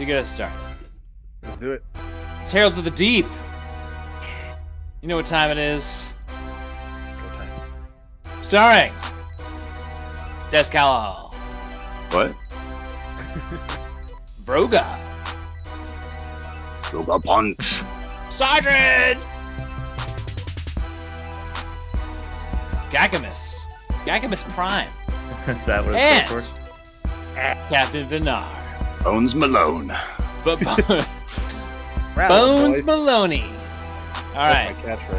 to get us started. Let's do it. It's Heralds of the Deep. You know what time it is. Go time. Starring Des Callowell, What? Broga, Yoga punch. Sergeant, Gakamus Prime, Is that what and it's for? Captain Vinar. Bones Malone. But Rattle 'em, Bones boys. Maloney. All right, That's my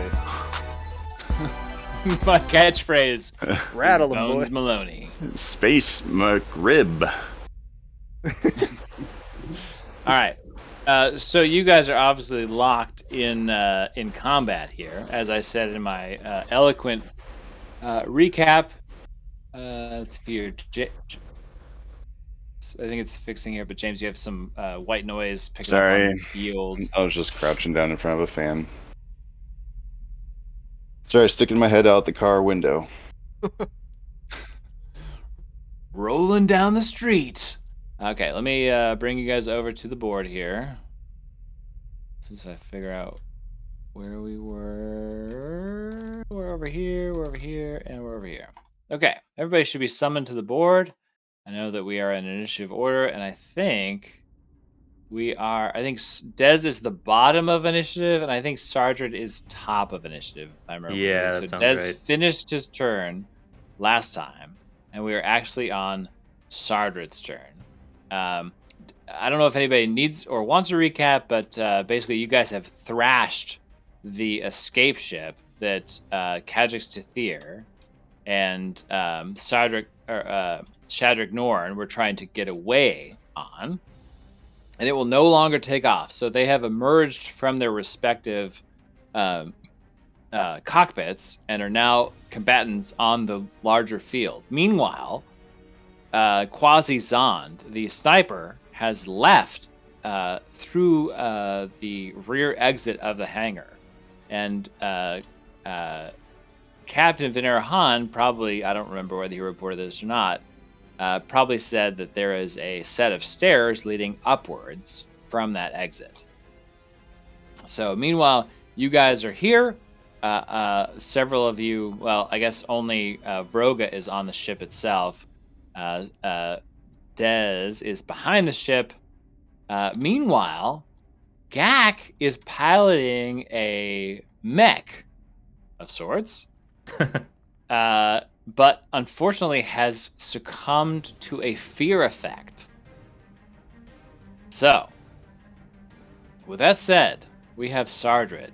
catchphrase. my catchphrase. Rattle is 'em, Bones boy. Maloney. Space McRib. All right. So you guys are obviously locked in combat here, as I said in my eloquent recap. Let's see here. I think it's fixing here, but James, you have some white noise picking up on the field. I was just crouching down in front of a fan. Sorry, sticking my head out the car window. Rolling down the street. Okay, let me bring you guys over to the board here. Since I figure out where we were. We're over here, and we're over here. Okay, everybody should be summoned to the board. I know that we are in initiative order, and I think we are. I think Dez is the bottom of initiative, and I think Sargent is top of initiative. If I remember. Yeah, correctly. that So sounds Dez right. finished his turn last time, and we are actually on Sargent's turn. I don't know if anybody needs or wants a recap, but basically, you guys have thrashed the escape ship that Kajix Tathir and Shadrick Norn were trying to get away on, and it will no longer take off. So they have emerged from their respective cockpits and are now combatants on the larger field. Meanwhile, Quasi Zond, the sniper, has left through the rear exit of the hangar, and Captain Venera Han probably, I don't remember whether he reported this or not, probably said that there is a set of stairs leading upwards from that exit. So meanwhile, you guys are here. Several of you, well, I guess only Broga is on the ship itself. Dez is behind the ship. Meanwhile, Gak is piloting a mech of sorts, but unfortunately has succumbed to a fear effect. So, with that said, we have Sardred.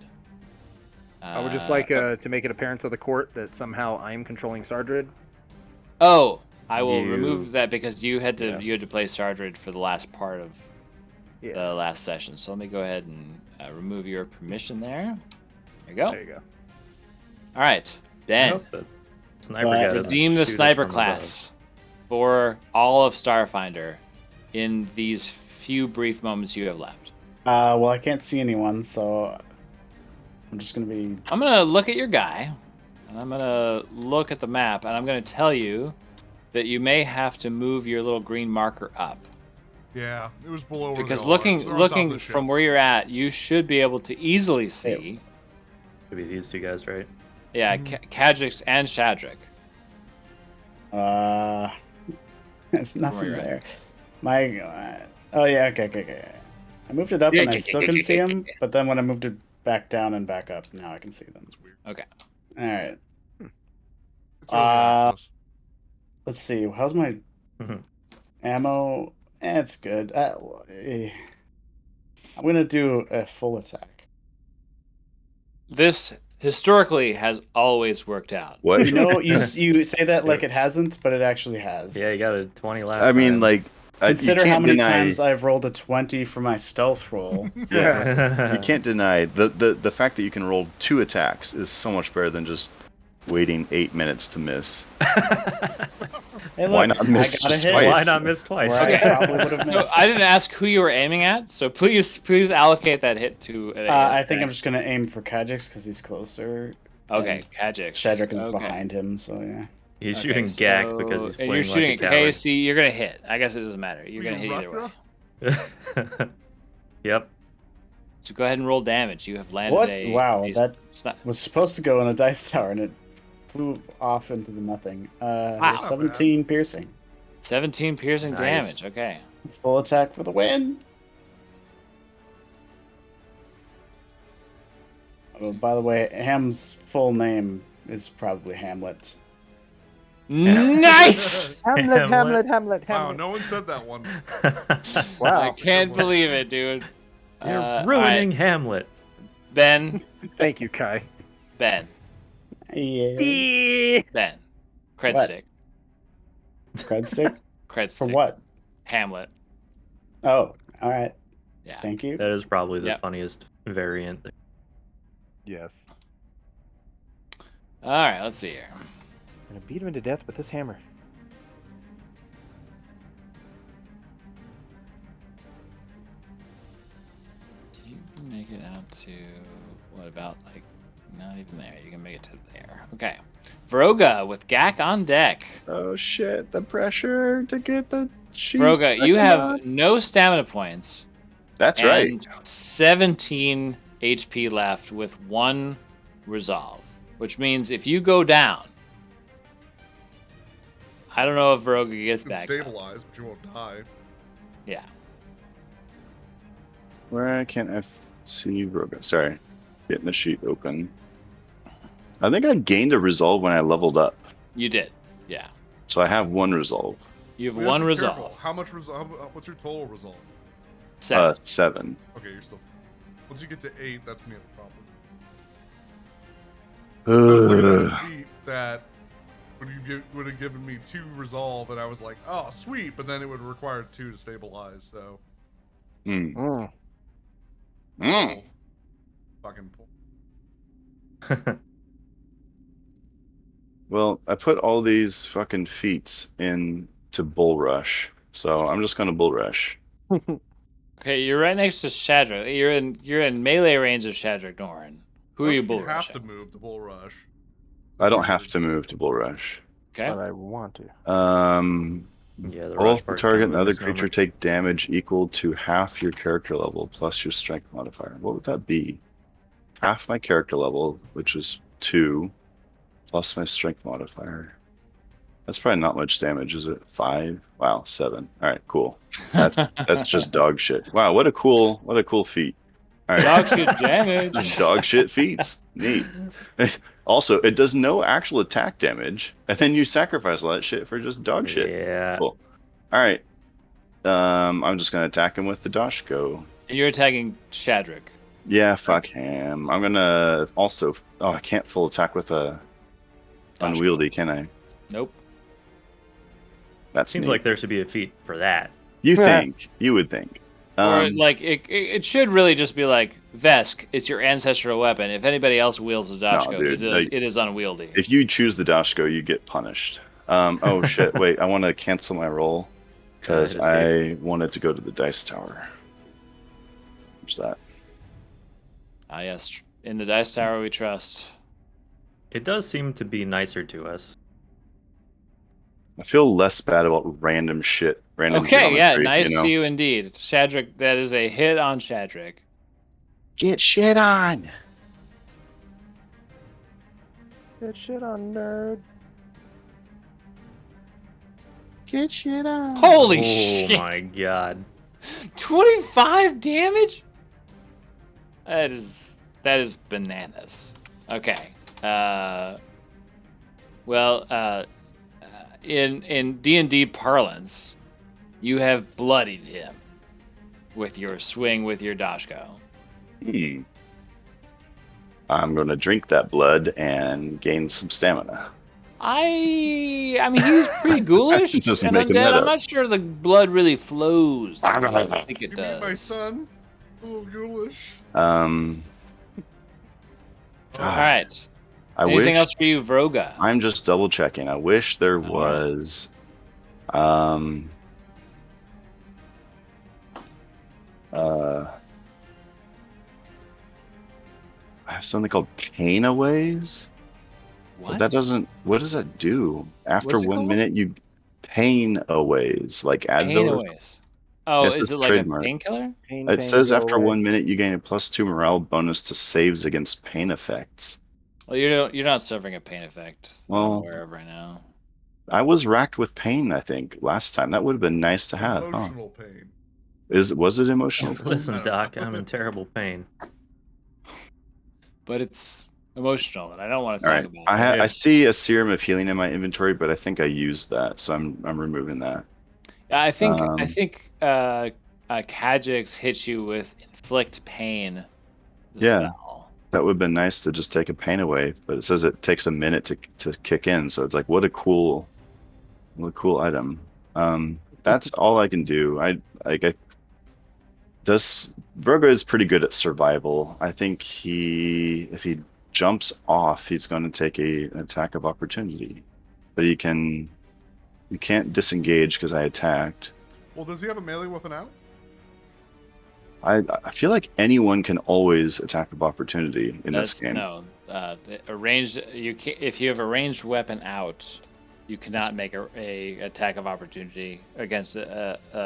I would just like to make an appearance of the court that somehow I'm controlling Sardred. Oh, I will You- remove that because you had to Yeah. play Sardred for the last part of Yeah. the last session. So let me go ahead and remove your permission there. There you go. There you go. All right, I Ben. hope the sniper guy doesn't Redeem the shoot us sniper from class for all of Starfinder in these few brief moments you have left. Well, I can't see anyone, so I'm just gonna be. I'm gonna look at your guy, and I'm gonna look at the map, and I'm gonna tell you that you may have to move your little green marker up. Yeah, it was below where Because they all are. They're on top of looking the ship. from where you're at, you should be able to easily see. above. Could be these two guys, right? Yeah, Kajix and Shadrick. There's nothing you're at. there. My. Oh yeah. Okay. I moved it up and I still can see them, but then when I moved it back down and back up, now I can see them. That's weird. Okay. All right. It's early access. Let's see. How's my Mhm. ammo? It's good. I'm gonna do a full attack. This historically has always worked out. What? You know, you say that like it hasn't, but it actually has. Yeah, you got a 20 last I mean, time. like, you Consider how can't many deny. times I've rolled a 20 for my stealth roll. Yeah, you can't deny the fact that you can roll 2 attacks is so much better than just waiting 8 minutes to miss. Hey, look, Why not miss I got a just hit. twice? Why not miss twice? Where I Okay. probably would have So missed. I didn't ask who you were aiming at, so please allocate that hit to. I think I'm just gonna aim for Kajix because he's closer. Okay, Kajix. Shadrick is Okay. behind him, so yeah. He's Okay, shooting Gak because he's and playing you're shooting. like a Okay, coward. see, you're gonna hit. I guess it doesn't matter. You're gonna hit either way. Yep. So go ahead and roll damage. You have landed What? a. Wow, a that sni- was supposed to go in a dice tower and it flew off into the nothing. Wow. 17 piercing. 17 piercing Nice. damage. Okay. Full attack for the win. Oh, by the way, Ham's full name is probably Hamlet. Nice. Hamlet. Wow, no one said that one. Wow. I can't believe it, dude. You're all ruining right. Hamlet. Ben. Thank you, Kai. Ben. Yeah. Ben. Cred What? stick. Cred stick? Cred For stick. what? Hamlet. Oh, all right. Yeah. Thank you. That is probably the Yep. funniest variant. Yes. All right. Let's see here. I'm gonna beat him to death with this hammer. You can make it out to what about like not even there? You can make it to there. Okay. Vroga with Gak on deck. Oh shit! The pressure to get the sheep. Vroga, you have no stamina points. That's right. And 17 HP left with 1 resolve, which means if you go down, I don't know if Vroga gets You can back. stabilize, but you won't die. Yeah. Where can't I see Rogan? Sorry, getting the sheet open. I think I gained a resolve when I leveled up, You did. Yeah. so I have 1 resolve. You have We have to 1 be resolve. careful. How much resolve? What's your total resolve? 7. 7. Okay, you're still. Once you get to 8, that's me a problem. I was looking at a feat that would have given me 2 resolve, and I was like, oh, sweet, but then it would require 2 to stabilize, so. Mm. Fucking. Well, I put all these fucking feats into Bull Rush, so I'm just gonna Bull Rush. Okay, you're right next to Shadrach. You're in melee range of Shadrach Norin. Who are you bull You have rushing? to move the bull rush. I don't have to move to Bull Rush. Okay. But I want to. Yeah, the All rush of the part's target kind and of a other misnomer. creature take damage equal to half your character level plus your strength modifier. What would that be? Half my character level, which is 2, plus my strength modifier. That's probably not much damage, is it? 5? Wow, 7. All right, cool. That's just dog shit. Wow, what a cool feat. All right. Dog shit damage. Just dog shit feats. Neat. Also, it does no actual attack damage, and then you sacrifice all that shit for just dog shit. Yeah. Cool. All right. I'm just gonna attack him with the Dashko. And you're attacking Shadrach. Yeah, fuck him. I'm gonna also. Oh, I can't full attack with a Dashko. unwieldy, can I? Nope. That's Seems neat. like there should be a feat for that. You think? You would think. Or like it should really just be like Vesk. It's your ancestral weapon. If anybody else wields the Dashko, dude, it is unwieldy. If you choose the Dashko, you get punished. Oh shit! Wait, I want to cancel my roll because I wanted to go to the dice tower. What's that? Ah, yes. In the dice tower, we trust. It does seem to be nicer to us. I feel less bad about random shit. Random Okay, geometry, yeah, nice you know? to you indeed, Shadrach. That is a hit on Shadrach. Get shit on. Get shit on, nerd. Get shit on. Holy Oh shit! my god. 25 damage? That is bananas. Okay. In D&D parlance, you have bloodied him with your swing with your Dashko. I'm gonna drink that blood and gain some stamina. I mean, he's pretty ghoulish Just and making undead. that I'm up. not sure the blood really flows. the way I think it You does. mean my son? A little ghoulish. All right. I Anything wish. else for you, Vroga? I'm just double checking. I wish there All right. was. I have something called pain aways. What? But that doesn't. What does that do? After What's it 1 called? minute, you pain aways like Advil. Pain or- aways. Oh, Yes, is it's it like trademark. a painkiller? Pain, It pain, says go after away. 1 minute, you gain a +2 morale bonus to saves against pain effects. Well, you're not suffering a pain effect that I'm Well, aware of right now. I was racked with pain, I think, last time. That would have been nice to have, huh? Emotional pain. Was it emotional pain? Listen, Doc, I'm in terrible pain. But it's emotional, and I don't want to All talk right. about it. I see a serum of healing in my inventory, but I think I used that, so I'm removing that. I think Um, Kajix hits you with inflict pain. The Yeah. spell. That would have been nice to just take a pain away, but it says it takes a minute to kick in, so it's like what a cool item. That's all I can do. Virgo is pretty good at survival. I think if he jumps off, he's going to take an attack of opportunity, but you can't disengage because I attacked. Well, does he have a melee weapon out? I feel like anyone can always attack of opportunity in this game. No, a ranged. You can if you have a ranged weapon out, you cannot make a attack of opportunity against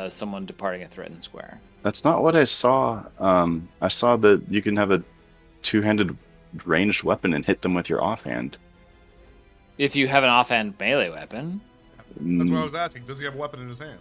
someone departing a threatened square. That's not what I saw. I saw that you can have a two-handed ranged weapon and hit them with your offhand. If you have an offhand melee weapon, That's what I was asking. Does he have a weapon in his hand?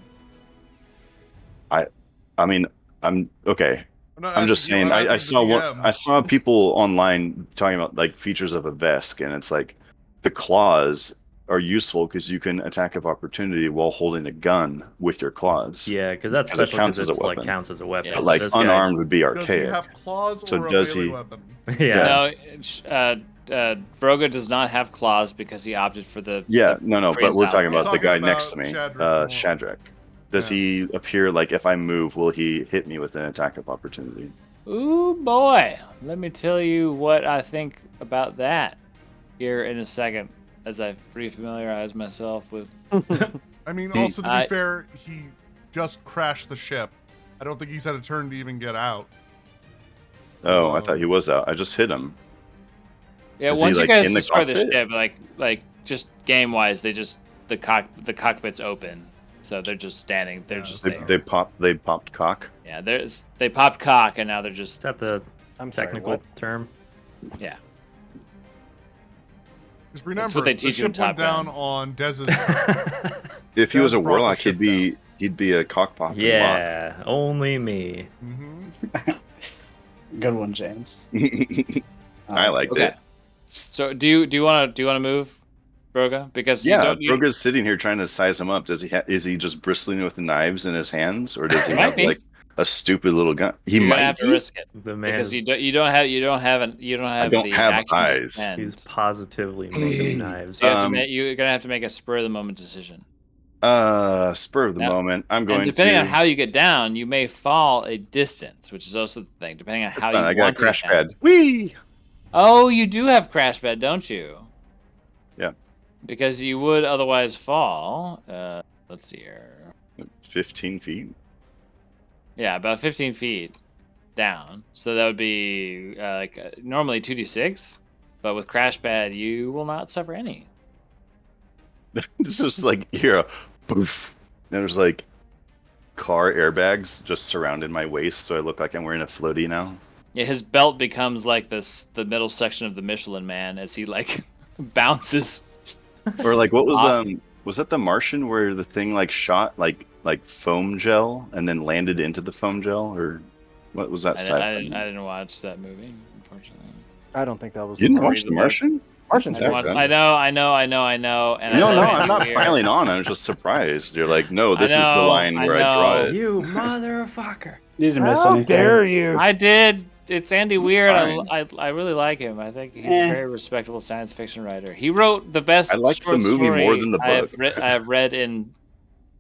I mean, I'm okay. I'm just asking you, saying. I'm I asking saw the what DM. I saw people online talking about like features of a Vesk, and it's like the claws are useful because you can attack of opportunity while holding a gun with your claws. Yeah, because that's 'Cause it special counts because as a it's like weapon. counts as a weapon. Yeah. But like This guy- unarmed would be Does he archaic. have claws So or a does melee he- weapon? yeah. no. Broga does not have claws because he opted for the Yeah, the no, but phrase we're out. talking about the Talking guy about next to me, Shadrach. Shadrach. Does Yeah. he appear like if I move, will he hit me with an attack of opportunity? Ooh boy, let me tell you what I think about that here in a second, as I refamiliarize myself with. I mean, He- also to be I- fair, he just crashed the ship. I don't think he's had a turn to even get out. Oh, I thought he was out. I just hit him. Yeah, Is he, once you like, guys in the destroy the cockpit? ship, like just game wise, they just the cockpit's open, so they're just standing. They're Yeah. just They, there. they popped cock. Yeah, they popped cock, and now they're Is just that the I'm sorry, technical what? term? yeah. Just remember, what they the teach you in ship went Top Gun. down on Dez's. If he was Dez a brought the warlock, ship he'd be a cock pop. yeah, only me. hmm Good one, James. I liked Okay. it. So do you want to move, Broga? Because you Yeah, don't. You, Broga's sitting here trying to size him up. Does he? Is he just bristling with knives in his hands, or does he Might have be. like a stupid little gun? He you're might gonna have to be. risk it The man because is, you don't have I don't the have action to eyes. spend. he's positively making knives. So you have to Um, you're gonna have to make a spur of the moment decision. Spur of the Now- moment. I'm And going depending to. on how you get down, you may fall a distance, which is also the thing. Depending on That's how fine, you I got a want to crash get down. pad. Whee! Oh, you do have crash pad, don't you? Yeah. Because you would otherwise fall. Let's see here. 15 feet. Yeah, about 15 feet down. So that would be normally 2d6, but with crash pad, you will not suffer any. This is like here, poof. And there's like car airbags just surrounded my waist, so I look like I'm wearing a floaty now. Yeah, his belt becomes like the middle section of the Michelin Man as he like bounces. Or like what Off. was that the Martian where the thing like shot like foam gel and then landed into the foam gel, or what was that I sci-fi? didn't watch that movie, unfortunately. I don't think that was. You didn't Or watch read The the book. Martian? Martian's That great. good. I know. And No, I no, love I'm not Andy Weir. piling on. I'm just surprised. You're like, no, this is the know, line I where I draw know. it. You motherfucker. You didn't miss How anything. dare you? I did. It's Andy It's Weir. fine. I really like him. I think he's Eh. a very respectable science fiction writer. He wrote the best I liked the short movie story more than the I have, book. I have read in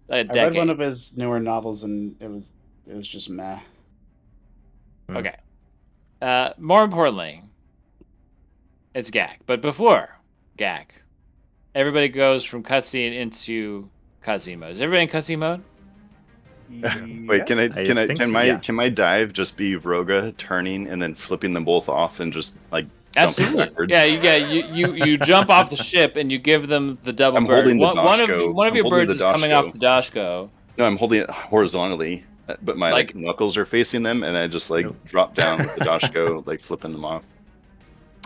a I decade. read one of his newer novels and it was just meh. Okay. More importantly, it's Gak. But before Gak, everybody goes from cutscene into cutscene mode. Is everybody in cutscene mode? Wait, can think so, yeah. can my dive just be Vroga turning and then flipping them both off and just like jumping Absolutely. backwards? Yeah, you jump off the ship and you give them the double I'm bird. holding the One of Dashko. your I'm holding birds the is coming off Dashko. the Dashko. No, I'm holding it horizontally But my like knuckles are facing them, and I just like drop down with the Dashko, like flipping them off.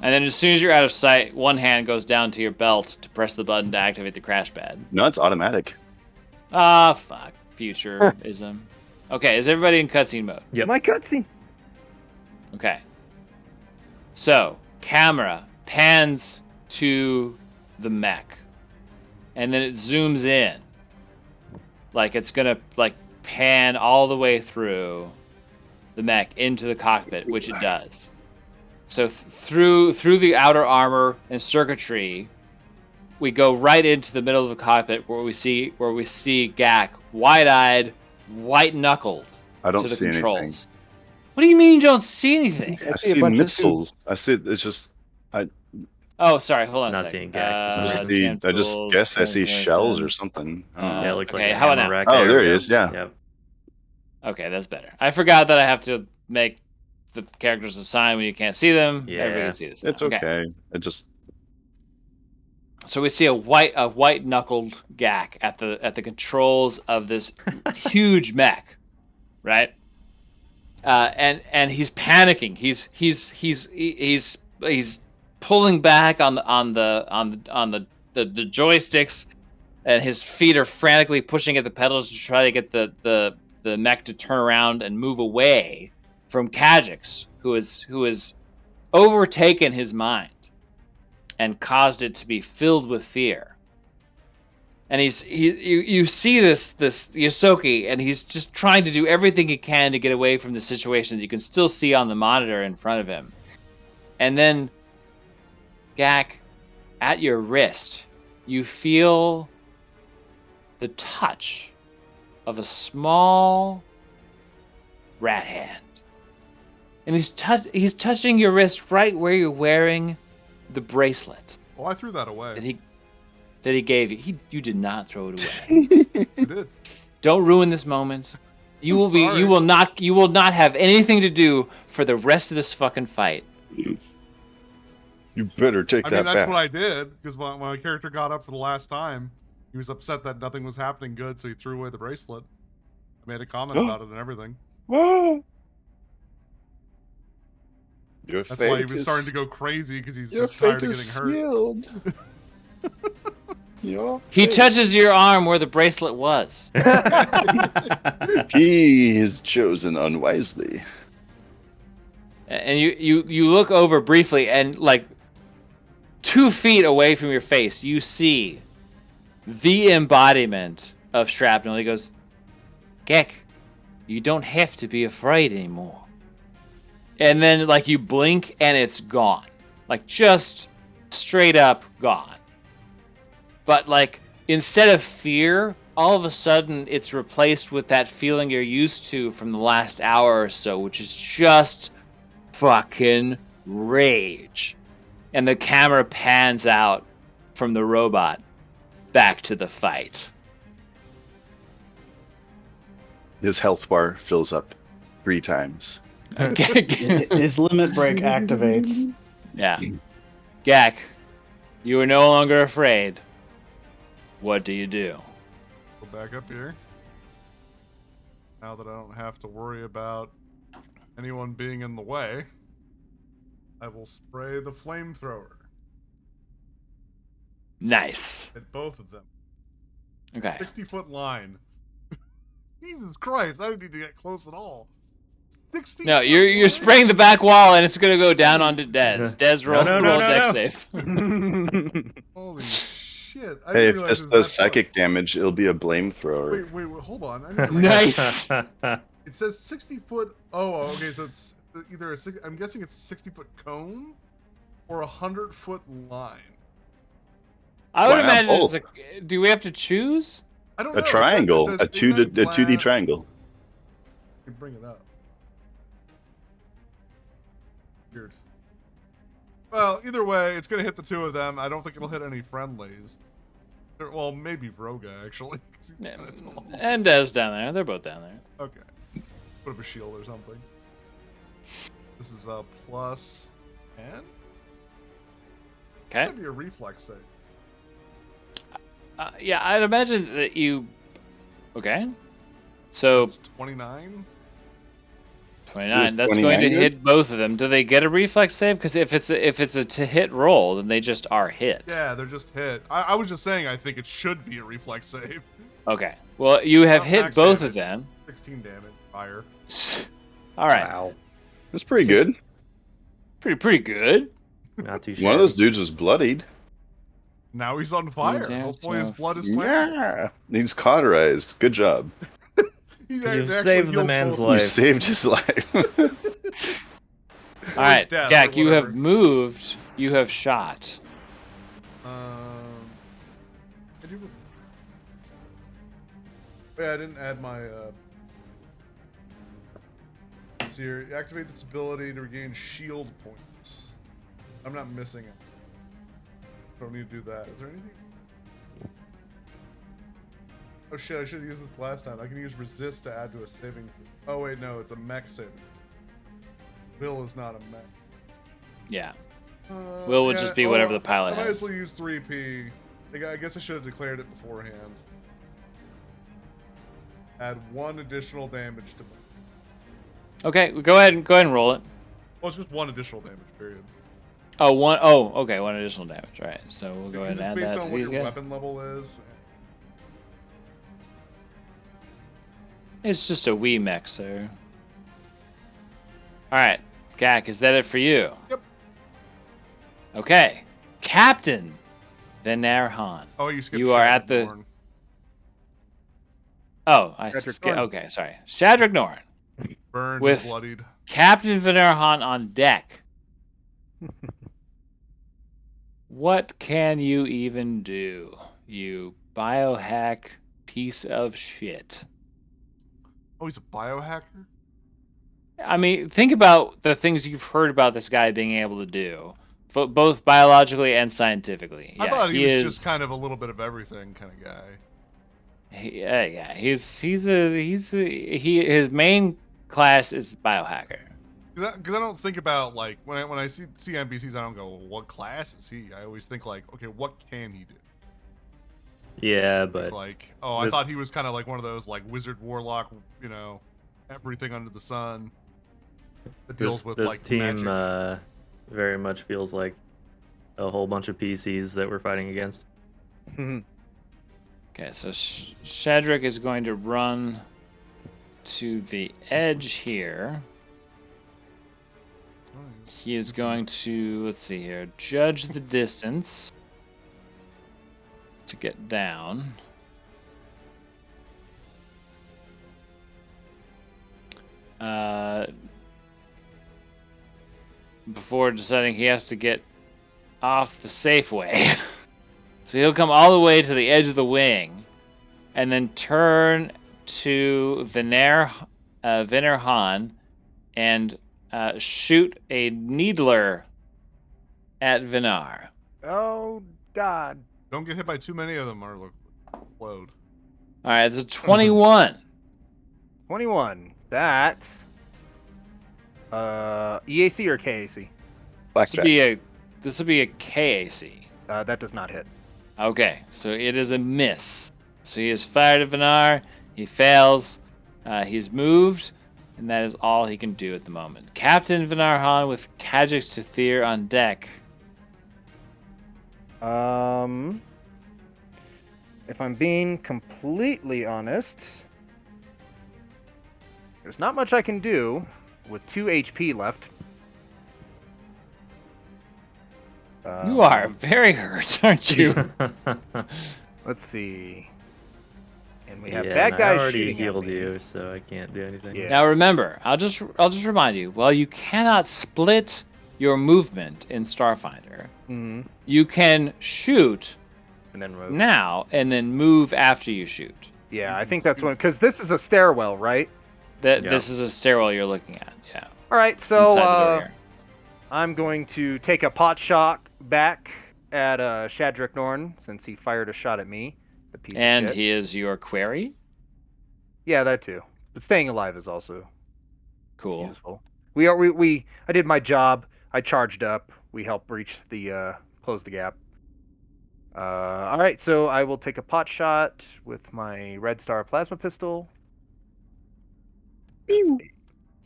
And then as soon as you're out of sight, one hand goes down to your belt to press the button to activate the crash pad. No, it's automatic. Ah, fuck. Futurism. Okay, is everybody in cutscene mode? Yep. My cutscene. Okay. So, camera pans to the mech. And then it zooms in. Like it's gonna like pan all the way through the mech into the cockpit, which it does. So through the outer armor and circuitry, we go right into the middle of the cockpit where we see Gak wide-eyed, white-knuckled I don't to the see controls. anything. What do you mean you don't see anything? I see missiles. I see. It's just. Oh, sorry. Hold on Not a seeing second. Gak. I just guess I see shells or something. I don't know. Yeah, it looks okay, like how a about ammo now? rack. Oh, there we he go. is. Yeah. Yep. Okay, that's better. I forgot that I have to make the characters a sign when you can't see them. Yeah. Everybody can see this. It's now. okay. It just. So we see a white knuckled Gak at the controls of this huge mech, right? And he's panicking. He's pulling back on the joysticks, and his feet are frantically pushing at the pedals to try to get the mech to turn around and move away from Kajix, who has overtaken his mind and caused it to be filled with fear. And you see this Yosoki, and he's just trying to do everything he can to get away from the situation that you can still see on the monitor in front of him. And then, Gak, at your wrist, you feel the touch of a small rat hand. And he's touching your wrist right where you're wearing the bracelet Oh, I threw that away. that he gave you. You did not throw it away. I did. Don't ruin this moment. You will sorry. you will not have anything to do for the rest of this fucking fight. You better take I that mean, that's back. what I did, because when my character got up for the last time, he was upset that nothing was happening good, so he threw away the bracelet. I made a comment about it and everything. Your That's fate why he was is, starting to go crazy, because he's your just tired fate of is getting hurt. sealed. Your He fate. touches your arm where the bracelet was. He is chosen unwisely. And you look over briefly, and like 2 feet away from your face, you see the embodiment of shrapnel. He goes, Gek, you don't have to be afraid anymore. And then like you blink and it's gone. Like just straight up gone. But like instead of fear, all of a sudden it's replaced with that feeling you're used to from the last hour or so, which is just fucking rage. And the camera pans out from the robot back to the fight. His health bar fills up 3 times. His limit break activates. Yeah. Gak, you are no longer afraid. What do you do? Go back up here. Now that I don't have to worry about anyone being in the way, I will spray the flamethrower Nice. at both of them. Okay. 60-foot line. Jesus Christ, I didn't need to get close at all. 60. No, you're spraying the back wall, and it's gonna go down onto Dez. Dez, roll No, dex no. save. Holy shit! I Hey, didn't if realize this it was does that far. psychic damage, it'll be a blame thrower. Wait, hold on. I need to Nice. It says 60 foot. Oh, okay. So it's either a. I'm guessing it's a 60-foot cone or a 100-foot line. I would Why not imagine. both? Do we have to choose? I don't know. A triangle, It a says inlet 2D glass- triangle. Let me bring it up. Weird. Well, either way, it's gonna hit the 2 of them. I don't think it'll hit any friendlies. Well, maybe Vroga actually. 'cause he's Yeah, kinda tall. and Dez down there. They're both down there. Okay. Put up a shield or something. This is a plus 10. Okay. That'd be a reflex save. Yeah, I'd imagine that you. Okay. So That's 29. 29. That's 29 going to good? hit both of them. Do they get a reflex save? Because if it's a to hit roll, then they just are hit. Yeah, they're just hit. I was just saying I think it should be a reflex save. Okay. Well, you have Not hit max both of damage. them. 16 damage. Fire. All right. Wow. That's pretty Six- good. Pretty good. Not too One of those shabby. dudes was bloodied. Now he's on fire. damn Hopefully his stuff. blood is flammable. Yeah. He's cauterized. Good job. He's You've actually saved the heals man's both. You life. saved his life. All right, death, Gak, or you have whatever. moved. You have shot. I do. Yeah, I didn't add my. Let's see here. Activate this ability to regain shield points. I'm not missing it. Don't need to do that. Is there anything? Oh shit! I should have used this last time. I can use resist to add to a saving. Oh wait, no, it's a mech saving. Will is not a mech. Yeah. Will would just be whatever the pilot I might has. as well use 3p. I guess I should have declared it beforehand. Add 1 additional damage to. Okay, go ahead and roll it. Well, it's just 1 additional damage. Period. Oh, one. Oh, okay, 1 additional damage. All right, so we'll go ahead Because and add it's based that on to what these your guys. weapon level is. It's just a wee mech, sir. All right, Gak, is that it for you? Yep. Okay, Captain Venerhan. Oh, you skipped. You are at the- Shadowborn. Oh, Shadrick Norn. okay, sorry. Shadrick Norn. Burned with- and bloodied. Captain Venerhan on deck. What can you even do, you biohack piece of shit? Oh, he's a biohacker. I mean, think about the things you've heard about this guy being able to do, both biologically and scientifically. I Yeah, thought he was is. just kind of a little bit of everything kind of guy. Yeah. His main class is biohacker. Because I don't think about like when I see NPCs, I don't go, well, what class is he? I always think like, okay, what can he do? Yeah, It's but like, oh, I this- thought he was kind of like one of those like wizard warlock, everything under the sun that deals this, with this like team magic. very much feels like a whole bunch of PCs that we're fighting against. Okay, so Shadrick is going to run to the edge here. He is going to, let's see here, judge the distance to get down. Before deciding he has to get off the safe way. So he'll come all the way to the edge of the wing and then turn to Venerhan and shoot a needler at Vinar. Oh God. Don't get hit by too many of them or explode. All right, it's a 21. 21. That's EAC or KAC? Blackjack. This will be a KAC. That does not hit. Okay, so it is a miss. So he has fired at Vinar. He fails. He's moved, and that is all he can do at the moment. Captain Vinarhan with Kajix Tathir on deck. If I'm being completely honest, there's not much I can do with 2 HP left. You are very hurt, aren't you? Let's see. And we have Yeah, bad and guys I already shooting healed at me. you, so I can't do anything. Yeah. Now remember, I'll just remind you. While you cannot split your movement in Starfinder, Mm-hmm. you can shoot And then move. now and then move after you shoot. Yeah, I think that's one because this is a stairwell, right? Yeah. This is a stairwell you're looking at. Yeah. All right, so Inside the door here. I'm going to take a pot shot back at Shadrick Norn since he fired a shot at me. The piece And of shit. he is your query. Yeah, that too. But staying alive is also Cool. useful. I did my job. I charged up. We helped breach the close the gap. All right, so I will take a pot shot with my Red Star plasma pistol. That's 8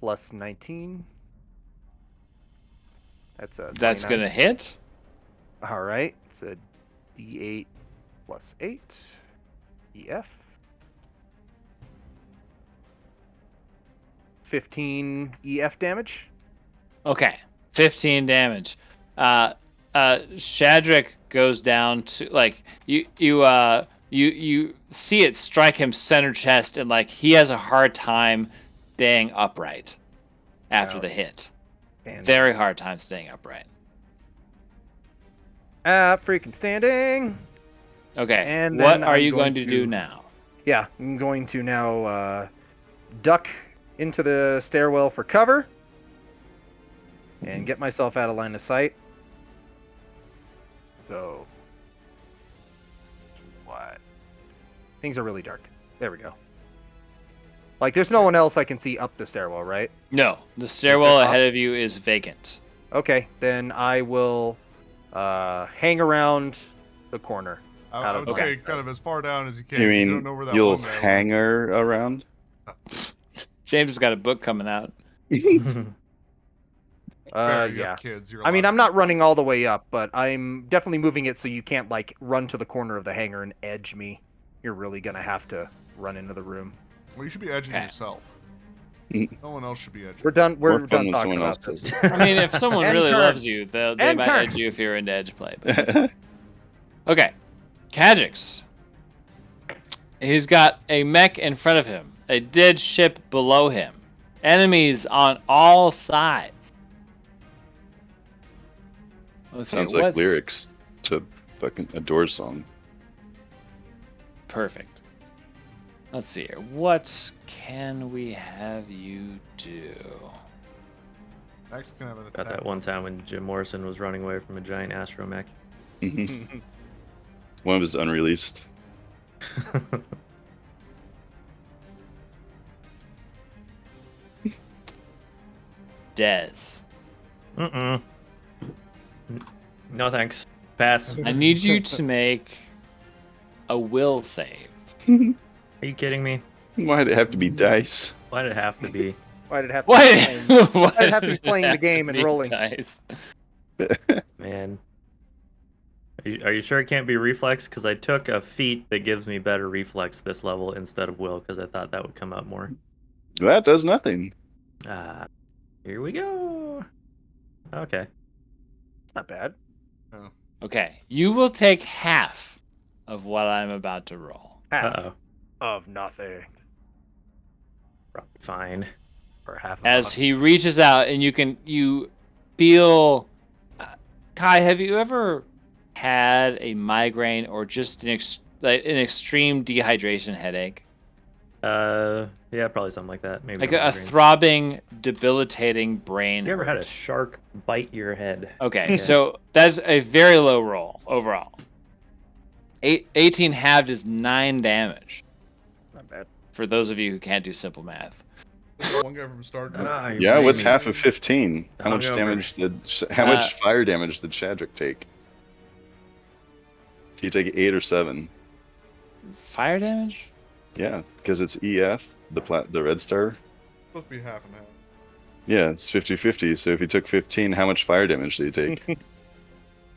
plus 19. That's a 29. That's gonna hit. All right. It's a D8 plus 8. EF. 15 EF damage. Okay, 15 damage. Shadrick goes down to like you see it strike him center chest, and like he has a hard time staying upright after Ouch. the hit. And Very hard time staying upright. freaking standing. Okay, And what then are I'm you going going to to- do now? Yeah, I'm going to now duck into the stairwell for cover and get myself out of line of sight. So, what? Things are really dark. There we go. Like, there's no one else I can see up the stairwell, right? No, the stairwell Okay. ahead of you is vacant. Okay, then I will hang around the corner. I would say kind of as far down as you can. You 'cause you mean don't know where that you'll window hang her around? James has got a book coming out. Barry, you Yeah. have kids. You're I mean, allowed I'm not running all the way up, but I'm definitely moving it so you can't, like, run to the corner of the hangar and edge me. You're really gonna have to run into the room. Well, you should be edging Okay. yourself. No one else should be edging. We're done. We're More fun done when talking someone about else this. does it. I mean, if someone And really turn. loves you, they And might turn. edge you if you're into edge play. But okay, Kajix. He's got a mech in front of him, a dead ship below him, enemies on all sides. Let's see, Sounds like what's- lyrics to fucking a Doors song. Perfect. Let's see here. What can we have you do? Max can have an About attack. that one time when Jim Morrison was running away from a giant astromech. One of his unreleased. Dez. Mm-mm. No thanks. Pass. I need you to make a will save. Are you kidding me? Why'd it have to be dice? Why did it have to be? Why did it have to What? be playing? I'd have to be playing the game and rolling. Dice. Man. Are you sure it can't be reflex? Because I took a feat that gives me better reflex this level instead of will, because I thought that would come out more. That does nothing. Here we go. Okay. Not bad. Okay, you will take half of what I'm about to roll. Half Uh-oh. of nothing. Probably fine. Or half of As nothing. he reaches out, and you feel. Kai, have you ever had a migraine or just an extreme dehydration headache? Yeah, probably something like that. Maybe Like a a migraine. throbbing, debilitating brain. You ever had a hurt? shark bite your head? Okay, Yeah. so that's a very low roll overall. 18 halved is 9 damage. Not bad. For those of you who can't do simple math. One guy from Star Trek. You Yeah, made what's me. half of 15? How much Hungover. damage did? How much fire damage did Shadrick take? Did he take 8 or 7? Fire damage? Yeah, because it's EF, the red star. Supposed to be half and half. Yeah, it's 50-50. So if he took 15, how much fire damage did he take?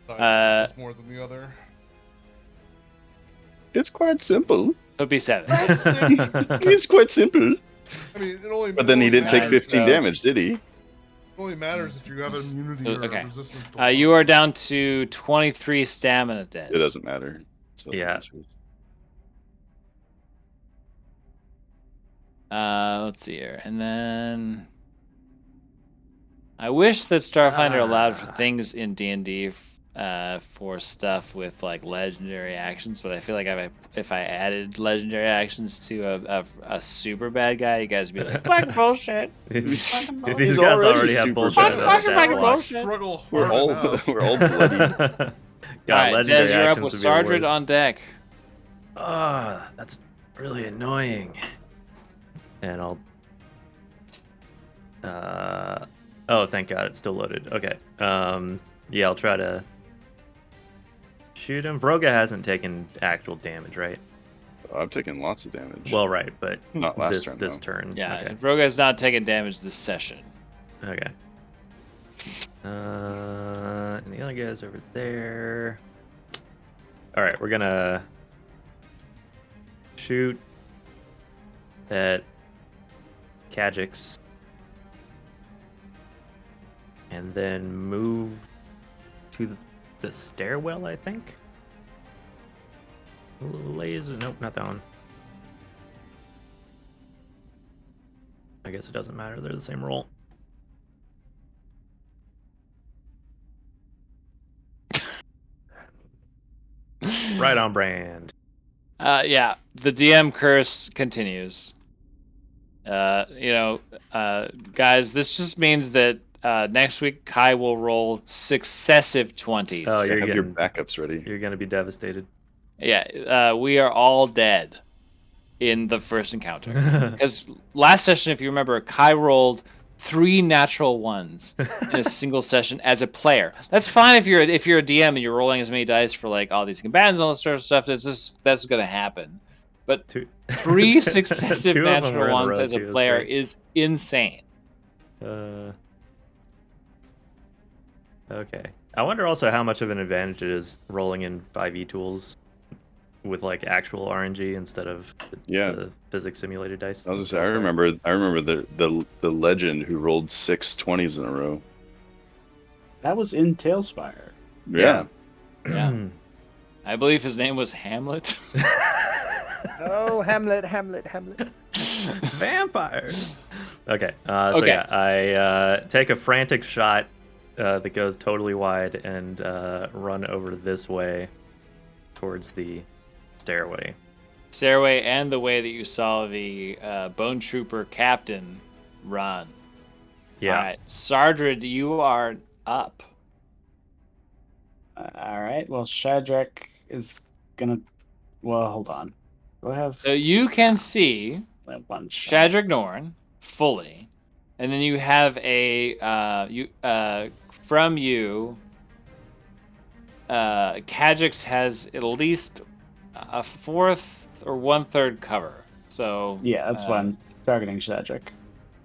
It's more than the other. It's quite simple. It'll be 7. It's quite simple. I mean, it only. But then he didn't take Nine, 15 so- damage, did he? It only matters if you have immunity or Okay. resistance to. You are down to 23 stamina dead. It doesn't matter. That's what the Yeah. answer is. Let's see here. And then I wish that Starfinder allowed for things in D&D for stuff with like legendary actions, but I feel like if I added legendary actions to a super bad guy, you guys would be like, "Fucking bullshit." These He's guys already already have super bullshit. bad. in their Fucking stat block. bullshit. Struggle We're hard all enough. we're all bloody. God, All right, legendary Des, you're up actions with would be the Sardred worst. on deck. Ah, that's really annoying. And I'll. Oh, thank God, it's still loaded. Okay. Yeah, I'll try to shoot him. Vroga hasn't taken actual damage, right? I'm taking lots of damage. Well, right, but Not last this turn, this though. turn. Yeah, Okay. Roga's not taking damage this session. Okay. And the other guy's over there. All right, we're gonna shoot at Kajix, and then move to the stairwell, I think. Laser, nope, not that one. I guess it doesn't matter, they're the same roll. Right on brand. Yeah, the DM curse continues. Guys, this just means that next week Kai will roll successive 20s. Oh, Yeah, you're have your getting backups ready. You're gonna be devastated. Yeah, we are all dead in the first encounter. Because last session, if you remember, Kai rolled 3 natural ones in a single session as a player. That's fine if you're a DM and you're rolling as many dice for like all these combatants and all this sort of stuff. That's gonna happen. But 3 successive Two of them were natural in a ones row, as a too. That's player great. is insane. Okay. I wonder also how much of an advantage it is rolling in 5e tools with like actual RNG instead of the physics simulated dice. I was just say, I remember the legend who rolled 6 20s in a row. That was in Tailspire. Yeah. Yeah. I believe his name was Hamlet. Oh, Hamlet. Vampires. Okay. So Okay. yeah, I take a frantic shot that goes totally wide and run over this way towards the stairway. Stairway and the way that you saw the Bone Trooper captain run. Yeah. All right, Sardred, you are up. All right. Well, Shadrach is gonna. Well, hold on. Do I have So you can see one shot? Shadrach Norn fully, and then you have a from you. Kajix has at least a 1/4 or 1/3 cover. So Yeah, that's why I'm targeting Shadrach.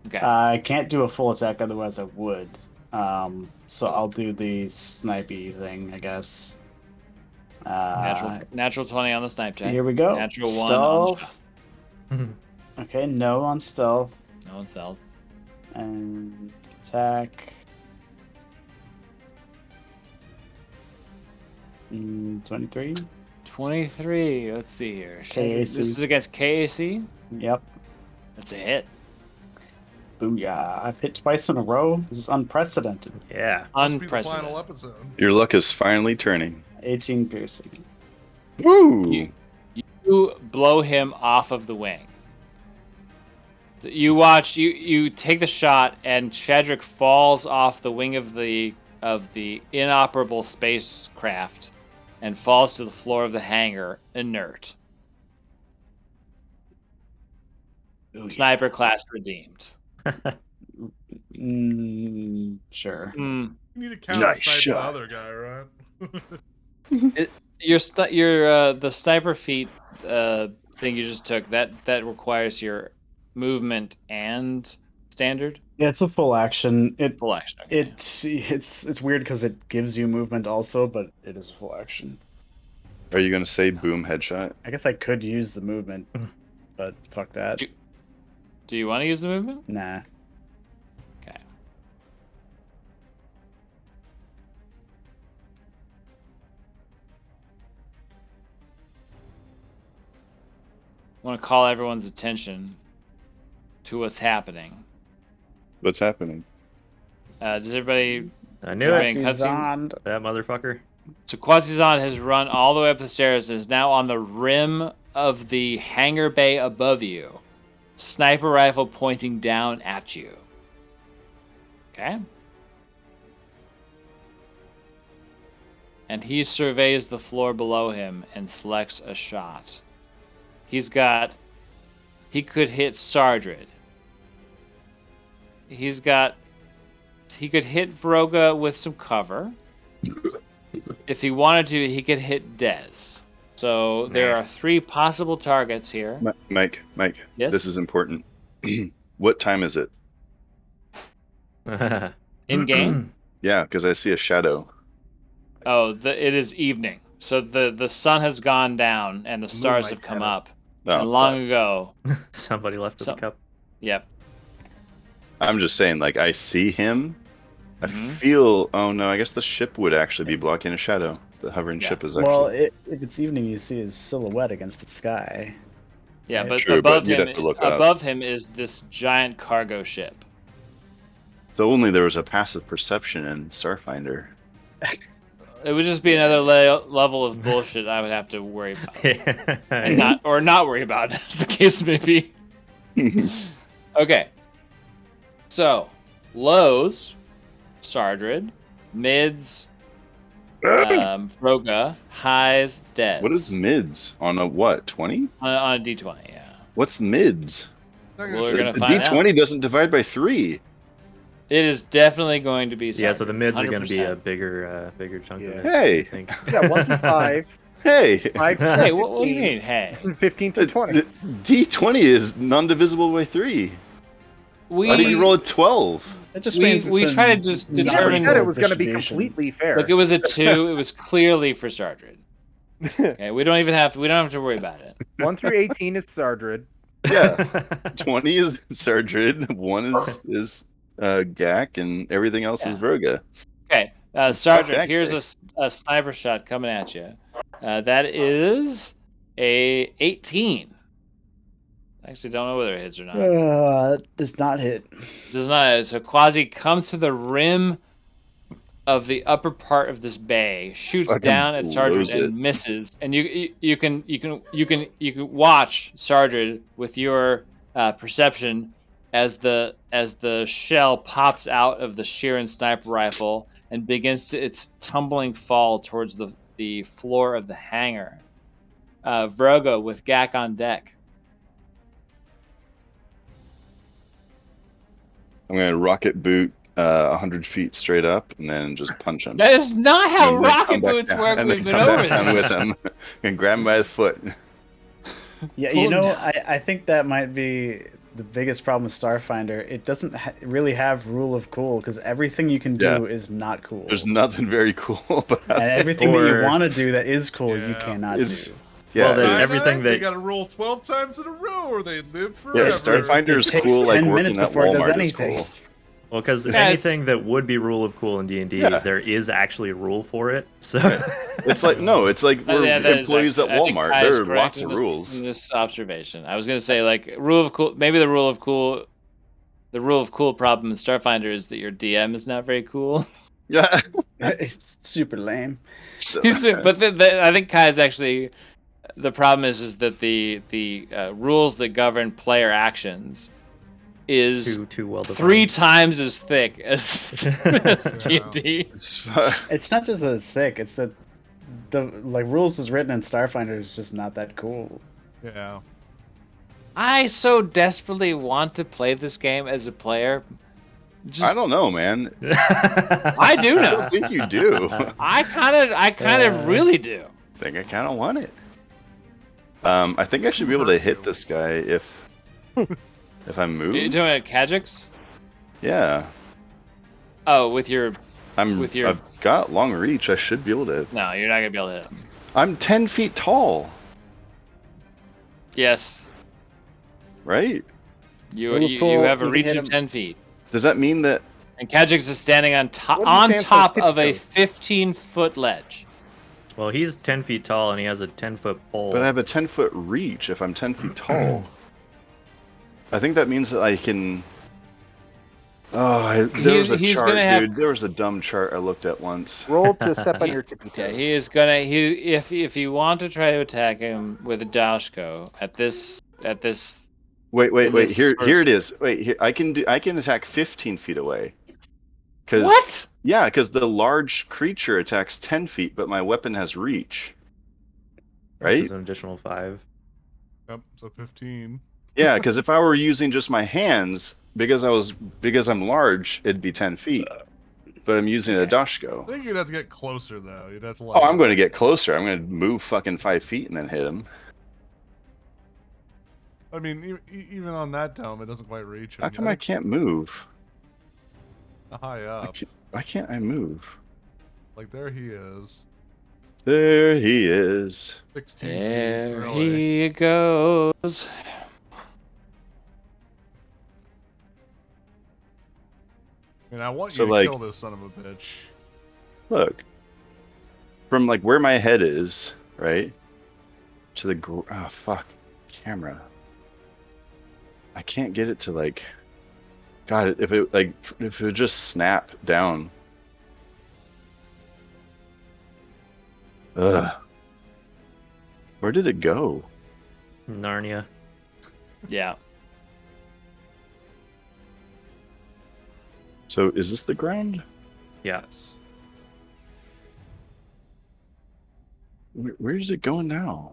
Okay. I can't do a full attack, otherwise I would. So I'll do the snipey thing, I guess. Natural 20 on the snipe check. Here we go. Natural 1 stealth. on shot. Okay, no on stealth. No on stealth. And attack. 23. 23. Let's see here. KAC. This is against KAC. Yep. That's a hit. Booyah. I've hit twice in a row. This is unprecedented. Yeah. Must be the Unprecedented. final episode. Your luck is finally turning. 18 piercing. Woo! You blow him off of the wing. You watch. You take the shot, and Shadrach falls off the wing of the inoperable spacecraft, and falls to the floor of the hangar, inert. Ooh, Sniper class redeemed. Sure. You need to counter Nice snipe the shot. other guy, right? The sniper feat thing you just took that requires your movement and standard. Yeah, it's a full action. Full action. Okay. It's weird because it gives you movement also, but it is a full action. Are you going to say boom headshot? I guess I could use the movement, but fuck that. Do you want to use the movement? Nah. Okay. I want to call everyone's attention to what's happening. What's happening? Does everybody? I knew it. Quasi-Zond. That motherfucker. So Quasi-Zon has run all the way up the stairs and is now on the rim of the hangar bay above you. Sniper rifle pointing down at you. Okay? And he surveys the floor below him and selects a shot. He could hit Sardred. He could hit Vroga with some cover. If he wanted to, he could hit Dez. So there are 3 possible targets here. Mike, Yes? this is important. What time is it? In game? Yeah, because I see a shadow. Oh, it is evening. So the sun has gone down and the stars Moonlight have come shadows. up. No, And long ago. Somebody left with a cup. Yep. I'm just saying, like, I see him. I Mhm. feel. Oh no, I guess the ship would actually be blocking a shadow. The hovering Yeah. ship is Well, actually. if it's evening, you see his silhouette against the sky. Yeah, Right. but True, above but you'd him have to look up. above him is this giant cargo ship. So only there was a passive perception in Starfinder. It would just be another level of bullshit I would have to worry about. And Yeah. not worry about, as the case may be. Okay. So, lows, Sardred, mids, Vroga, highs, deads. What is mids on a what? 20? On a D20, yeah. What's mids? We're gonna The find out. D20 doesn't divide by 3. It is definitely going to be Sardred. Yeah, so the mids are going to be 100%. a bigger chunk of it. Hey. I think. Yeah, 1 through 5. Hey! 5 Hey, what do you mean, hey? and 15 through 20. D20 is non-divisible by 3. Why did you roll a 12? It just We- means it's we a try to just Nobody determine- said it was going to be distribution. completely fair. Look, it was a 2. It was clearly for Sardred. Okay, we don't have to worry about it. 1 through 18 is Sardred. Yeah. 20 is Sardred, 1 is Gak, and everything else is Yeah. Vroga. Okay, Sardred, that here's guy. a sniper shot coming at you. That is a 18. I actually don't know whether it hits or not. That does not hit. Does not. So Quasi comes to the rim of the upper part of this bay, shoots Fucking down at Sardred blows it. and misses. And you can watch Sardred with your perception as the shell pops out of the Sheeran sniper rifle and begins its tumbling fall towards the floor of the hangar. Vroga with Gak on deck. I'm going to rocket boot 100 feet straight up and then just punch him. That is not how And then rocket come back boots down- work. and We've then been come over back down this. with him and grab him by the foot. Yeah, Pull you him know, down. I think that might be the biggest problem with Starfinder. It doesn't really have rule of cool because everything you can do Yeah. is not cool. There's nothing very cool about and it. everything that Or- you want to do that is cool, you Yeah. cannot It's- do. Yeah, Well, then it's- everything They that- got to roll 12 times in a row, or they live yeah, forever. Starfinder's It takes cool, like 10 minutes working at before it does Walmart is anything. cool. Well, because Yes. anything that would be rule of cool in D&D, Yeah. there is actually a rule for it. So It's like, no, it's like we're Yeah, that is employees at actually- I think Walmart. Kai is There are correct lots in of this- rules. in this observation. I was going to say, like, rule of cool. Maybe the rule of cool problem in Starfinder is that your DM is not very cool. Yeah. It's super lame. So- But I think Kai is actually the problem is that the rules that govern player actions is too well defined. 3 times as thick as D&D. It's- It's not just that it's thick; it's that the rules as written in Starfinder is just not that cool. Yeah. I so desperately want to play this game as a player. I don't know, man. I do I know. don't think you do. I kind of really do. I think I kind of want it. I think I should be able to hit this guy if I move. Are you doing it, Kajix? Yeah, Oh, with your I've got long reach. I should be able to. no, you're not gonna be able to hit him. I'm 10 feet tall, Yes, right? you Rule of you, cool, you have a you can reach hit of him. 10 feet, Does that mean that? and Kajix is standing on top What do you stand for of a tiptoe? 15-foot ledge. Well, he's 10 feet tall and he has a 10-foot pole. But I have a 10-foot reach if I'm 10 feet tall. I think that means that I can. Oh, there was a He's chart, gonna have- dude. There was a dumb chart I looked at once. Roll to step on your tippy Yeah, toes. he is gonna if you want to try to attack him with a Dashko at this Wait. this Here sort it of- is. Wait, here I can attack 15 feet away. What? Yeah, because the large creature attacks 10 feet, but my weapon has reach. Which Right? is an additional 5. Yep. So 15. Yeah, because if I were using just my hands, because I'm large, it'd be 10 feet. but I'm using a Okay. I Dashko. think you'd have to get closer though. You'd have to Oh, like. I'm going to get closer. I'm going to move fucking 5 feet and then hit him. I mean, even on that dome, it doesn't quite reach him. How come I can't move? High up. Why can't I move? Like there he is. There he is. 16 There feet. Really. he goes. And I want So, you to like- kill this son of a bitch. Look. From like where my head is, right? To the oh fuck, camera. I can't get it to like. God, if it would just snap down. Ugh. Where did it go? Narnia. Yeah. So is this the ground? Yeah. Where is it going now?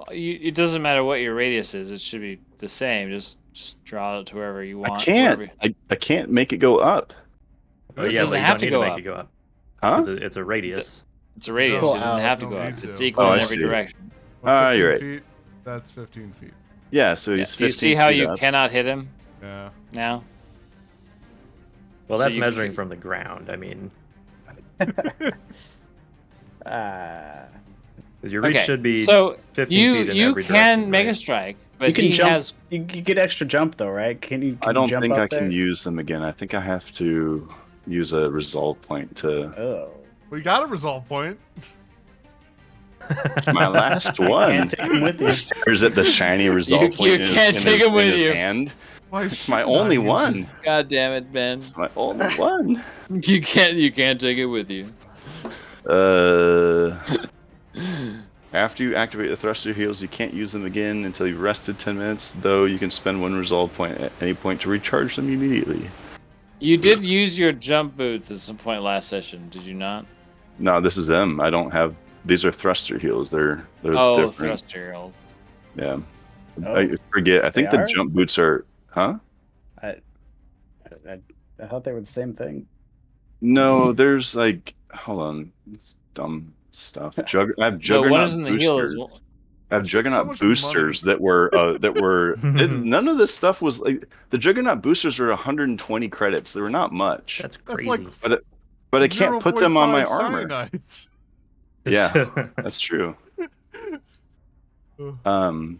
It doesn't matter what your radius is. It should be the same. Just draw it to wherever you want. I can't. wherever- I can't make it go up. Oh, This yeah, doesn't but you have don't to need go to make up. it go up. Huh? It's a radius. It's a radius. Go It doesn't out, have to don't go need up. to. It's equal Oh, in I every see. direction. Ah, 15 you're right. feet. That's 15 feet. Yeah, so Yeah. he's Do you 15 see how feet you up. cannot hit him Yeah. now? Well, So that's you measuring c- from the ground. I mean, your reach should be so 15 you feet in you every can direction, make a right? strike, but You can he jump. has. You get extra jump though, right? Can you I don't jump think up I can there? use them again. I think I have to use a resolve point to Oh. We got a resolve point. my last You one. can't take him with you. Stares at the shiny resolve You point in can't his, take in his, him with in his you. hand. Why It's my shouldn't I only use it? one. God damn it, Ben! It's my only one. You can't take it with you. After you activate the thruster heals, you can't use them again until you've rested 10 minutes, though you can spend one resolve point at any point to recharge them immediately. You did use your jump boots at some point last session, did you not? No, this is them. I don't have... These are thruster heals. They're Oh, different. thruster heals. Yeah. Oh, I forget. I think they the are? jump boots are... Huh? I thought they were the same thing. No, there's like... Hold on. It's dumb stuff. I have No, one Juggernaut is in the heel as boosters. well. I have I spent so Juggernaut much boosters that were none of this stuff was like the Juggernaut boosters were 120 credits. They were not much. That's That's crazy. like But I can't put them on my 0.5 armor. cyanides. Yeah, that's true. I don't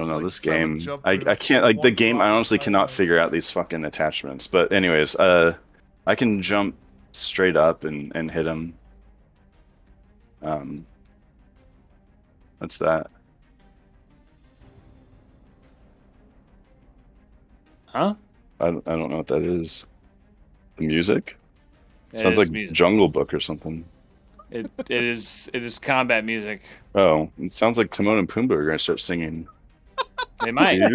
know Like this 7 game. jump I boosts can't for like the 1 game. I drop honestly cannot cyanide. figure out these fucking attachments. But anyways, I can jump straight up and hit him. What's that? Huh? I don't know what that is. The music? It Sounds is like music. Jungle Book or something. It is combat music. Oh, it sounds like Timon and Pumbaa are gonna start singing. They might. That's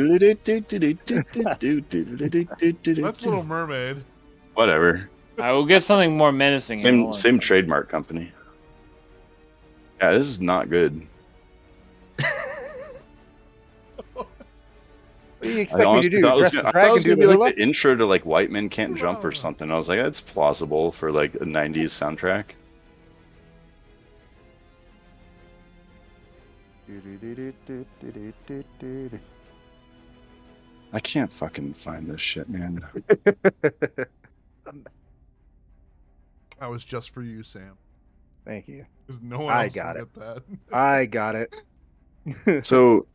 Little Mermaid. Whatever. I will get something more menacing here. Hold on. Same trademark company. Yeah, this is not good. What do you I expect me to honestly do? thought it was Dress gonna, the I thought it dragon, was do gonna the be hula? like the intro to like White Men Can't Jump or something. I was like, that's plausible for like a '90s soundtrack. I can't fucking find this shit, man. That was just for you, Sam. Thank you. Because no one I else got will it. get that. I got it. So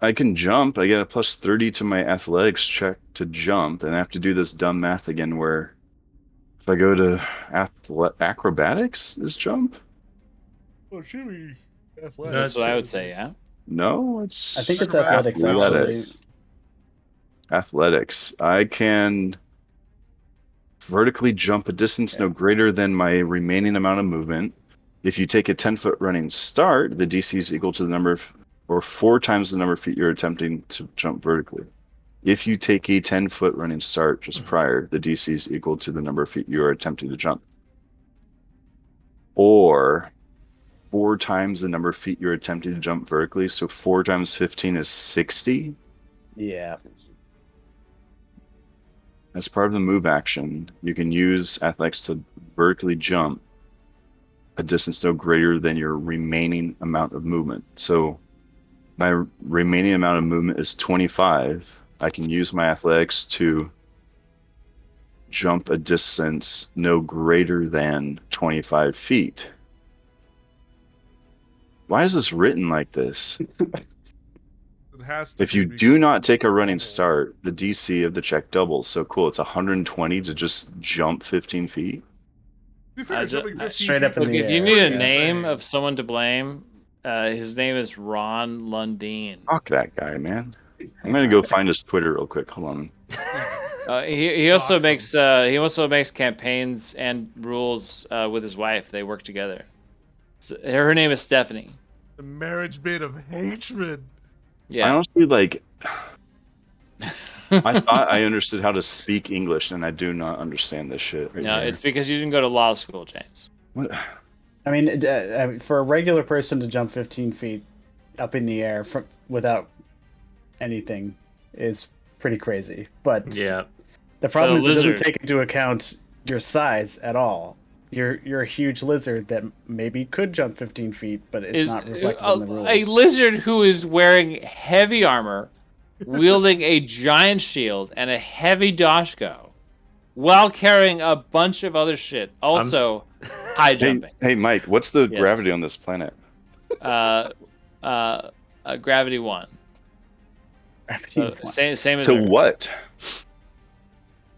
I can jump. I get a plus 30 to my athletics check to jump, and I have to do this dumb math again where if I go to acrobatics is jump? Well, should we? That's what I would say. Yeah. No, it's I think it's Acrobatics, athletics actually. Athletics. I can vertically jump a distance no greater than my remaining amount of movement. If you take a 10-foot running start, the DC is equal to the number of, or 4 times the number of feet you're attempting to jump vertically. If you take a 10-foot running start just prior, the DC is equal to the number of feet you are attempting to jump. Or 4 times the number of feet you're attempting to jump vertically. So 4 times 15 is 60. Yeah. As part of the move action, you can use athletics to vertically jump a distance no greater than your remaining amount of movement. So my remaining amount of movement is 25. I can use my athletics to jump a distance no greater than 25 feet. Why is this written like this? It has to If you be do not take a because running double. start, the DC of the check doubles. So cool. It's 120 to just jump 15 feet. To be fair, jumping 15 straight feet up in Look, the if you air, need a yeah. name of someone to blame, his name is Ron Lundeen. Fuck that guy, man. I'm gonna go find his Twitter real quick. Hold on. He also Dox him. makes campaigns and rules with his wife. They work together. So, her name is Stephanie. The marriage made of hatred. I Yeah. honestly like. I thought I understood how to speak English, and I do not understand this shit right No, here. it's because you didn't go to law school, James. What? I mean, for a regular person to jump 15 feet up in the air without anything is pretty crazy. But Yeah. the problem But is a it doesn't lizard- take into account your size at all. You're a huge lizard that maybe could jump 15 feet, but it's not reflected in the rules. A lizard who is wearing heavy armor, wielding a giant shield and a heavy dashko, while carrying a bunch of other shit. Also, high Hey, jumping. hey, Mike. What's the Yes. gravity on this planet? Gravity 1. So same as To Earth. what?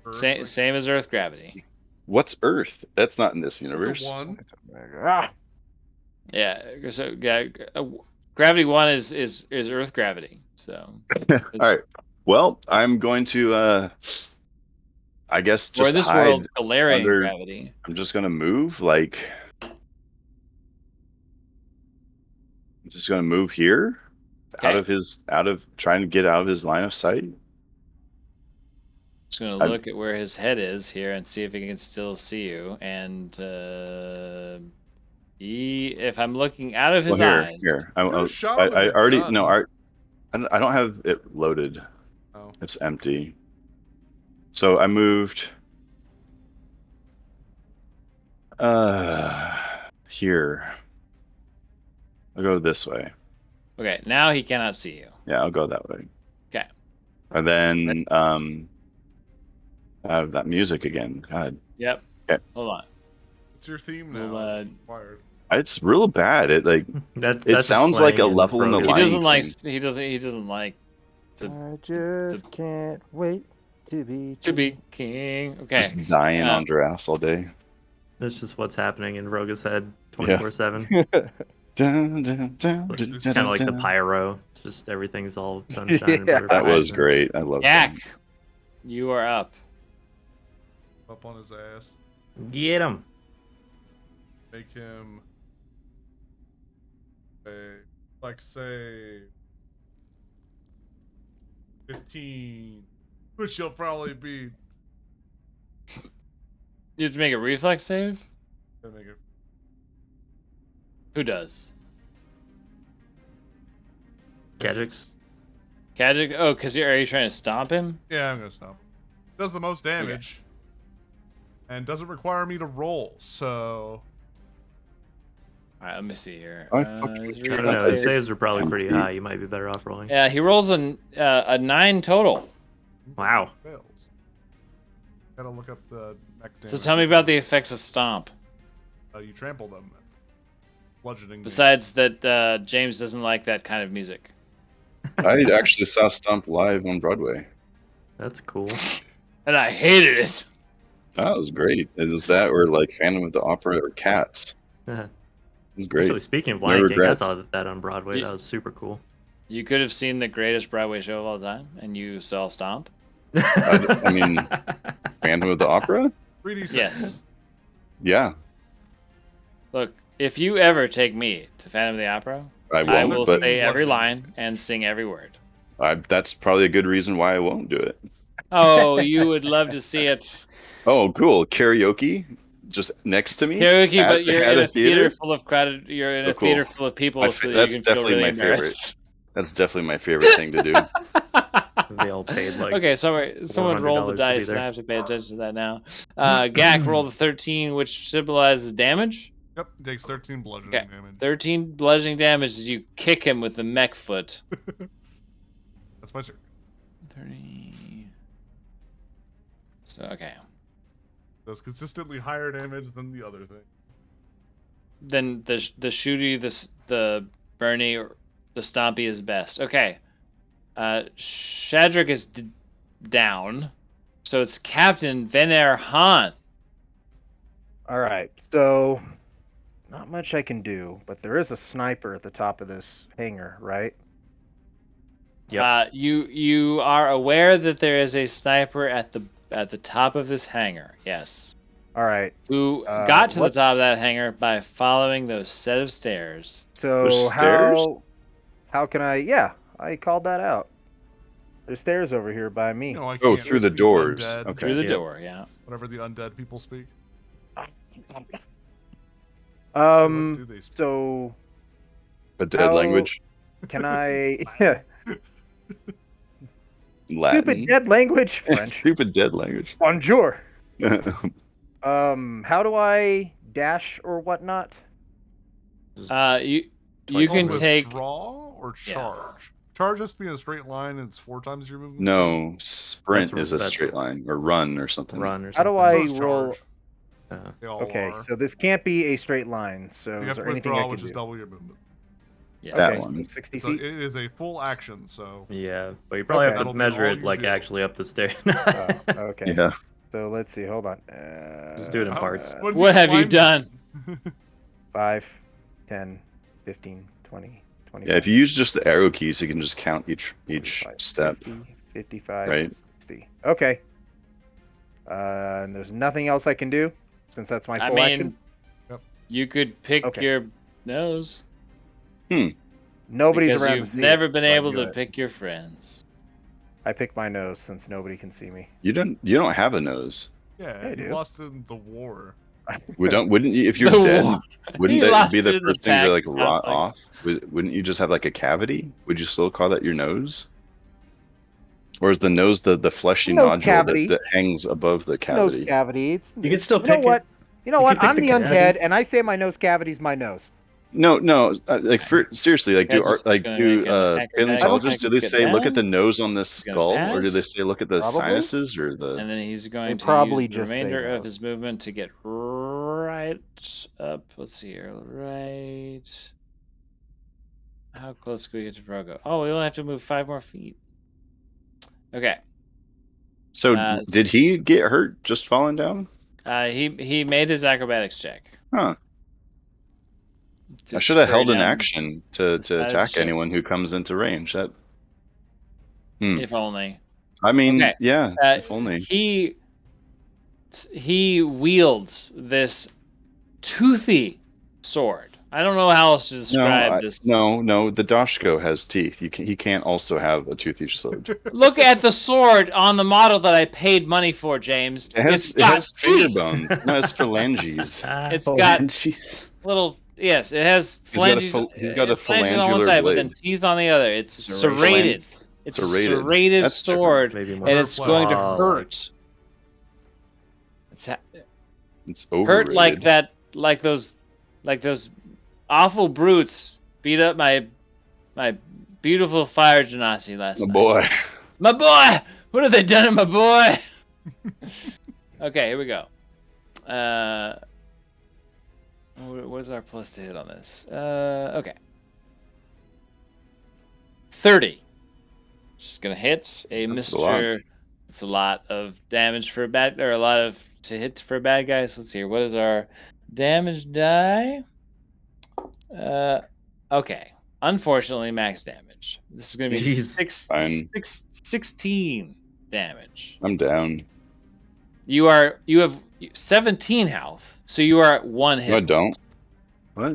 Earth, like, Same as Earth gravity. What's Earth? That's not in this it's a universe. 1. Ah, Yeah. So yeah, gravity 1 is Earth gravity. So. All right. Well, I'm going to. I guess Or just this hide world, Galarian under- gravity. I'm just gonna move. Like, I'm just gonna move here, out Okay. of trying to get out of his line of sight. Just gonna look at where his head is here and see if he can still see you. And if I'm looking out of his eyes, Here. You shot I him with a already gun. no. I don't have it loaded. Oh. It's empty. So I moved. Here. I'll go this way. okay, now he cannot see you. Yeah, I'll go that way. Okay. And then I have that music again. God, Yep. Okay. Hold on. It's your theme now. Well, It's required. it's real bad. It like That's it just sounds like a playing in level in the He progress. Lion doesn't King. like. He doesn't like I just can't wait to be to be king. Okay. Just dying Yeah. on giraffes all day. That's just what's happening in Roga's head 24/7. Dun, dun, dun, It's dun, kind of like the dun. pyro. It's just everything's all sunshine and Yeah. butterflies. That was and- great. I love Yak, that. you are up. Up on his ass. Get him. Make him say 15, which he'll probably be. You have to make a reflex save. Gonna make it. Who does? Kajix. Kajic? Oh, because are you trying to stomp him? Yeah, I'm gonna stop. Does the most damage, and doesn't require me to roll. So All right, let me see here. I His fucking- I don't reflex know. The save- saves are probably pretty Yeah. high. You might be better off rolling. Yeah, he rolls a 9 total. Wow. fails. Gotta look up the neck damage. So tell me about the effects of stomp. You trample them. Bludgeoning. Besides that, James doesn't like that kind of music. I actually saw Stump live on Broadway. That's cool. And I hated it. That was great. It was that or like Phantom of the Opera or Cats. Actually, It was great. speaking of No Lion King, I regrets. saw that on Broadway. Ye- That was super cool. You could have seen the greatest Broadway show of all time, and you saw Stomp. I mean, Phantom of the Opera? 3d6. Yes. Yeah, Look, if you ever take me to Phantom of the Opera, I I won't. will But say every line and sing every word. that's probably a good reason why I won't do it. Oh, you would love to see it. Oh, cool. Karaoke just next to me. Karaoke, at- but you're at in a a theater theater? full of crowded. You're in Oh, a cool. theater full of people, My so fa- that that's you can feel definitely really my favorite. embarrassed. That's definitely my favorite thing to do. They all paid like. Okay, sorry. Someone roll the $400 to be dice, and there. I have to pay attention to that now. Gak rolled a 13, which symbolizes damage. Yep, takes 13 bludgeoning Okay, damage. 13 bludgeoning damage as you kick him with the mech foot. That's my turn. 30. So okay. Does consistently higher damage than the other thing. Then the shooty, the Bernie, or the Stompy is best. Okay. Shadrick is down, so it's Captain Vener Han. All right, so not much I can do, but there is a sniper at the top of this hangar, right? Yep. You are aware that there is a sniper at the top of this hangar. Yes. All right. Who got to the what's- top of that hangar by following those set of stairs. So There's stairs? how can I? Yeah, I called that out. There's stairs over here by me. No, I Oh, can't through the speak doors. undead, Okay. Through the Yep. door, yeah. Whatever the undead people speak. What do they speak? So A dead How- language. can I? Latin. Stupid dead language, French. Stupid dead language. Bonjour. How do I dash or whatnot? You Twice can over. take. Withdraw or Yeah. charge? Charge has to be in a straight line and it's 4 times your movement. No, sprint That's- is a that's- straight line, or run or something. Run or How something. do I So is roll? charge. Uh, They all Okay, are. so this can't be a straight line. So you is have to there anything I withdraw, can which do? is double your movement. Yeah. That Okay, one. 60 So it feet. is a full action, so yeah, but you probably Okay. have That'll to be measure all it you like do. actually up the stair. Okay. Yeah. So let's see. Hold on. Just do it in parts. What have you done? 5, 10, 15, 20, 25. Yeah, if you use just the arrow keys, you can just count each 45, step. 50, 55, Right. 60. Okay. And there's nothing else I can do since that's my I full mean, action. you could pick Okay. your nose. Nobody's Because around to you've see never it, been so I able do to it. pick your friends. I pick my nose since nobody can see me. You don't have a nose. Yeah, I you do. lost in the war. Wouldn't you, if you're The dead, war. wouldn't He that lost be it the in the first thing to like pack rot conflict. off? Wouldn't you just have like a cavity? Would you still call that your nose? Or is the nose the fleshy Nose nodule cavity. that hangs above the Nose cavity? cavity. You can still You know pick what? it. You know You what? can pick I'm the the cavity. undead, and I say my nose cavity's my nose. No, like seriously, like Yeah, do just gonna make an acrobatics paleontologists, do they check say look at the pass? nose on this He's gonna skull, or do they pass. say look at the Probably. sinuses or the? And then he's going to probably use the just say remainder of nose. his movement to get right up. Let's see here. Right. How close can we get to Vrogo? Oh, we only have to move 5 more feet. Okay. So did he get hurt just falling down? He made his acrobatics check. Huh. To I should have scurry held an down, action to side of the attack ship. anyone who comes into range. That. If only. I mean, Okay. yeah. If only. He wields this toothy sword. I don't know how else to describe this. No. The Dashko has teeth. He can't also have a toothy sword. Look at the sword on the model that I paid money for, James. It has finger bones. No, it's phalanges. It's Oh, got jeez. little. Yes, it has phalanges. He's got a phalanges on one phalangular side, but then blade. teeth on the other. It's serrated. It's a Serrated. serrated That's different. sword, Maybe more and it's going to solid. hurt. It's It's hurt overrated. like that, like those awful brutes beat up my beautiful fire genasi last Oh night. boy. My boy! What have they done to my boy? Okay, here we go. What is our plus to hit on this? Okay. 30. Just gonna hit a That's a lot. Mr. It's a lot of damage for a bad, or a lot of to hit for a bad guy. So let's see here. What is our damage die? Okay. Unfortunately, max damage. This is gonna be Jeez. Fine. 16 damage. I'm down. You have 17 health, so you are at 1 hit. No, I don't. What?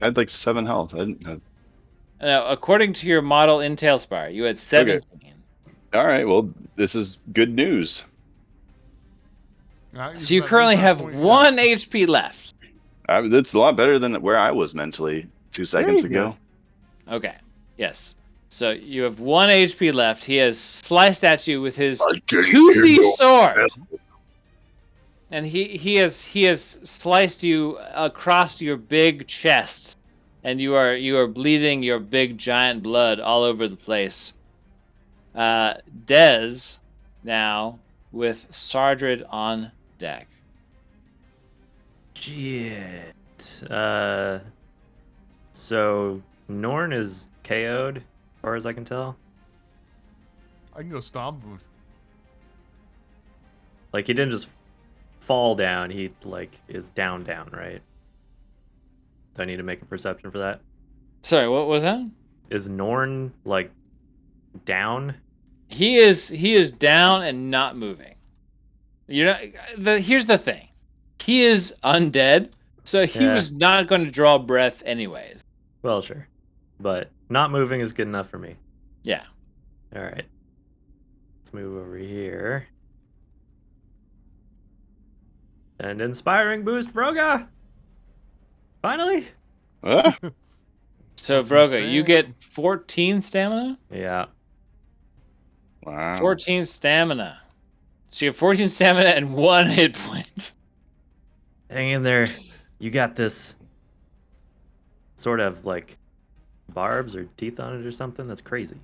I had like 7 health. I didn't have... Now, according to your model in Tailspire, you had 17. All right. Well, this is good news. So you currently have 1 HP left. That's a lot better than where I was mentally 2 seconds you go. ago. Okay. Yes. So you have 1 HP left. He has sliced at you with his I didn't toothy kill sword. And he has sliced you across your big chest, and you are bleeding your big giant blood all over the place. Dez now with Sardred on deck. Shit. So Norn is KO'd, as far as I can tell. I can go stomp him. Like he didn't just fall down; he like is down, right? Do I need to make a perception for that? Sorry, what was that? Is Norn like down? He is down and not moving. Here's the thing. He is undead, so he Yeah. was not going to draw breath anyways. Well, sure, but not moving is good enough for me. Yeah. All right, let's move over here. And inspiring boost, Vroga. Finally. Ah, So Vroga, you get 14 stamina. Yeah. wow. 14 stamina. So you have 14 stamina and 1 hit point. Hang in there. You got this. Sort of like barbs or teeth on it or something. That's crazy.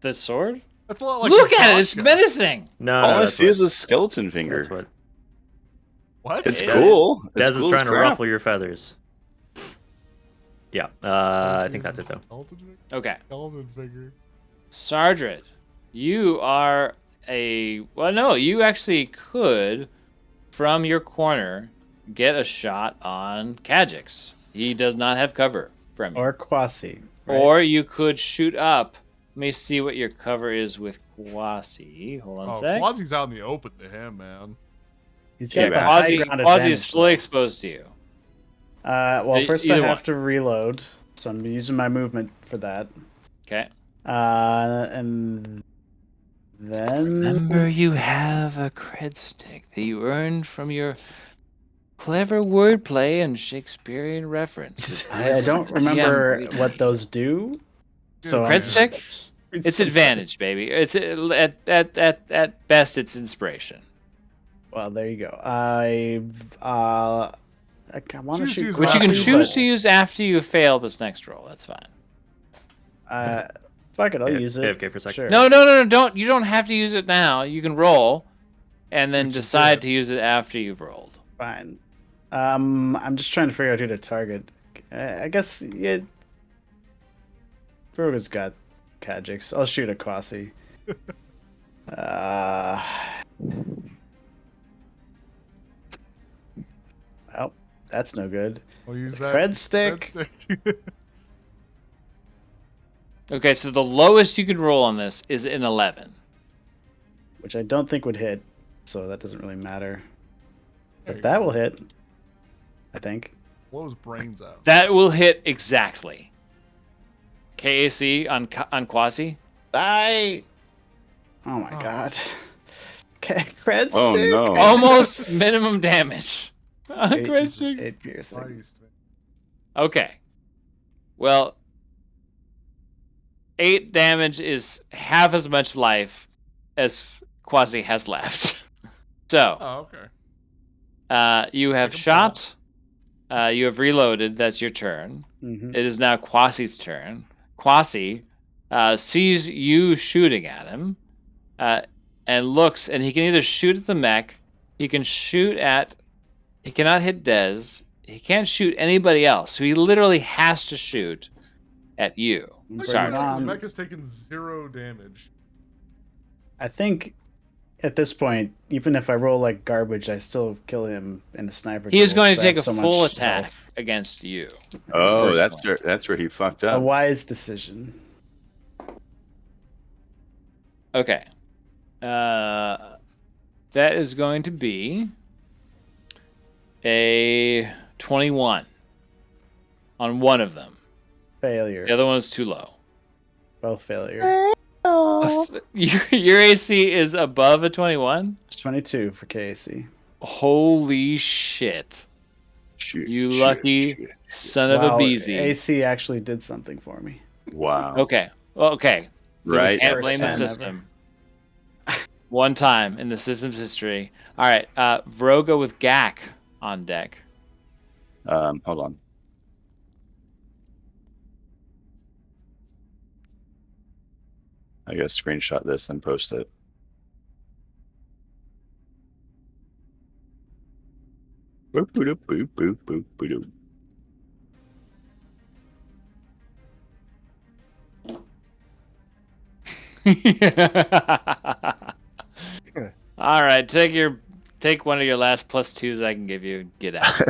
The sword? That's a lot like Look a at it, it's shotgun. menacing. No, All no, I that's see what, is a skeleton finger. that's what What? It's Yeah. cool. It's Dez is cool as trying to crap. ruffle your feathers. Yeah, I think that's it though. Okay. Skeleton figure. Sardred, you are you actually could, from your corner, get a shot on Kajix. He does not have cover from you. Or Quasi. Right? Or you could shoot up. Let me see what your cover is with Quasi. Hold on a Oh, sec. Quasi's out in the open to him, man. He's Yeah, got the high Quasi ground is advantage, fully though. exposed to you. Well, first I Either have one. to reload, so I'm using my movement for that. Okay. And then Remember, you have a cred stick that you earned from your clever wordplay and Shakespearean reference. I don't remember what those do. So Cred I'm just- stick? It's advantage, baby. It's at best, it's inspiration. Well, there you go. I want to Choose to shoot, use Which you can Quasi, choose but- to use after you fail this next roll. That's fine. Fuck it, I'll Yeah, use it. AFK for a second. Sure. No, don't. You don't have to use it now. You can roll, and then Which you decide did. to use it after you've rolled. Fine. I'm just trying to figure out who to target. I guess it. Vroga's got Kajix. I'll shoot a Quasi. Well, that's no good. I'll use that. Cred stick. Okay, so the lowest you can roll on this is an 11. Which I don't think would hit, so that doesn't really matter. There But you that go. will hit, I think. Blows brains out. That will hit exactly. KAC on Quasi. Oh my god. Okay, cred Oh, stick. no. Almost minimum damage. Eight, Cred stick. 8 piercing. Christ, man. Okay. Well, 8 damage is half as much life as Quasi has left. So, Oh, okay. you have Take 'em shot. You have reloaded. That's your turn. Mhm. It is now Quasi's turn. Quasi sees you shooting at him and looks, and he can either shoot at the mech, he cannot hit Dez, he can't shoot anybody else, so he literally has to shoot at you. Bring Sorry. it on. The mech has taken 0 damage. I think at this point, even if I roll like garbage, I still kill him in the sniper. He is kill, going 'cause to I take a have so full much attack health. against you. Oh, Personally. that's where he fucked A up. wise decision. Okay. That is going to be a 21 on one of them. Failure. The other one is too low. Both failure. Your AC is above a 21? It's 22 for KAC. Holy shit. Shoot, You shoot, lucky shoot. son of a beezy. AC actually did something for me. Wow. Okay. Well, okay. So Right. we can't First blame the time ever. system. One time in the system's history. All right. Vroga with Gak on deck. Hold on. I gotta screenshot this and post it. Boop, boop, boop, boop, boop, boop. All right, take one of your last +2s I can give you. Get out.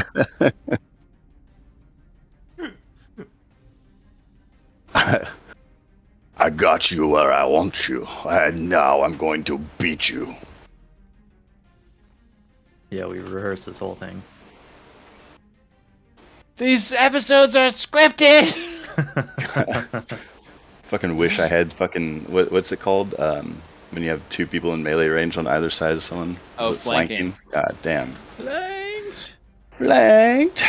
I got you where I want you, and now I'm going to beat you. Yeah, we rehearsed this whole thing. These episodes are scripted. Fucking wish I had fucking what's it called? When you have two people in melee range on either side of someone. Oh, Is it flanking. God damn. Flanked. Flanked.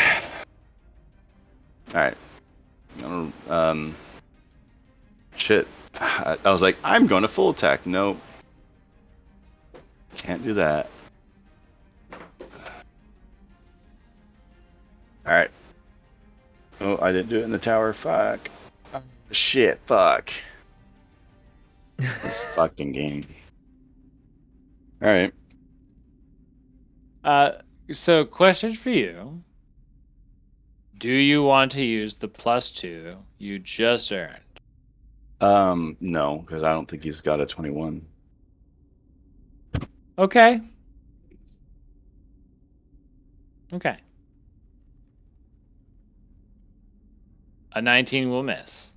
All right. Shit. I was like, I'm going to full attack. Nope. Can't do that. All right. Oh, I didn't do it in the tower. Fuck. Shit. Fuck. This fucking game. All right. So question for you. Do you want to use the +2 you just earned? No, because I don't think he's got a 21. Okay. Okay. A 19 will miss.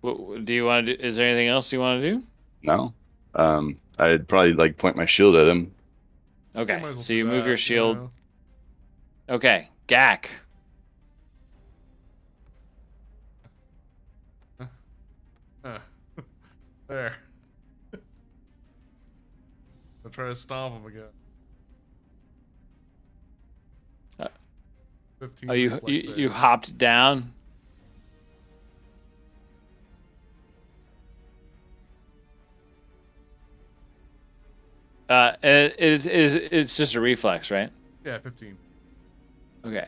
What do you want to do? Is there anything else you want to do? No. I'd probably like point my shield at him. Okay. might as well So do you move that, your shield. Okay. Gak. There. I'll try to stomp him again. Uh, 15 Oh, you reflex you save. hopped down. It's just a reflex, right? Yeah, 15. Okay.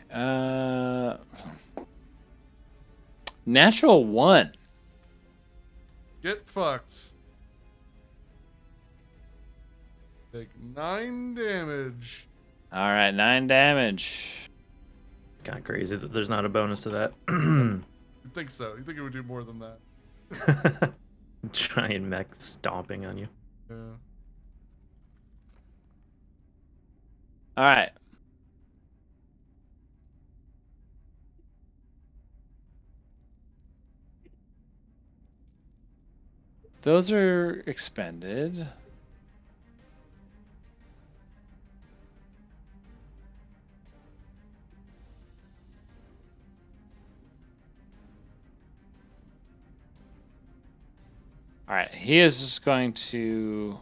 Natural 1. Get fucked. Take 9 damage. All right, 9 damage. Kind of crazy that there's not a bonus to that. You think so? You think it would do more than that? Giant mech stomping on you. Yeah. All right. Those are expended. All right, he is just going to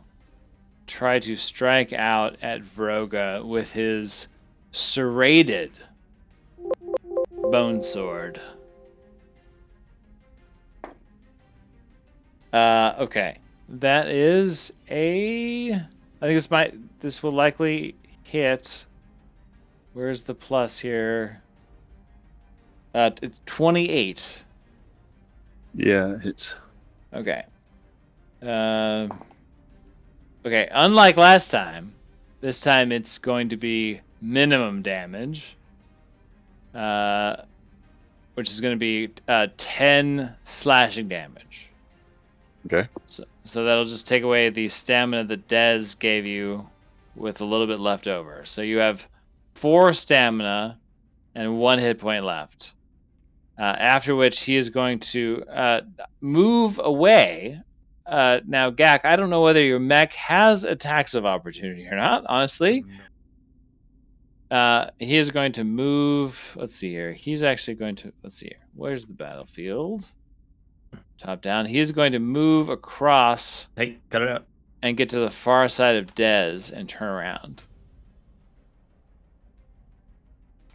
try to strike out at Vroga with his serrated bone sword. Okay, that is a. I think this will likely hit. Where's the plus here? 28. Yeah, it's Okay. Okay, unlike last time, this time it's going to be minimum damage, which is going to be 10 slashing damage. okay. So that'll just take away the stamina that Dez gave you with a little bit left over. So you have 4 stamina and 1 hit point left. After which he is going to move away. Now, Gak, I don't know whether your mech has attacks of opportunity or not, honestly. He is going to move. Let's see here. He's actually going to. Let's see here. Where's the battlefield? Top down. He is going to move across Hey, cut it out. and get to the far side of Dez and turn around.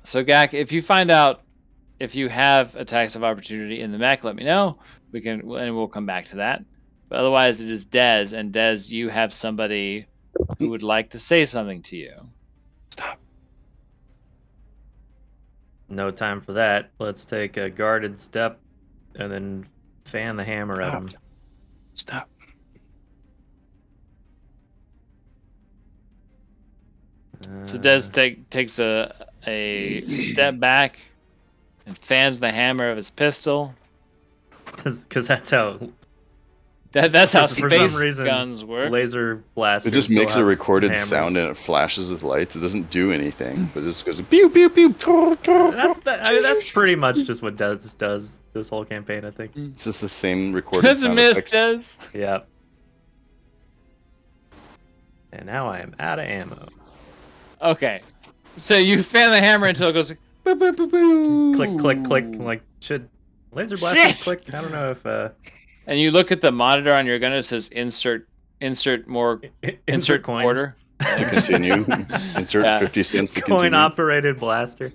So Gak, if you find out if you have attacks of opportunity in the mech, let me know. We'll come back to that. But otherwise, it is Dez, and Dez, you have somebody who would like to say something to you. Stop. No time for that. Let's take a guarded step and then fan the hammer at him. Stop. So Dez takes a step back and fans the hammer of his pistol. Because that's how That's how for space some reason, guns work. laser blasters. It just still makes a have recorded hammers. sound and it flashes with lights. It doesn't do anything, but it just goes pew pew pew. That's pretty much just what Dez does this whole campaign, I think. It's just the same recorded That's a sound miss, effects. Dez. Yeah. And now I am out of ammo. Okay. So you fan the hammer until it goes like, boo, boo, boo, boo. Click, click, click. Like, should laser blasters Shit! click? I don't know if And you look at the monitor on your gun. It says insert more insert coins. quarter. To continue, insert Yeah. 50 cents to Coin continue. operated blaster.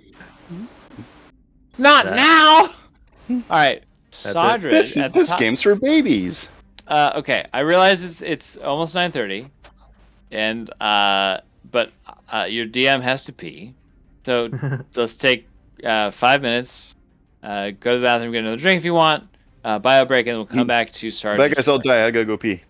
Not That- now. All right, it. Sodred. This at the top. game's for babies. Okay, I realize it's almost 9:30, and but your DM has to pee, so let's take 5 minutes. Go to the bathroom, get another drink if you want. Bio break, and we'll come back to Sardred. That guy's all die. I gotta go pee.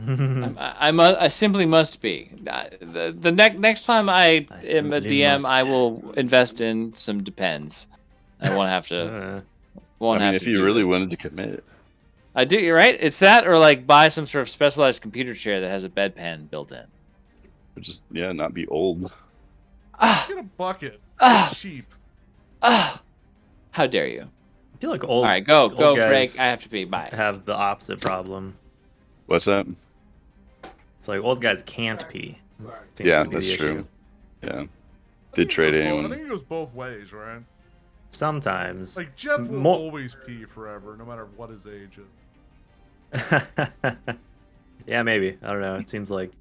I simply must be. The next time I am a simply DM, must. I will invest in some Depends. I won't have to. I mean, if you really wanted to commit. I do. You're right. It's that, or like buy some sort of specialized computer chair that has a bedpan built in. Or just, not be old. Ah, Get a bucket. ah, Cheap. ah! How dare you? I feel like old. All right, go old break. guys I have to pee. Bye. have the opposite problem. What's that? It's like old guys can't pee. Seems Yeah, to be that's the true. issue. Yeah. I Did think it trade goes both- anyone. I think it goes both ways, right? Sometimes. Like Jeff will Mo- always pee forever, no matter what his age is. Yeah, maybe. I don't know. It seems like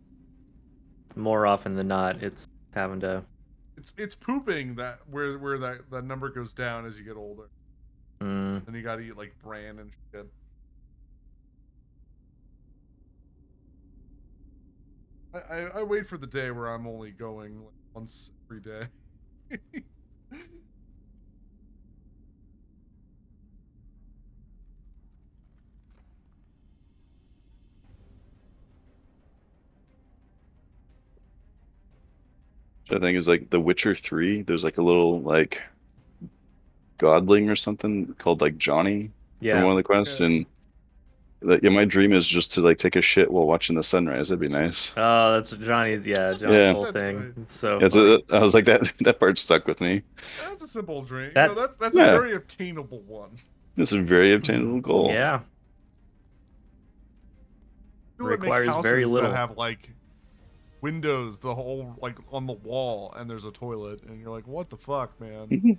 more often than not, it's having to. It's pooping that where that number goes down as you get older. Mm, And you gotta eat like bran and shit. I wait for the day where I'm only going like once every day. Which I think is like The Witcher 3. There's like a little like godling or something called like Johnny from yeah. one of the quests, Yeah. and my dream is just to like take a shit while watching the sunrise. That'd be nice. Oh, that's Johnny's. Yeah, Johnny's Yeah. whole That's thing. right. It's so It's funny. I was like that part stuck with me. That's a simple dream. That- That's Yeah. a very obtainable one. It's a very obtainable goal. Yeah. People that make Requires houses very little. that have like windows, the whole like on the wall, and there's a toilet, and you're like, what the fuck, man? Mhm.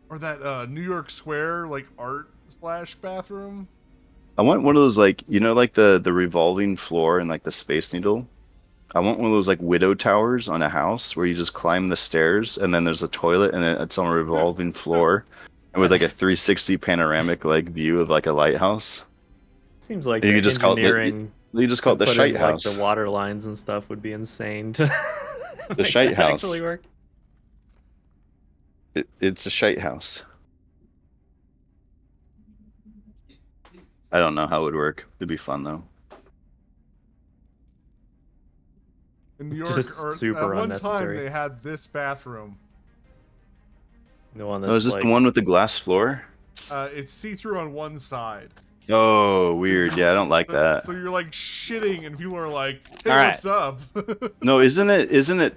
Or that New York Square like art / bathroom. I want one of those like like the revolving floor and like the Space Needle. I want one of those like widow towers on a house where you just climb the stairs and then there's a toilet and then it's on a revolving floor and with like a 360 panoramic like view of like a lighthouse. Seems like You the could just call it engineering You just call it to the put shite in, house. Like the water lines and stuff would be insane to make shite that house. actually work. It's a shite house. I don't know how it would work. It'd be fun though. In New York, Just or super at one unnecessary. time they had this bathroom. The one that's Oh, is this like, the one with the glass floor? It's see-through on one side. Oh, weird. Yeah, I don't like that. So you're like shitting, and people are like, "Hey, All right. what's up?" No, isn't it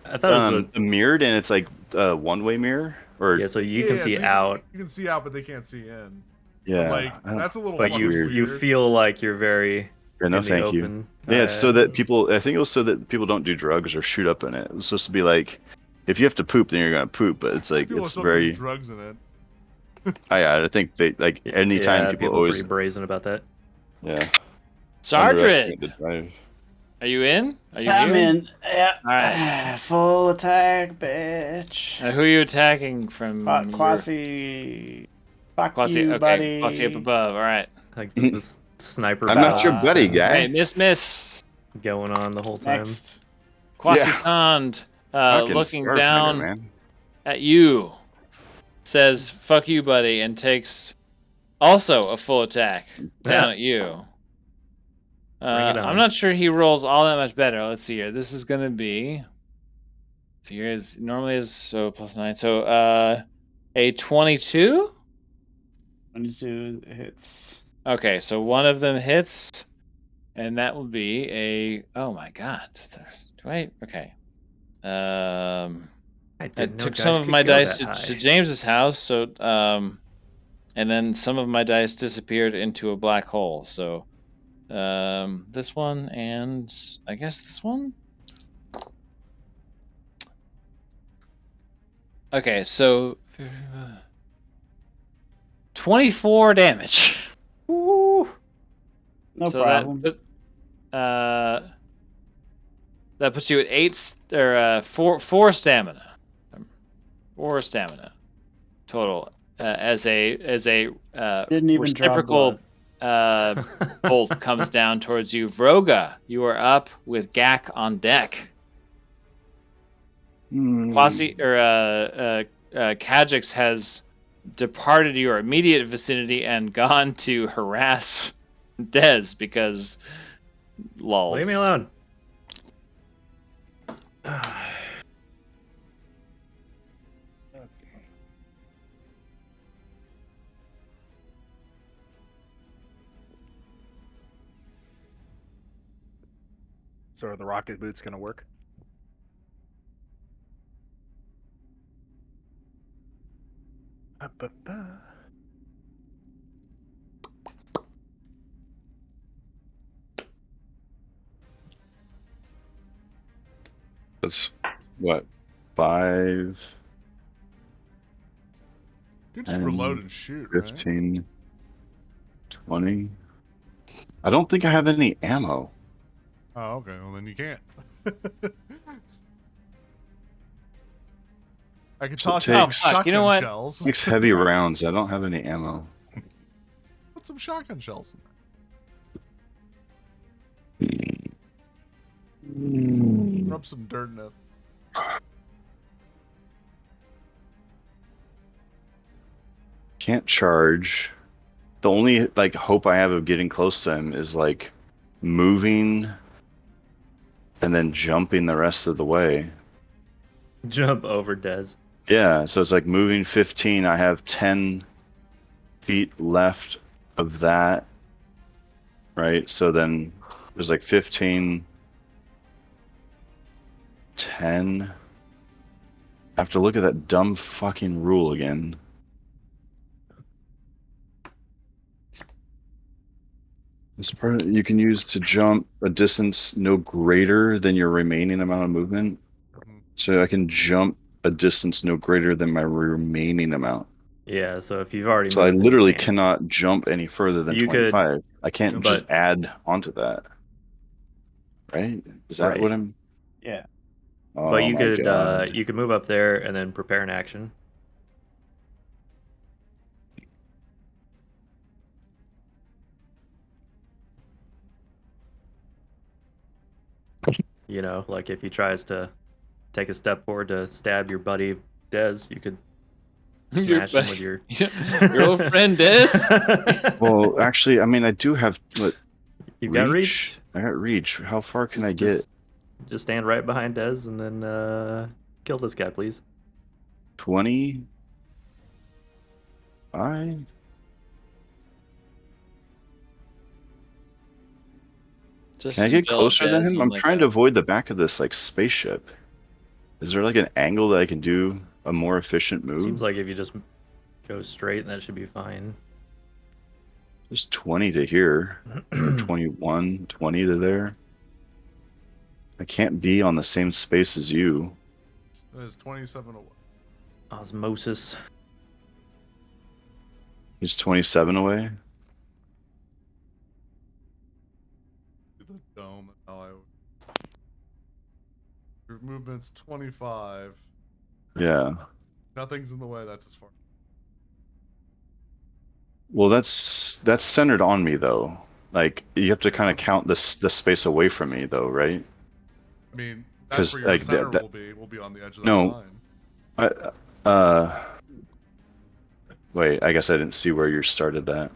I thought it was mirrored and it's like a one-way mirror? Or yeah, so you can Yeah, see so out, You can see out, but they can't see in. yeah. But, like I don't- that's a little. but fucking you weird. feel like you're very Yeah, no, in the thank you. open. Yeah, it's so that people. I think it was so that people don't do drugs or shoot up in it. It was supposed to be like, if you have to poop, then you're gonna poop. But it's like People it's still very. do drugs in it. I think they like anytime yeah, people are always. pretty brazen about that. Yeah. Sardred, underestimate the drive. Are you in? Are you I'm here? in. Yeah. All right. Full attack, bitch. Who are you attacking from your Quasi. Fuck Quasi? you, Okay, buddy. Quasi up above. All right. Like this sniper I'm not your battle's buddy, been guy. Hey, miss. going on the whole time. Next. Quasi Yeah. Sand, Fucking looking Starfighter, down man. at you, says "fuck you, buddy," and takes also a full attack down at you. Bring it I'm on. not sure he rolls all that much better. Let's see here. This is gonna be. So here is normally is so +9. So a 22. 22 hits. Okay, so one of them hits, and that will be a. Oh my god. Okay. I I didn't know took dice some of could my go dice that to high. James's house, so and then some of my dice disappeared into a black hole. So this one and I guess this one. Okay, so 24 damage. Woo. No So problem. that puts you at four stamina. 4 stamina total as a Didn't even draw reciprocal blood. bolt comes down towards you. Vroga, you are up with Gak on deck. Quasi or Kajix has departed your immediate vicinity and gone to harass Dez because lol. Leave me alone. So are the rocket boots going to work? Ba-ba-ba. That's what, 5, You can just 10, reload and shoot, right? 15, 20. I don't think I have any ammo. Oh, okay. Well, then you can't. I can So it toss you takes- some Oh, fuck, you know shotgun what? shells. Takes heavy rounds. I don't have any ammo. Put some shotgun shells in there. Rub some dirt in it. Can't charge. The only like hope I have of getting close to him is like moving and then jumping the rest of the way. Jump over Dez. Yeah, so it's like moving 15. I have 10 feet left of that. Right? So then there's like 15, 10. I have to look at that dumb fucking rule again. This part you can use to jump a distance no greater than your remaining amount of movement. Mhm. So I can jump a distance no greater than my remaining amount. Yeah, so if you've already So I moved, then you literally can't. cannot jump any further than You could- 25. I can't just but- add onto that. Right? Is that Right. what I'm? Yeah. Oh But you my could God. you could move up there and then prepare an action. You know, like if he tries to take a step forward to stab your buddy Dez, you could Your smash him buddy- with your your old friend Dez. Well, actually, I mean, I do have what? You've got reach. I got reach. How far can I get? Just stand right behind Dez and then kill this guy, please. 20? 5? Just Can I get envelop closer than Dez him? in I'm like trying a- to avoid the back of this like spaceship. Is there like an angle that I can do a more efficient move? Seems like if you just go straight, that should be fine. There's 20 to here, or 21, 20 to there. I can't be on the same space as you. There's 27 away. Osmosis. He's 27 away. The dome. That's how I would movement's 25. Yeah. Nothing's in the way. That's as far. Well, that's centered on me though. Like you have to kind of count the space away from me though, right? I mean, that's 'Cause, where your like, center that- will be. Will be on the edge of that No. line. Wait, I guess I didn't see where you started that.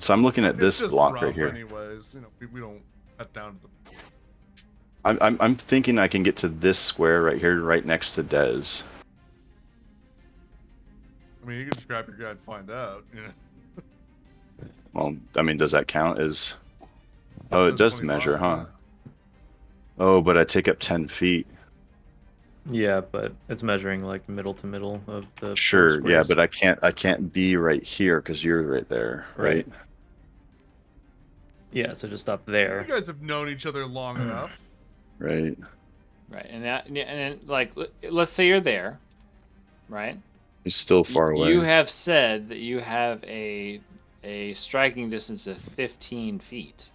So I'm looking at It's this just block rough right here. anyways. You know, we don't cut down to the. I'm thinking I can get to this square right here, right next to Dez. I mean, you can just grab your guy and find out. You know. Well, I mean, does that count as? Oh, it That's does measure, 25, huh? Oh, but I take up 10 feet. Yeah, but it's measuring like middle to middle of the four Sure, yeah, squares. but I can't be right here because you're right there, right? Yeah, so just up You there. guys have known each other long enough. Right. Right, and then like let's say you're there, right? He's still far away. You have said that you have a striking distance of 15 feet.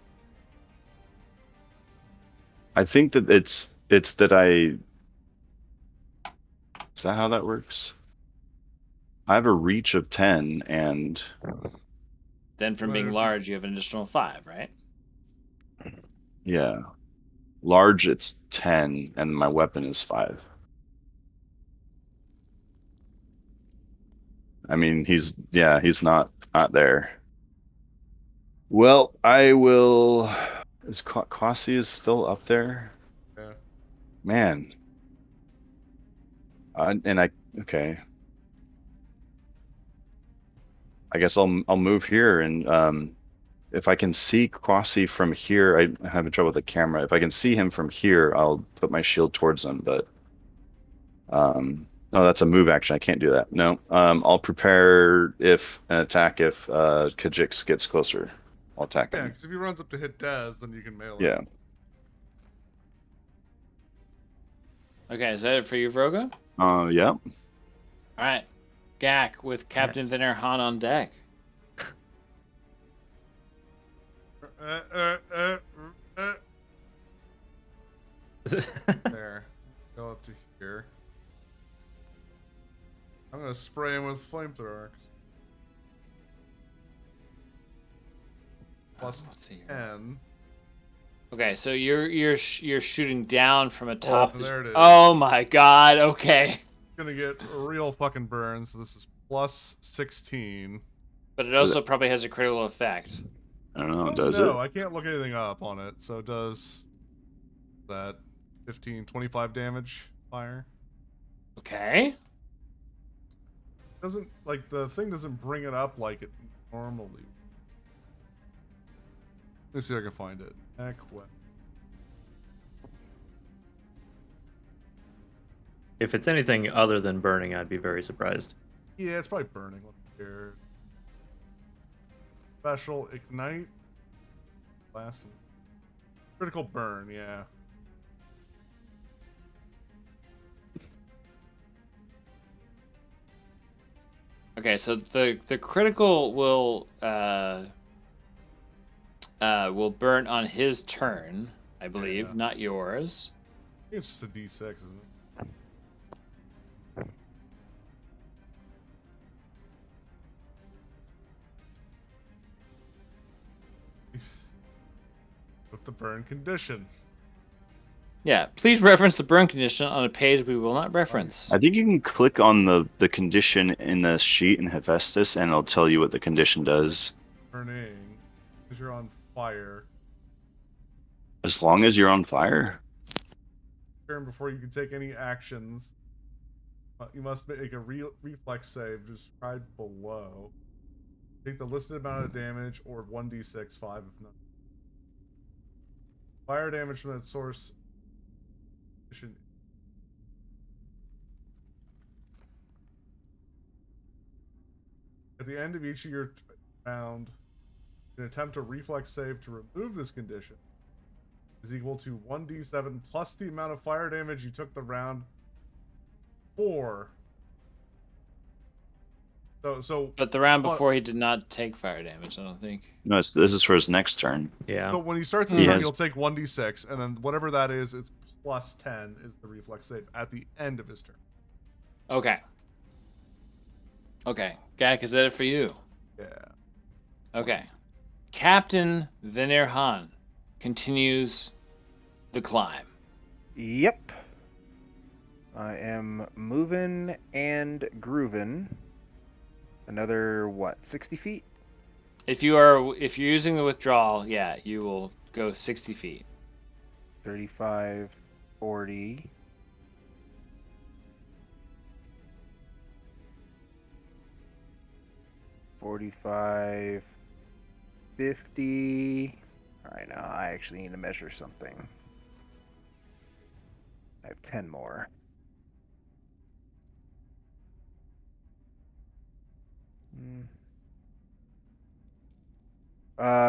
I think that it's that I. Is that how that works? I have a reach of 10 and Then from being Right. large, you have an additional 5, right? yeah. Large it's 10 and my weapon is 5. I mean, he's not there. Well, I will. Is Kwasi is still up there? Yeah. Man. Okay. I guess I'll move here and if I can see Kwasi from here, I'm having trouble with the camera. If I can see him from here, I'll put my shield towards him. But no, that's a move action. I can't do that. No. I'll prepare if an attack if Kajix gets closer. I'll attack Yeah, him. because if he runs up to hit Dez, then you can melee. Yeah. Okay, is that it for you, Vroga? Yeah. All right, Gak with Captain Vinner Han on deck. There. Go up to here. I'm gonna spray him with flamethrower. Plus Let's see here. 10. Okay, so you're shooting down from a top. Oh, there it is. Oh my God. Okay, Gonna get a real fucking burn, so this is plus 16. but it also probably has a critical effect. I don't know. Oh, Does no, it? I can't look anything up on it, so it does that 15, 25 damage fire. Okay. Doesn't, like, the thing doesn't bring it up like it normally. Let me see if I can find it. If it's anything other than burning, I'd be very surprised. Yeah, it's probably burning. Let me hear. Special ignite. Last critical burn, yeah. Okay, so the critical will burn on his turn, I believe, Yeah. not yours. I think it's just a D6, isn't it? With the burn condition. Yeah, please reference the burn condition on a page we will not reference. I think you can click on the condition in the sheet in Hephaestus, and it'll tell you what the condition does. Burning. Because you're on fire. As long as you're on fire. Turn before you can take any actions. You must make a reflex save described below. Take the listed amount of damage or 1d6, 5 if not. Fire damage from that source. At the end of each of your round, an attempt to reflex save to remove this condition is equal to 1d7 plus the amount of fire damage you took the round 4. But the round before he did not take fire damage, I don't think. No, this is for his next turn. Yeah. So when he starts his He turn, has- he'll take 1d6, and then whatever that is, it's plus 10 is the reflex save at the end of his turn. Okay. Okay. Gak, is that it for you? Yeah. Okay. Captain Venir Han continues the climb. Yep. I am moving and grooving. Another, what, 60 feet? If you're using the withdrawal, yeah, you will go 60 feet. 35, 40. 45, 50. All right, now I actually need to measure something. I have 10 more.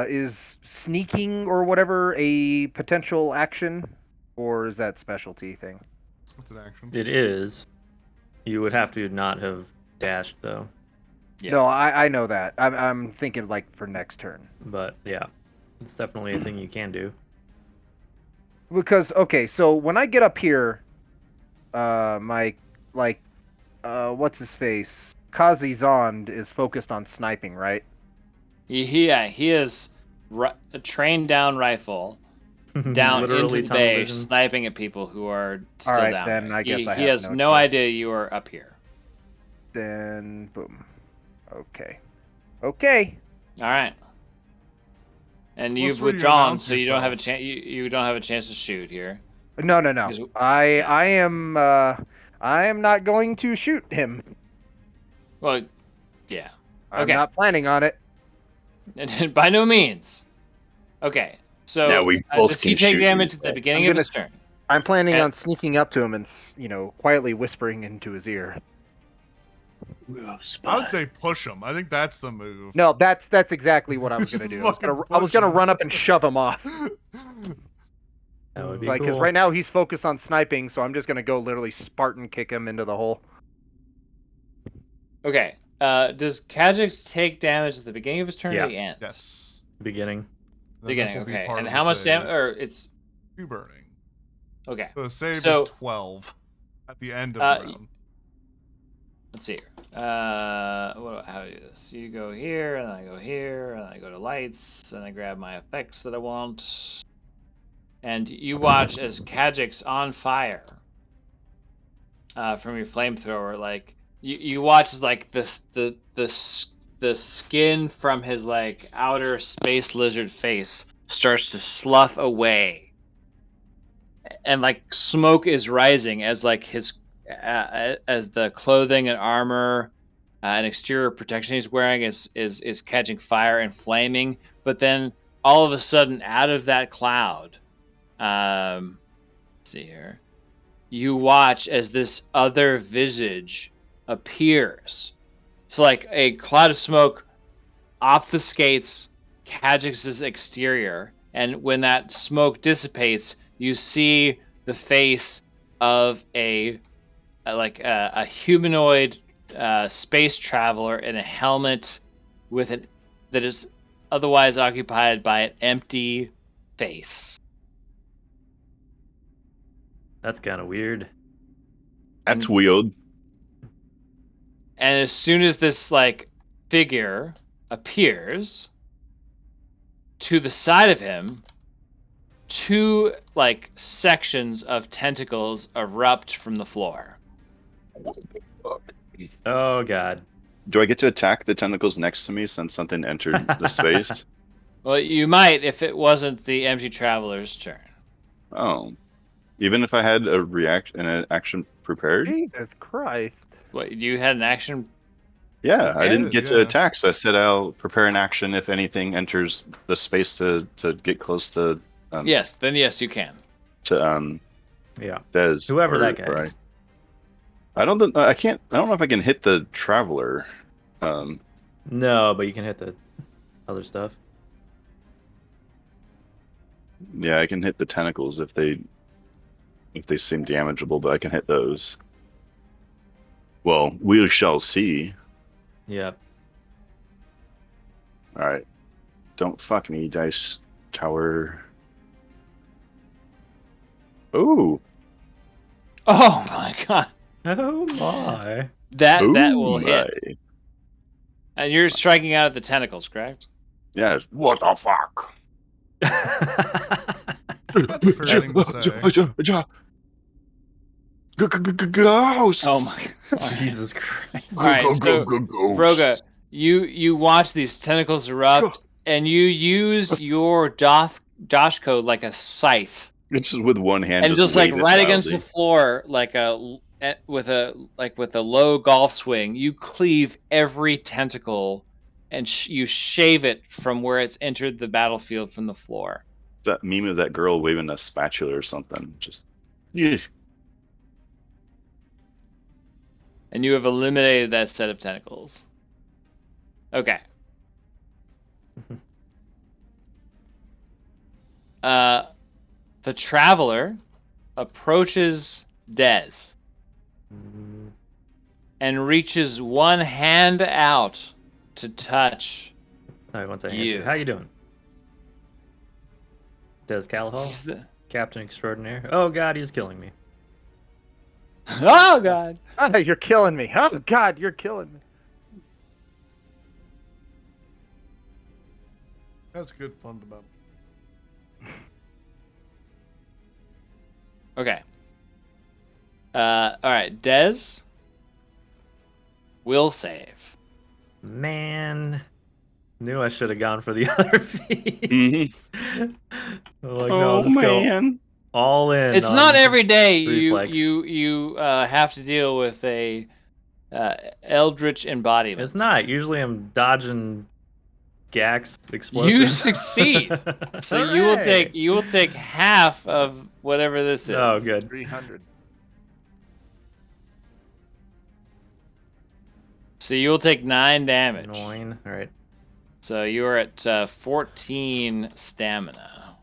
Is sneaking or whatever a potential action, or is that specialty thing? What's an action? It is. You would have to not have dashed though. Yeah. No, I know that. I'm thinking like for next turn. But yeah, it's definitely a thing you can do. Because okay, so when I get up here, what's his face? Kazi Zond is focused on sniping, right? He is a trained down rifle down into Literally the tunnel bay, vision. sniping at people who are still All right, down then there. I guess I he have has no no choice. idea you are up here. Then boom. Okay. Okay. All right. And Well, you've that's where you withdrawn, announce so you don't have a yourself. chance. You don't have a chance to shoot here. No. Because- I am not going to shoot him. Well, yeah. I'm Okay. not planning on it. And by no means. Okay. So Now we both does he can take shoot damage these at the guys. beginning I'm of gonna his turn? I'm planning Okay. on sneaking up to him and quietly whispering into his ear. I would say push him. I think that's the move. No, that's exactly what I was gonna Just do. I was fucking gonna push him. run up and shove him off. That would be Like, because cool. right now he's focused on sniping, so I'm just gonna go literally Spartan kick him into the hole. Okay. Does Kajix take damage at the beginning of his turn Yeah. or the end? Yes. Beginning. Then this Beginning. will be Okay. part And of how the much damage? save. Or it's 2 burning. okay. So the save So- is 12 at the end of the round. Let's see here. How do I do this? You go here, and I go here, and I go to lights, and I grab my effects that I want. And you watch as Kajik's on fire from your flamethrower. Like you watch as like the skin from his like outer space lizard face starts to slough away, and like smoke is rising as like his as the clothing and armor and exterior protection he's wearing is catching fire and flaming. But then all of a sudden, out of that cloud, let's see here, you watch as this other visage appears. So like a cloud of smoke obfuscates Kajix's exterior, and when that smoke dissipates, you see the face of a humanoid space traveler in a helmet with it that is otherwise occupied by an empty face. That's kind of weird. That's weird. And as soon as this like figure appears, to the side of him, 2 like sections of tentacles erupt from the floor. Oh god. Do I get to attack the tentacles next to me since something entered the space? Well, you might if it wasn't the empty traveler's turn. Oh. Even if I had an action prepared? Jesus Christ. What, you had an action? Yeah, I didn't Yeah, get to yeah. attack, so I said I'll prepare an action if anything enters the space to get close to Yes, then yes, you can. Yeah. Des. Whoever or- that guy or is. I don't know. I don't know if I can hit the traveler. No, but you can hit the other stuff. Yeah, I can hit the tentacles if they seem damageable, but I can hit those. Well, we shall see. Yeah. All right. Don't fuck me, dice tower. Ooh, Oh my god. Oh my. That Oh will hit. my. And you're striking out at the tentacles, correct? Yes. What the fuck? That's a fair thing to say. Ghosts. Oh my god. Jesus Christ. All right, so Ghosts. Vroga, you watch these tentacles erupt, and you use your Dosh code like a scythe, It's just with one hand, and just like wave it right against the wildly. floor, with a low golf swing, you cleave every tentacle, and you shave it from where it's entered the battlefield from the floor. That meme of that girl waving a spatula or something. Just yes. And you have eliminated that set of tentacles. Okay. The traveler approaches Dez and reaches one hand out to touch All right, one second. you. How you doing? Des This Calahol, is the- Captain Extraordinaire. Oh God, he's killing me. Oh god. Oh, you're killing me. Oh God, you're killing me. That's good fun about. Okay. All right. Dez will save. Man, knew I should have gone for the other feet. Mhm. Like, no, I'll Oh just go man. all in. It's on not every day reflex. you have to deal with a eldritch embodiment. It's not. Usually I'm dodging Gax explosives. You succeed. So Hooray! you will take half of whatever this is. Oh, good. 300. So you will take 9 damage. Annoying. All right. So you are at 14 stamina.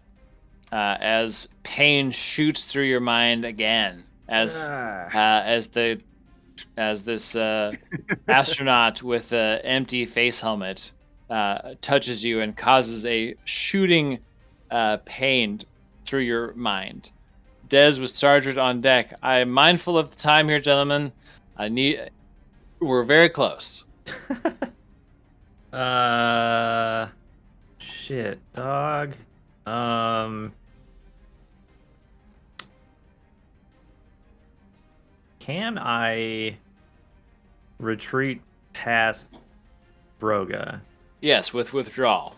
As pain shoots through your mind again, as this astronaut with an empty face helmet touches you and causes a shooting pain through your mind. Dez with Sergeant on deck. I am mindful of the time here, gentlemen. We're very close. Shit, dog. Can I retreat past Broga? Yes, with withdrawal.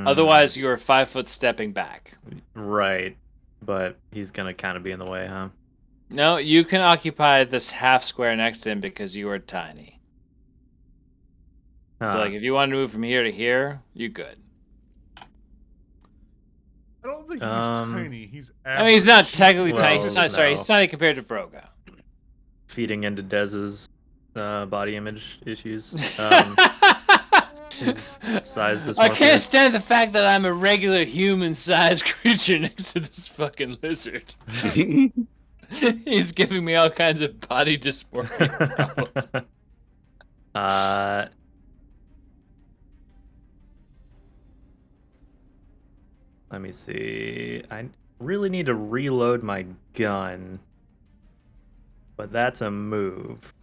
Otherwise, you are 5 foot stepping back. Right, but he's gonna kind of be in the way, huh? No, you can occupy this half square next to him because you are tiny. So, like, if you want to move from here to here, you could. I don't think he's tiny. He's I mean, he's not average. technically tiny. Well, He's not, sorry, he's no. tiny compared to Broga. Feeding into Dez's body image issues. His size I can't dysmorphia. stand the fact that I'm a regular human-sized creature next to this fucking lizard. He's giving me all kinds of body dysmorphia problems. Let me see. I really need to reload my gun, but that's a move.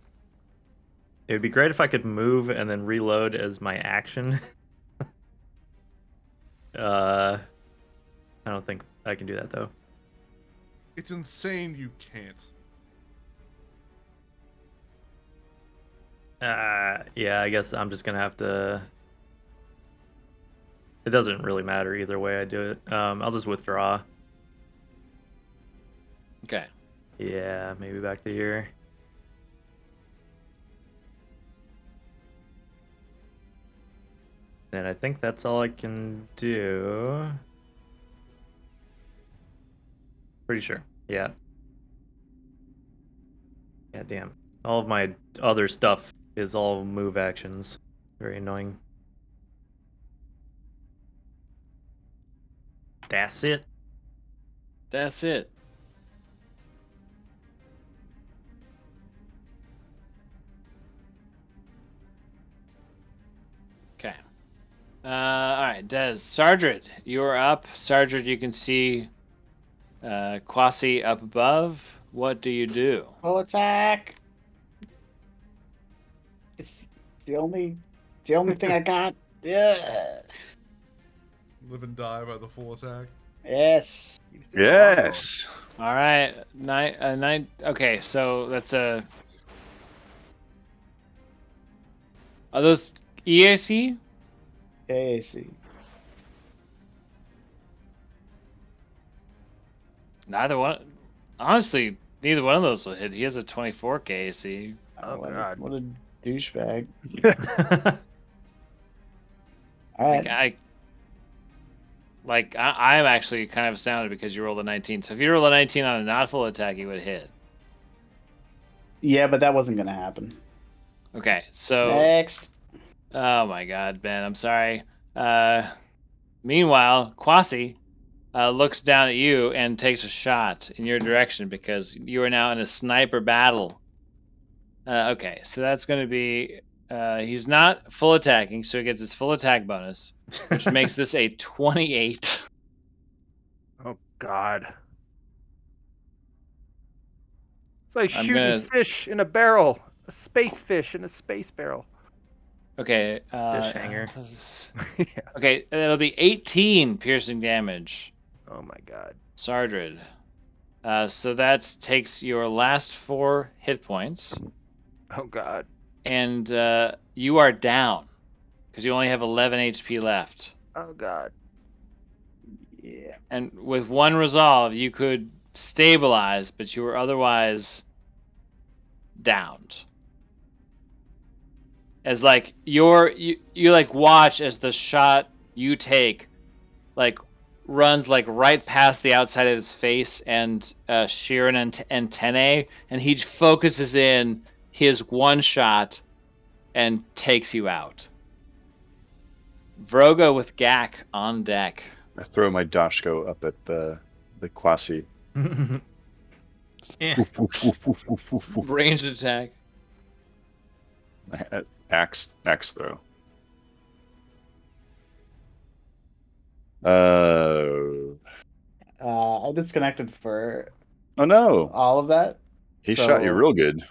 It would be great if I could move and then reload as my action. I don't think I can do that though. It's insane you can't. Yeah, I guess I'm just gonna have to. It doesn't really matter either way I do it. I'll just withdraw. Okay. Yeah, maybe back to here. And I think that's all I can do. Pretty sure. Yeah. Yeah, damn. All of my other stuff is all move actions. Very annoying. That's it. That's it. Okay. All right, Des. Sardred, you're up. Sardred, you can see Quasi up above. What do you do? Full attack. It's the only thing I got. Yeah. Live and die by the full attack. Yes. Yes. All right, nine. Okay, so that's a. Are those EAC? AAC. Neither one. Honestly, neither one of those will hit. He has a 24 KAC. Oh, what, God. what a douchebag. Like All right. I'm actually kind of astounded because you rolled a 19. So if you roll a 19 on a not full attack, you would hit. Yeah, but that wasn't gonna happen. Okay, so Next. oh my God, Ben, I'm sorry. Meanwhile, Quasi looks down at you and takes a shot in your direction because you are now in a sniper battle. Okay, so that's going to be. He's not full attacking, so he gets his full attack bonus, which makes this a 28. Oh, God. It's like I'm shooting gonna- fish in a barrel. A space fish in a space barrel. Okay. Fish hanger. Yeah. Okay, it'll be 18 piercing damage, Oh, my God. Sardred. So that takes your last 4 hit points, Oh, God. and you are down because you only have 11 HP left. Oh, God. Yeah. And with 1 resolve, you could stabilize, but you were otherwise downed. As like you like watch as the shot you take like runs like right past the outside of his face and Sheeran and antennae, and he focuses in his one shot and takes you out. Vroga with Gak on deck. I throw my Dashko up at the Quasi. Yeah. Ranged attack. Axe throw. I disconnected for Oh no! all of that. He shot you So- real good.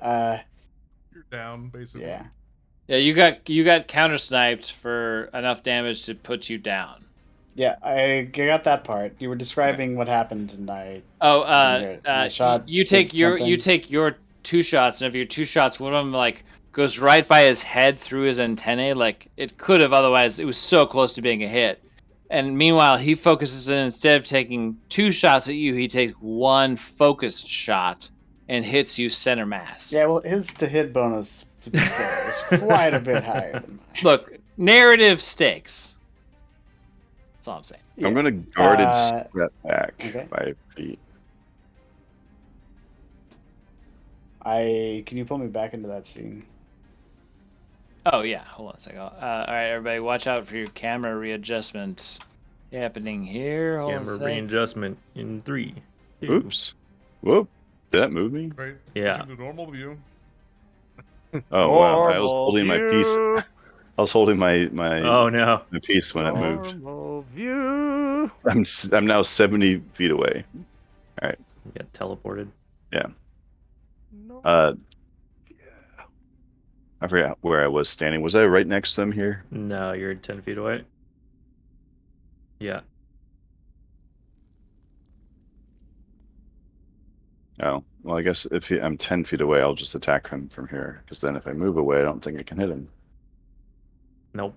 Uh, You're down, basically. yeah. Yeah, you got counter sniped for enough damage to put you down. Yeah, I got that part. You were describing what happened, and I. Oh, My shot you take did your something. 2 shots, and of your 2 shots, one of them like goes right by his head through his antennae. Like it could have otherwise. It was so close to being a hit. And meanwhile, he focuses in instead of taking 2 shots at you, he takes 1 focused shot and hits you center mass. Yeah, well, his to hit bonus, to be fair, is quite a bit higher than mine. Look, narrative stakes. That's all I'm saying. Yeah. I'm gonna guarded Uh, step back okay. 5 feet. Can you pull me back into that scene? Oh yeah, hold on a second. All right, everybody, watch out for your camera readjustment happening here. Hold Camera on a sec. readjustment in 3, 2. Oops. Whoop. Did that move me? Right? Yeah. To the normal view. Oh wow. I was Normal holding my piece. view. I was holding my Oh no. my piece when it moved. Normal view. I'm now 70 feet away. You got teleported. No. I forgot where I was standing. Was I right next to them here? No, you're 10 feet away. Yeah. Oh, well, I guess if I'm 10 feet away, I'll just attack him from here. Because then if I move away, I don't think I can hit him. Nope.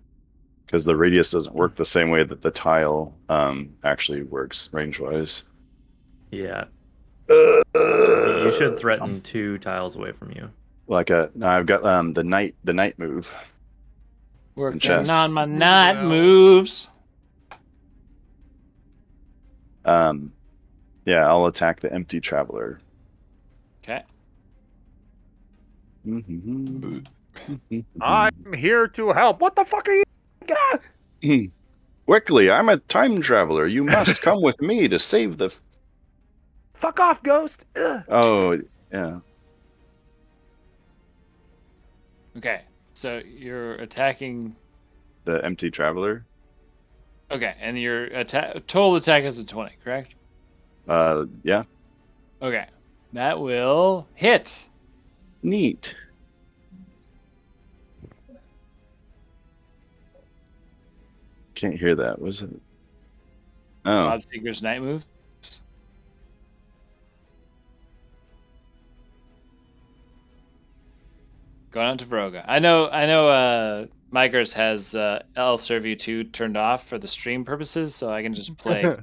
Because the radius doesn't work the same way that the tile actually works range-wise. Yeah. You should threaten 2 tiles away from you. I've got the night move. Working chest. on my night Well. moves. Yeah, I'll attack the empty traveler. Okay. I'm here to help. What the fuck are you? Ah! Quickly, I'm a time traveler. You must come with me to save the. Fuck off, ghost. Ugh. Oh, yeah. Okay. So you're attacking the empty traveler. Okay, and your total attack is a 20, correct? Yeah. Okay, that will hit. Neat. Can't hear that. Was it? Oh, Rod Seeker's night move. Going on to Vroga. I know. Micers has I'll Serve You 2 turned off for the stream purposes, so I can just play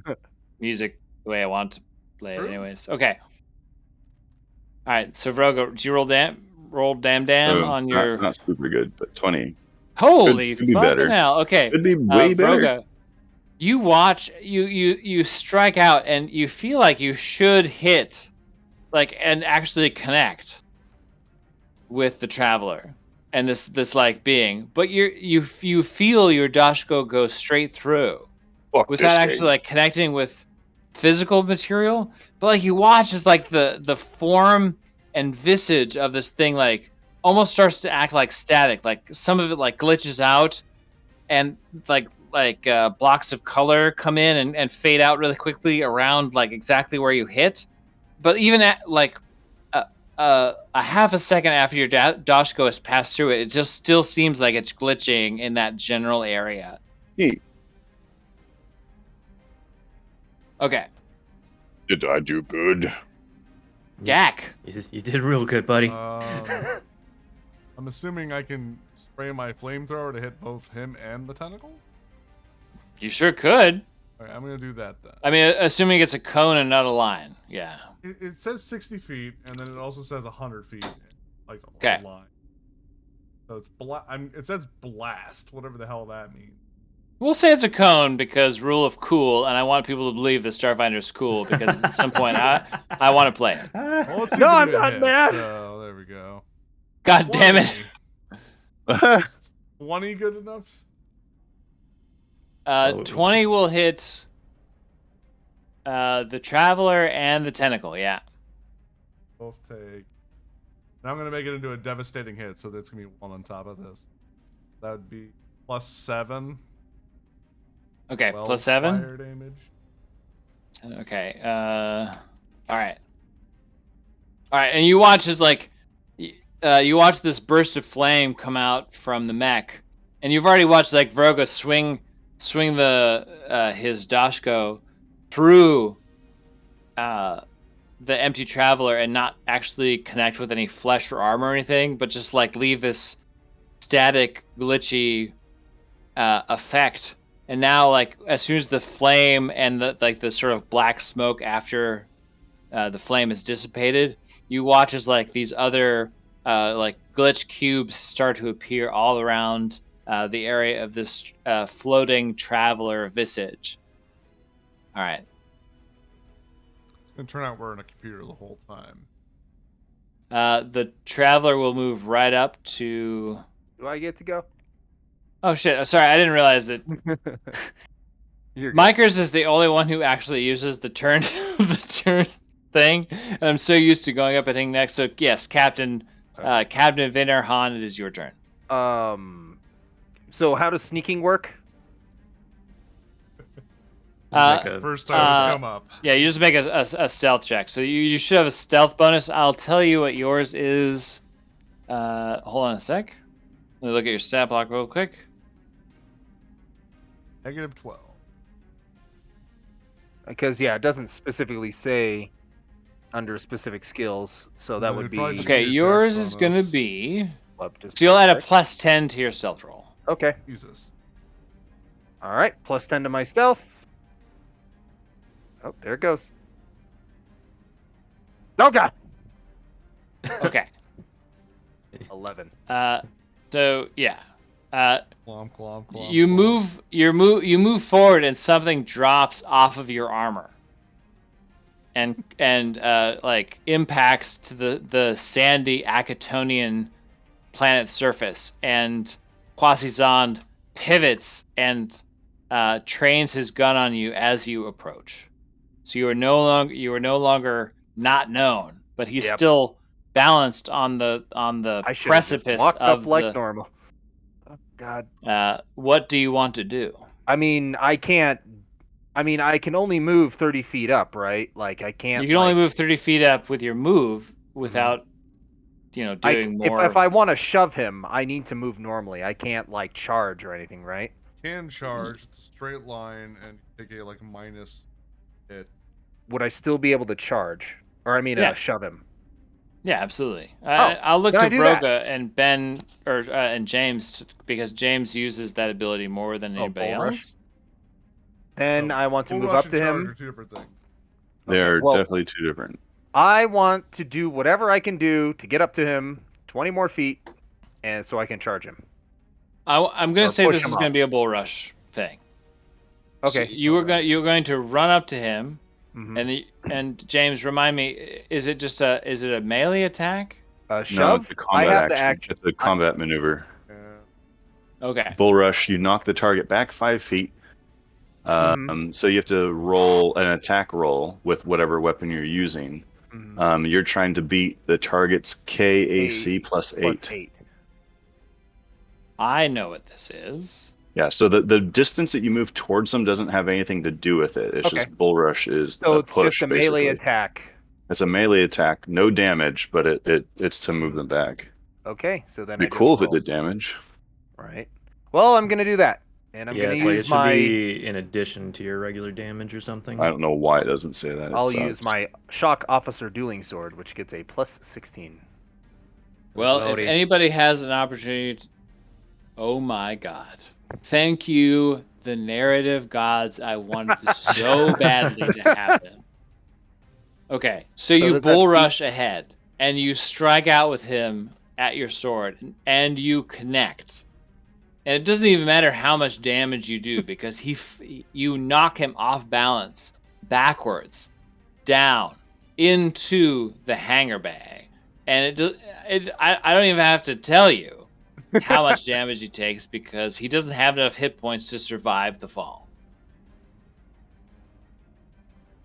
music the way I want to play it, True. anyways. Okay. All right. So Vroga, did you roll damn oh, on your? not super good, but 20. Holy could be fucking better. hell! Okay. Could be way better. Vroga, you watch. You strike out, and you feel like you should hit, like, and actually connect with the traveler and this like being, but you feel your Dashko go straight through Fuck without this actually game. like connecting with physical material. But like you watch as like the form and visage of this thing like almost starts to act like static. Like some of it like glitches out, and like blocks of color come in and fade out really quickly around like exactly where you hit. But even at like a half a second after your Dashko has passed through it, it just still seems like it's glitching in that general area. Neat. Okay. Did I do good? Gak. You did real good, buddy. I'm assuming I can spray my flamethrower to hit both him and the tentacle. You sure could. All right, I'm gonna do that then. I mean, assuming it's a cone and not a line. Yeah. It says 60 feet, and then it also says 100 feet, like a Okay. line. So it's it says blast, whatever the hell that means. We'll say it's a cone because rule of cool, and I want people to believe that Starfinder's cool because at some point I want to play it. Well, let's see No, if I'm we do not hit. mad. So there we go. God damn it. 20 good enough? 20 will hit the Traveler and the Tentacle, yeah. Both take. Now I'm gonna make it into a devastating hit, so that's gonna be 1 on top of this. That would be +7. Okay, 12 plus 7? fire damage. Okay, alright. Alright, and you watch as, like, you watch this burst of flame come out from the mech, and you've already watched, like, Vroga swing the, his Dashko through, the empty Traveler and not actually connect with any flesh or armor or anything, but just, like, leave this static, glitchy, effect. And now, like, as soon as the flame and the sort of black smoke after the flame is dissipated, you watch as like these other like glitch cubes start to appear all around the area of this floating traveler visage. All right. It's gonna turn out we're in a computer the whole time. The traveler will move right up to. Do I get to go? Oh shit! Sorry, I didn't realize that. You're good. Micers is the only one who actually uses the turn the turn thing, and I'm so used to going up and hitting next. So yes, Captain Vinner Han, it is your turn. So how does sneaking work? First time it's come up. Yeah, you just make a stealth check. So you should have a stealth bonus. I'll tell you what yours is. Hold on a sec. Let me look at your stat block real quick. -12. Because yeah, it doesn't specifically say under specific skills, so that Then would it'd be probably just Okay, be your yours dex is gonna bonus. be. up to So you'll add a six. +10 to your stealth roll. Okay. Jesus. All right, +10 to my stealth. Oh, there it goes. Oh god. Okay. 11. So yeah. Clomp, clomp, clomp. You clomp. you move forward and something drops off of your armor and like impacts to the sandy Akatonian planet surface, and Quasizond pivots and trains his gun on you as you approach. So you are no longer not known, but he's Yep. still balanced on the I should have just precipice walked of up like the normal. God. What do you want to do? I mean, I can't. I mean, I can only move 30 feet up, right? Like, I can't. You can only move 30 feet up with your move without, doing if more. I want to shove him, I need to move normally. I can't like charge or anything, right? Can charge. It's a straight line, and you take a like minus hit. Would I still be able to charge? Or I mean, Yeah. shove him. Yeah, absolutely. Oh, I'll look can to I do that? Vroga and Ben and James because James uses that ability more than anybody Bull Rush? else. Then I want to Bull move rush up and to charge him. are two different things. They're well- definitely two different. I want to do whatever I can do to get up to him 20 more feet, and so I can charge him. I'm going Or to say push this him is going up. to be a bull rush thing. Okay. So you're going to run up to him, Mhm. and James, remind me, is it a melee attack? Shove. No, it's a I combat have the action. action. It's a combat maneuver. Okay. Bull rush, you knock the target back 5 feet. So you have to roll an attack roll with whatever weapon you're using. You're trying to beat the target's KAC plus 8. I know what this is. Yeah, so the distance that you move towards them doesn't have anything to do with it. It's just bull rush is So a it's push, just a basically. melee attack. It's a melee attack, no damage, but it's to move them back. Okay, so then It'd be cool if it did damage. Right. Well, I'm gonna do that, and I'm Yeah, gonna it's like it use should my. be in addition to your regular damage or something. I don't know why it doesn't say that. I'll use my shock officer dueling sword, which gets a plus 16. Well, if anybody has an opportunity, oh my God! Thank you, the narrative gods. I wanted this so badly to happen. Okay, so you does bull that- rush ahead, and you strike out with him at your sword, and you connect. And it doesn't even matter how much damage you do because you knock him off balance, backwards, down into the hangar bay, and I don't even have to tell you how much damage he takes because he doesn't have enough hit points to survive the fall.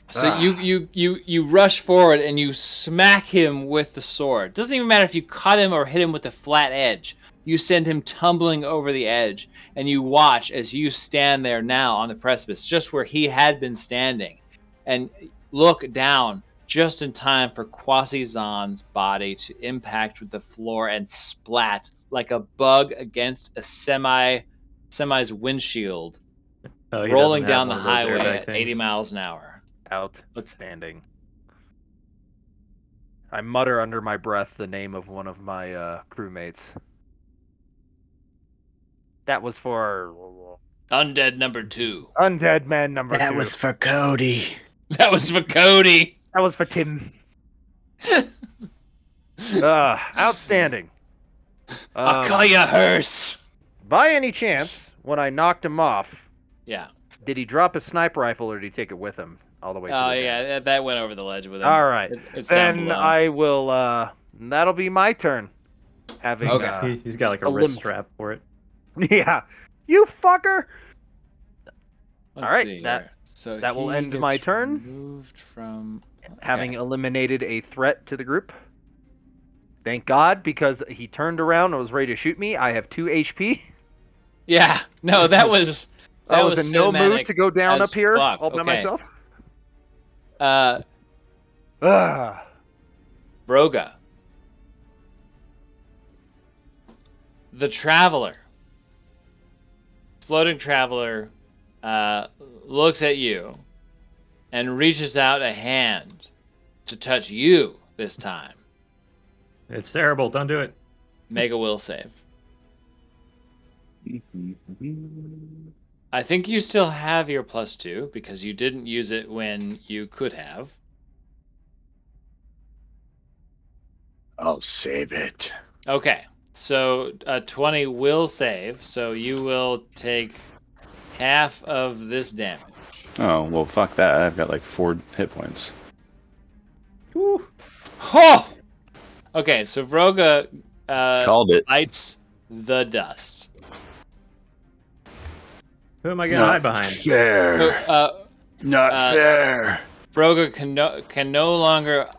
So you rush forward and you smack him with the sword. Doesn't even matter if you cut him or hit him with a flat edge. You send him tumbling over the edge, and you watch as you stand there now on the precipice, just where he had been standing, and look down just in time for Quasi-Zon's body to impact with the floor and splat like a bug against a semi's windshield, rolling down the highway at 80 miles an hour. Outstanding. I mutter under my breath the name of one of my crewmates. That was for Undead number 2. Undead Man number 2. That was for Cody. That was for Cody. That was for Tim. Outstanding. I'll call you Hearse. By any chance, when I knocked him off, yeah, did he drop his sniper rifle or did he take it with him all the way? Oh yeah, that went over the ledge with him. All right, it's down then below. I will. That'll be my turn. Having he's got like a wrist strap for it. Yeah, you fucker. Let's all right, see that will end my turn. Moved from having eliminated a threat to the group. Thank God, because he turned around and was ready to shoot me. I have 2 HP. Yeah, no, that was I was in no mood to go down up here all by myself. Vroga, the traveler, floating traveler, looks at you and reaches out a hand to touch you this time. It's terrible. Don't do it. Make a will save. I think you still have your +2 because you didn't use it when you could have. I'll save it. Okay, so a 20 will save, so you will take half of this damage. Oh, well, fuck that. I've got like 4 hit points. Whew. Oh! Okay, so Vroga Called it. bites the dust. Who am I going to hide behind? Fair. Not fair. Vroga can no longer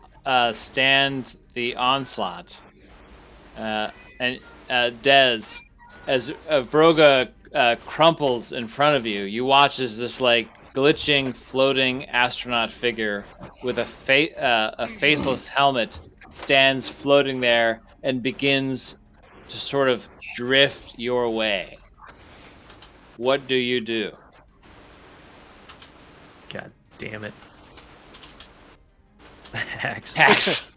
stand the onslaught. And Dez, as Vroga crumples in front of you, you watch as this like glitching, floating astronaut figure with a faceless helmet stands floating there and begins to sort of drift your way. What do you do? God damn it. Hacks. Hacks.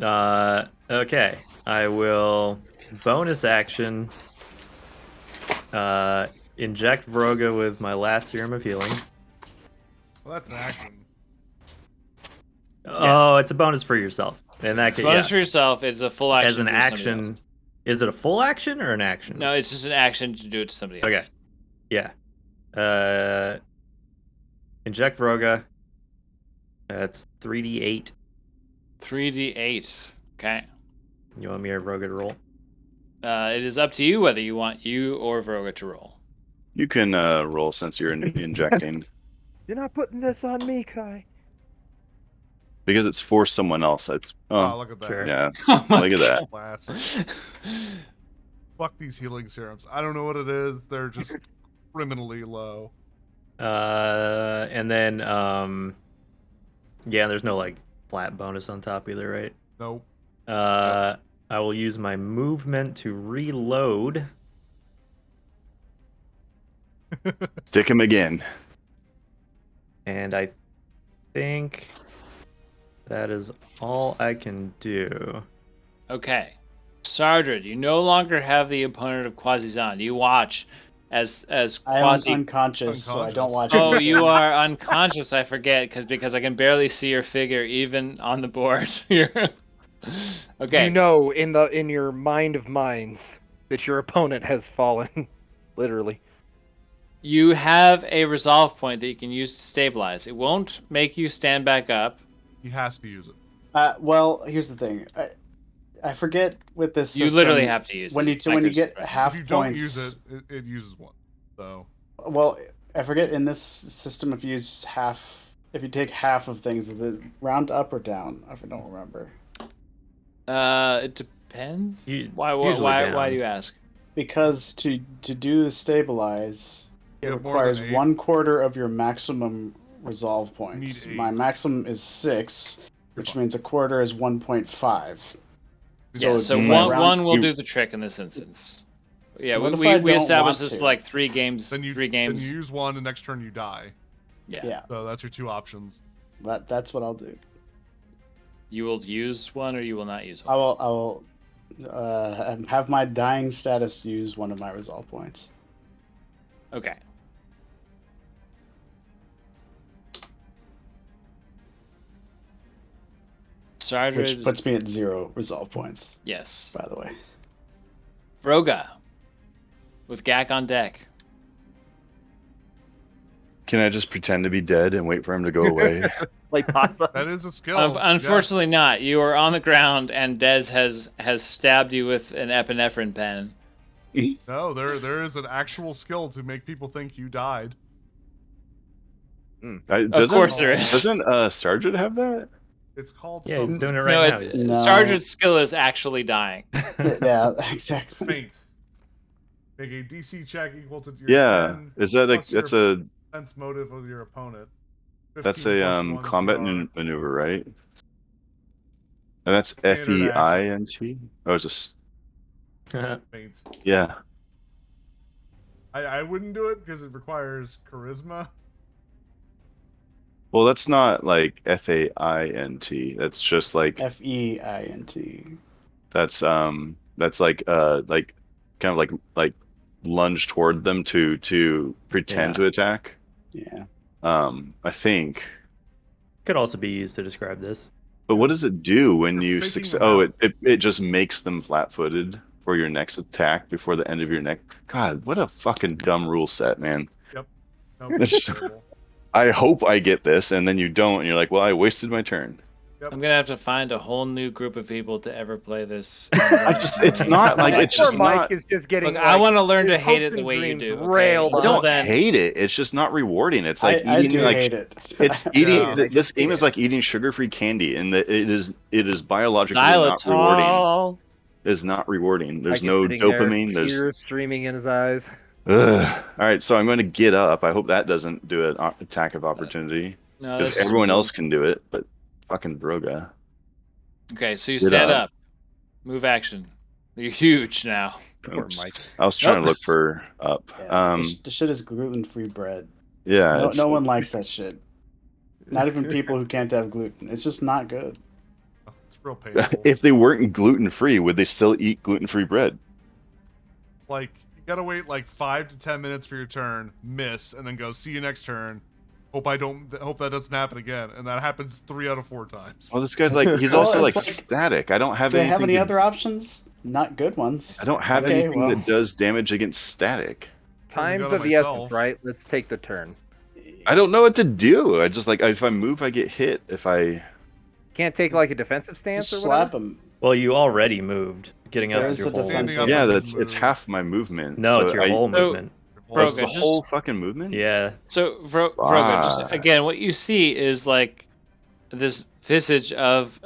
Okay. I will bonus action inject Vroga with my last serum of healing. Well, that's an action. Oh, it's a bonus for yourself. In that case, Bonus yeah. for yourself. It's a full action. As an to do somebody action, else. is it a full action or an action? No, it's just an action to do it to somebody Okay. else. Yeah. Inject Vroga. That's 3d8. 3d8. Okay. You want me or Vroga to roll? It is up to you whether you want you or Vroga to roll. You can roll since you're injecting. You're not putting this on me, Kai. Because it's for someone else. It's Oh, look at that. sure. yeah. Oh my Look at that. Classic. Fuck these healing serums. I don't know what it is. They're just criminally low. And then yeah, there's no like flat bonus on top either, right? Nope. I will use my movement to reload. Stick him again. And I think that is all I can do. Okay. Sardred, you no longer have the opponent of Quasi-Zon. You watch as I Quasi... am unconscious, so I don't watch. Oh, anything. you are unconscious, I forget, because I can barely see your figure even on the board. Okay. You know in your mind of minds that your opponent has fallen. Literally. You have a resolve point that you can use to stabilize. It won't make you stand back up. He has to use it. Well, here's the thing. I forget with this You system, literally have to use when it. you get half If you don't points. use it, it uses one. So Well, I forget in this system if you use half. If you take half of things, is it round up or down? I don't remember. It depends. It's Why usually down. do you ask? Because to do the stabilize, it You have more than requires 8. 1/4 of your maximum resolve points. need My 8. maximum is 6, which fine. means a quarter is 1.5. Yeah, so if I one round- will you- do the trick in this instance. Yeah, What if we I don't established want this to? like three games. Then you use one, and next turn you die. Yeah. Yeah, So that's your 2 options. that's what I'll do. You will use one or you will not use I one. will have my dying status use one of my resolve points. Okay. Which Sardred, puts me at 0 resolve points, yes. by the way. Vroga, with Gak on deck. Can I just pretend to be dead and wait for him to go away? Like pasta. That is a skill. Unfortunately, yes. not. You are on the ground, and Dez has stabbed you with an epinephrine pen. No, there is an actual skill to make people think you died. Of course, there is. Doesn't Sergeant have that? It's called Yeah, he's something. doing it No, right now. it's No. Sardred's skill is actually dying. Yeah, exactly. Faint. Make a DC check equal to your Yeah. 10 Is that plus that's your a sense motive of your opponent. that's 15 a plus 1 combat CR. maneuver, right? And that's Standard FEINT? Oh, just Faint. yeah. I wouldn't do it because it requires charisma. Well, that's not like FAINT. That's just like FEINT. that's like kind of like lunge toward them to pretend Yeah. to attack. Yeah. I think. Could also be used to describe this. But what does it do when You're you faking succeed? them Oh, out. it just makes them flat-footed for your next attack before the end of your next. God, what a fucking dumb rule set, man. No, That's it's just- terrible. I hope I get this, and then you don't, and you're like, well, I wasted my turn. I'm gonna have to find a whole new group of people to ever play this. It's not like it's Poor just Mike not. is just getting. Look, I want to learn to his hate hopes it the and way you dreams do. Okay? railed I on. Until don't then, hate it. It's just not rewarding. It's like I eating do like hate it. it's I eating. Yeah. This game is like eating sugar-free candy, and it is biologically not rewarding. xylitol. is not rewarding. There's Mike is no sitting there, dopamine. There's tears streaming in his eyes. Ugh. All right, so I'm going to get up. I hope that doesn't do an attack of opportunity No, because that's everyone else can do it, but fucking Broga. okay. So you Get stand up. up, move action. You're huge now. Poor Oops. Mike. I was trying Nope. to look for up. Yeah, the shit is gluten-free bread. Yeah, No, it's no like- one likes that shit. Not even people who can't have gluten. It's just not good. It's real painful. if they weren't gluten free, would they still eat gluten free bread? Like, you gotta wait like 5 to 10 minutes for your turn, miss, and then go, see you next turn. Hope that doesn't happen again. And that happens 3 out of 4 times. Well, this guy's like he's Well, also like it's like- static. I don't have Do they anything. have any to- other options? Not good ones. I don't have Okay, anything well. that does damage against static. Time's got it of the myself. essence, right? Let's take the turn. I don't know what to do. I just like if I move, I get hit. If I Can't take like a defensive stance Just or whatever. slap them. Well, you already moved. Getting up There is is your a whole. defense Standing up yeah, is it's move. half my movement. No, so it's your I, whole So- movement. Oh, it's the Broga, whole fucking movement. Yeah. So, Broga, just Right. again, what you see is like this visage of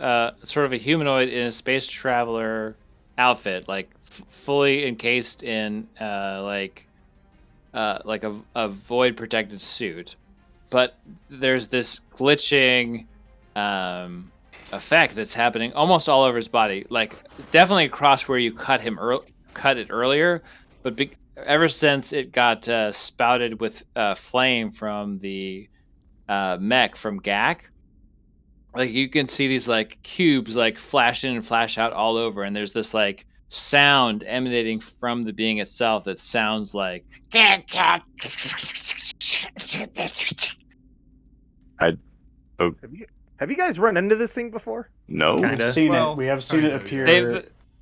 sort of a humanoid in a space traveler outfit, like fully encased in like a void protected suit, but there's this glitching effect that's happening almost all over his body, like definitely across where you cut it earlier, but ever since it got spouted with flame from the mech from GAC, like you can see these like cubes like flash in and flash out all over, and there's this like sound emanating from the being itself that sounds like Have you guys run into this thing before? No. Kinda. We've seen Well, it. We have seen it kinda, appear. yeah.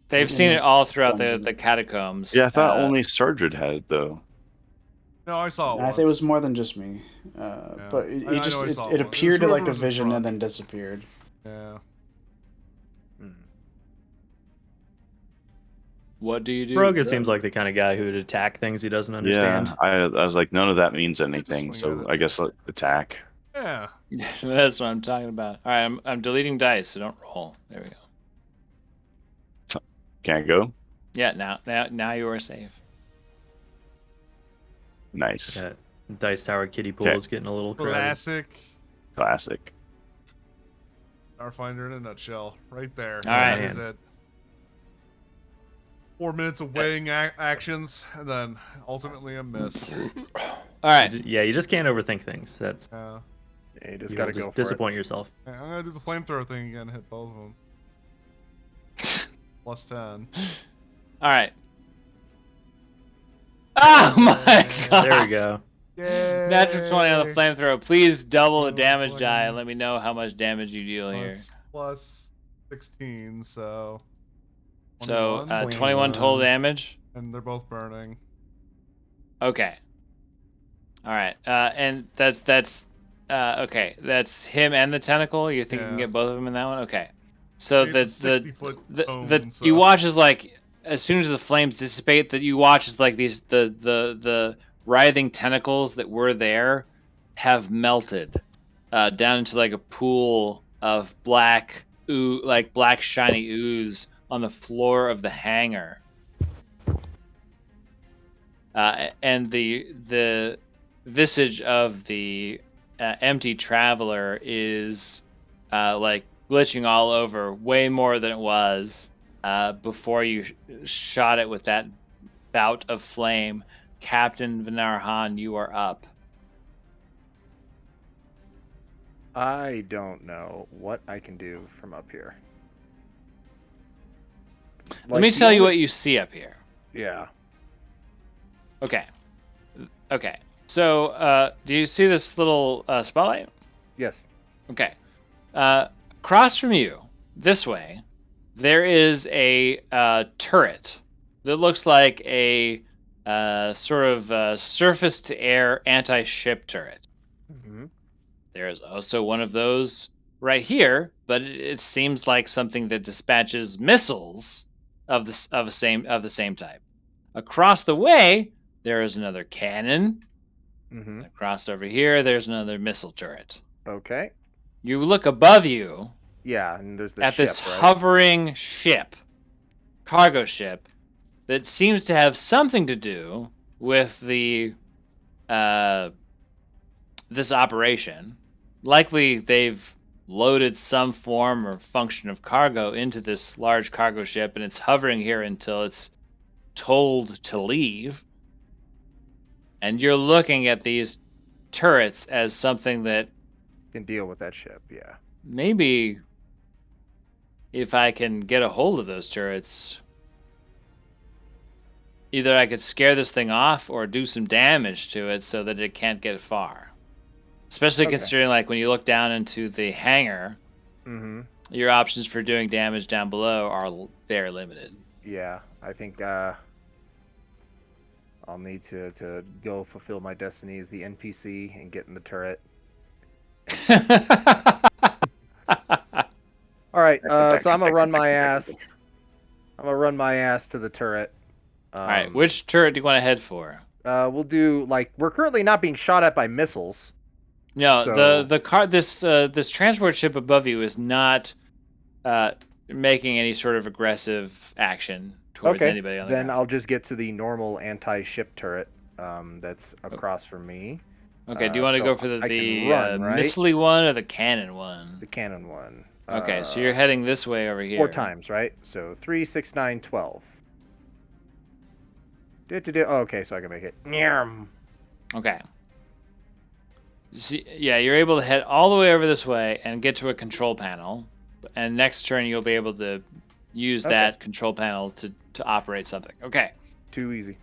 they've in seen it this all throughout dungeon. the catacombs. Yeah, I thought only Sardred had it though. No, I saw it I once. think it was more than just me. But it, I it just know I it, saw it one. It was appeared whoever like a was in vision front. and then disappeared. Yeah. What do you do? Broga seems like the kind of guy who would attack things he doesn't understand. Yeah, I was like, none of that means anything. swing at So it. I guess like, attack. Yeah. That's what I'm talking about. All right, I'm deleting dice, so don't roll. There we go. Can't go. Yeah, now you are safe. Nice. That Dice Tower kiddie pool Okay. is getting a little crowded. Classic Classic. Starfinder in a nutshell. Right there. All right. That is it. 4 minutes of weighing actions, and then ultimately a miss. All right. Yeah, you just can't overthink things. That's Yeah. Yeah, you just you gotta will go just for disappoint yourself. I'm gonna do the flamethrower thing again. Hit both of them. Plus 10. All right. Oh my god. There we go. Yay! Natural 20 on the flamethrower. Please double the damage 20. die and let me know how much damage you deal here. That's plus 16, so. So 21, 21 total 21. damage. and they're both burning. Okay. All right. And that's okay. That's him and the tentacle. You think you can Yeah. get both of them in that one? Okay. So It's a 60-foot the cone, so- you watch as like as soon as the flames dissipate, that you watch as like these the writhing tentacles that were there have melted down into like a pool of black like black shiny ooze on the floor of the hangar. And the visage of the empty traveler is like glitching all over, way more than it was before you shot it with that bout of flame. Captain Vinarhan, you are up. I don't know what I can do from up here. Let me the tell you only- what you see up here. Yeah. Okay. Okay. So, do you see this little spotlight? Yes. Okay. Across from you, this way, there is a turret that looks like a sort of surface-to-air anti-ship turret. Mm-hmm. There is also one of those right here, but it seems like something that dispatches missiles of the same type. Across the way, there is another cannon. Mm-hmm. Across over here, there's another missile turret. Okay. You look above you Yeah, and there's the at ship, this right? hovering ship cargo ship that seems to have something to do with the this operation. Likely, they've loaded some form or function of cargo into this large cargo ship, and it's hovering here until it's told to leave. And you're looking at these turrets as something that Can deal with that ship, yeah. maybe if I can get a hold of those turrets, either I could scare this thing off or do some damage to it so that it can't get far. Especially Okay. considering, like, when you look down into the hangar, Mm-hmm. your options for doing damage down below are very limited. Yeah, I think I'll need to go fulfill my destiny as the NPC and get in the turret. All right, so I'm gonna run my ass. I'm gonna run my ass to the turret. All right, which turret do you want to head for? We'll do like we're currently not being shot at by missiles. No, So- the car this transport ship above you is not making any sort of aggressive action towards anybody on the then ground. I'll just get to the normal anti-ship turret that's across from me. Okay, do you want to so go for I can run, right? missile one or the cannon one? The cannon one. Okay, so you're heading this way over here. 4 times, right? So 3, 6, 9, 12. Oh, okay, so I can make it. Nyarm. Okay. So, yeah, you're able to head all the way over this way and get to a control panel. And next turn, you'll be able to use that control panel to operate something. Okay. Too easy.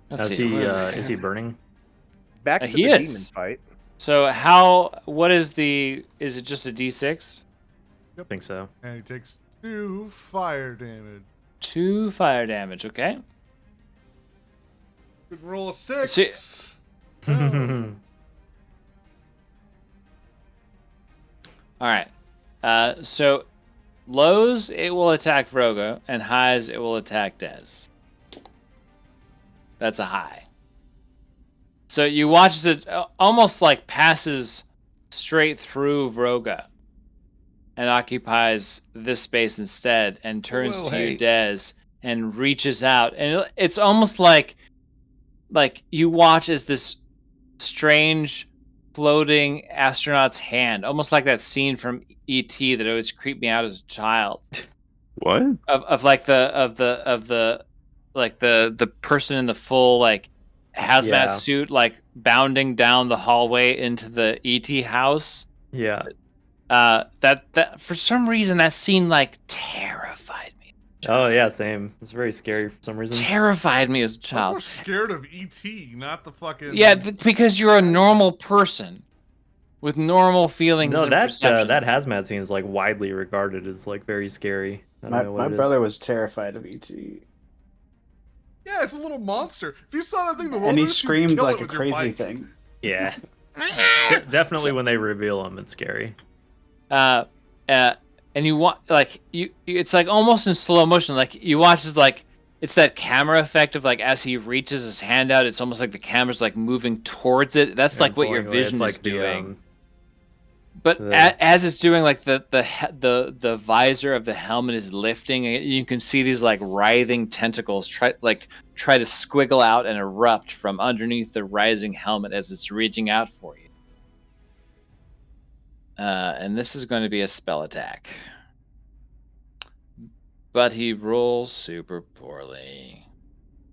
Let's Is see. he burning? Back to He the is. demon fight. So what is is it just a D6? I think so. And he takes 2 fire damage. 2 fire damage, okay. Good roll a 6. See- All right. So lows, it will attack Vroga, and highs, it will attack Dez. That's a high. So you watch it almost like passes straight through Vroga and occupies this space instead and turns Whoa, to hey. you, Dez, and reaches out. And it's almost like you watch as this strange floating astronaut's hand, almost like that scene from E.T. that always creeped me out as a child. What? Of like the person in the full like hazmat Yeah. suit like bounding down the hallway into the ET house. Yeah. That for some reason that scene like terrified me. Oh yeah, same. It's very scary for some reason. Terrified me as a I was child. more scared of E.T., not the fucking... Yeah, because you're a normal person with normal feelings No, and that perceptions. that hazmat scene is like widely regarded as like very scary. I don't know what My it is. brother was terrified of ET. Yeah, it's a little monster. If you saw that thing, the world And he would just screamed kill like it a with your crazy bike. thing. Yeah. Definitely when they reveal him, it's scary. And you want like it's like almost in slow motion. Like you watch as like it's that camera effect of like as he reaches his hand out, it's almost like the camera's like moving towards it. That's And like what your pulling away. It's vision is like the, doing. But the- as it's doing, like the visor of the helmet is lifting, and you can see these like writhing tentacles try to squiggle out and erupt from underneath the rising helmet as it's reaching out for you. And this is going to be a spell attack, but he rolls super poorly,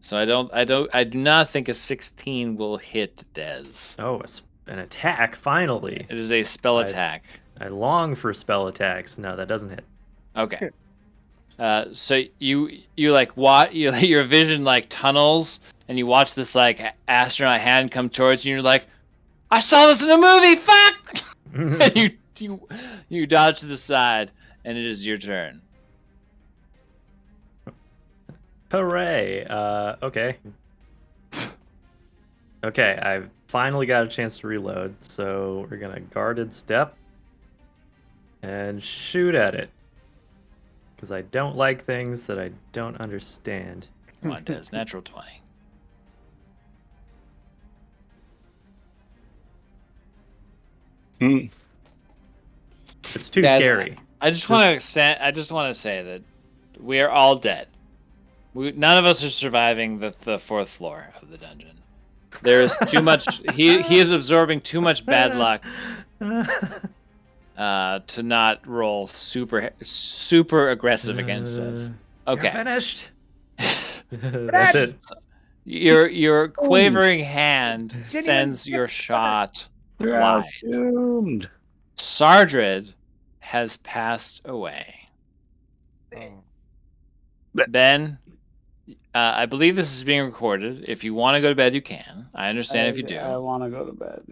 so I do not think a 16 will hit Dez. Oh, it's an attack, finally. It is a spell I- attack. I long for spell attacks. No, that doesn't hit. Okay. So you like your vision like tunnels, and you watch this like astronaut hand come towards you, and you're like, I saw this in a movie. Fuck! And you dodge to the side, and it is your turn. Hooray. Okay. Okay, I've finally got a chance to reload, so we're gonna guarded step and shoot at it. Because I don't like things that I don't understand. Come on, Des. Natural 20. It's too Guys, scary. I just want to say that we are all dead. None of us are surviving the fourth floor of the dungeon. There is too much. He is absorbing too much bad luck to not roll super aggressive against us. You're Okay. finished. That's it. Your quavering hand sends your shot You're wide. doomed. Sardred has passed away. Oh. Ben, I believe this is being recorded. If you want to go to bed, you can. I understand if you do. I want to go to bed.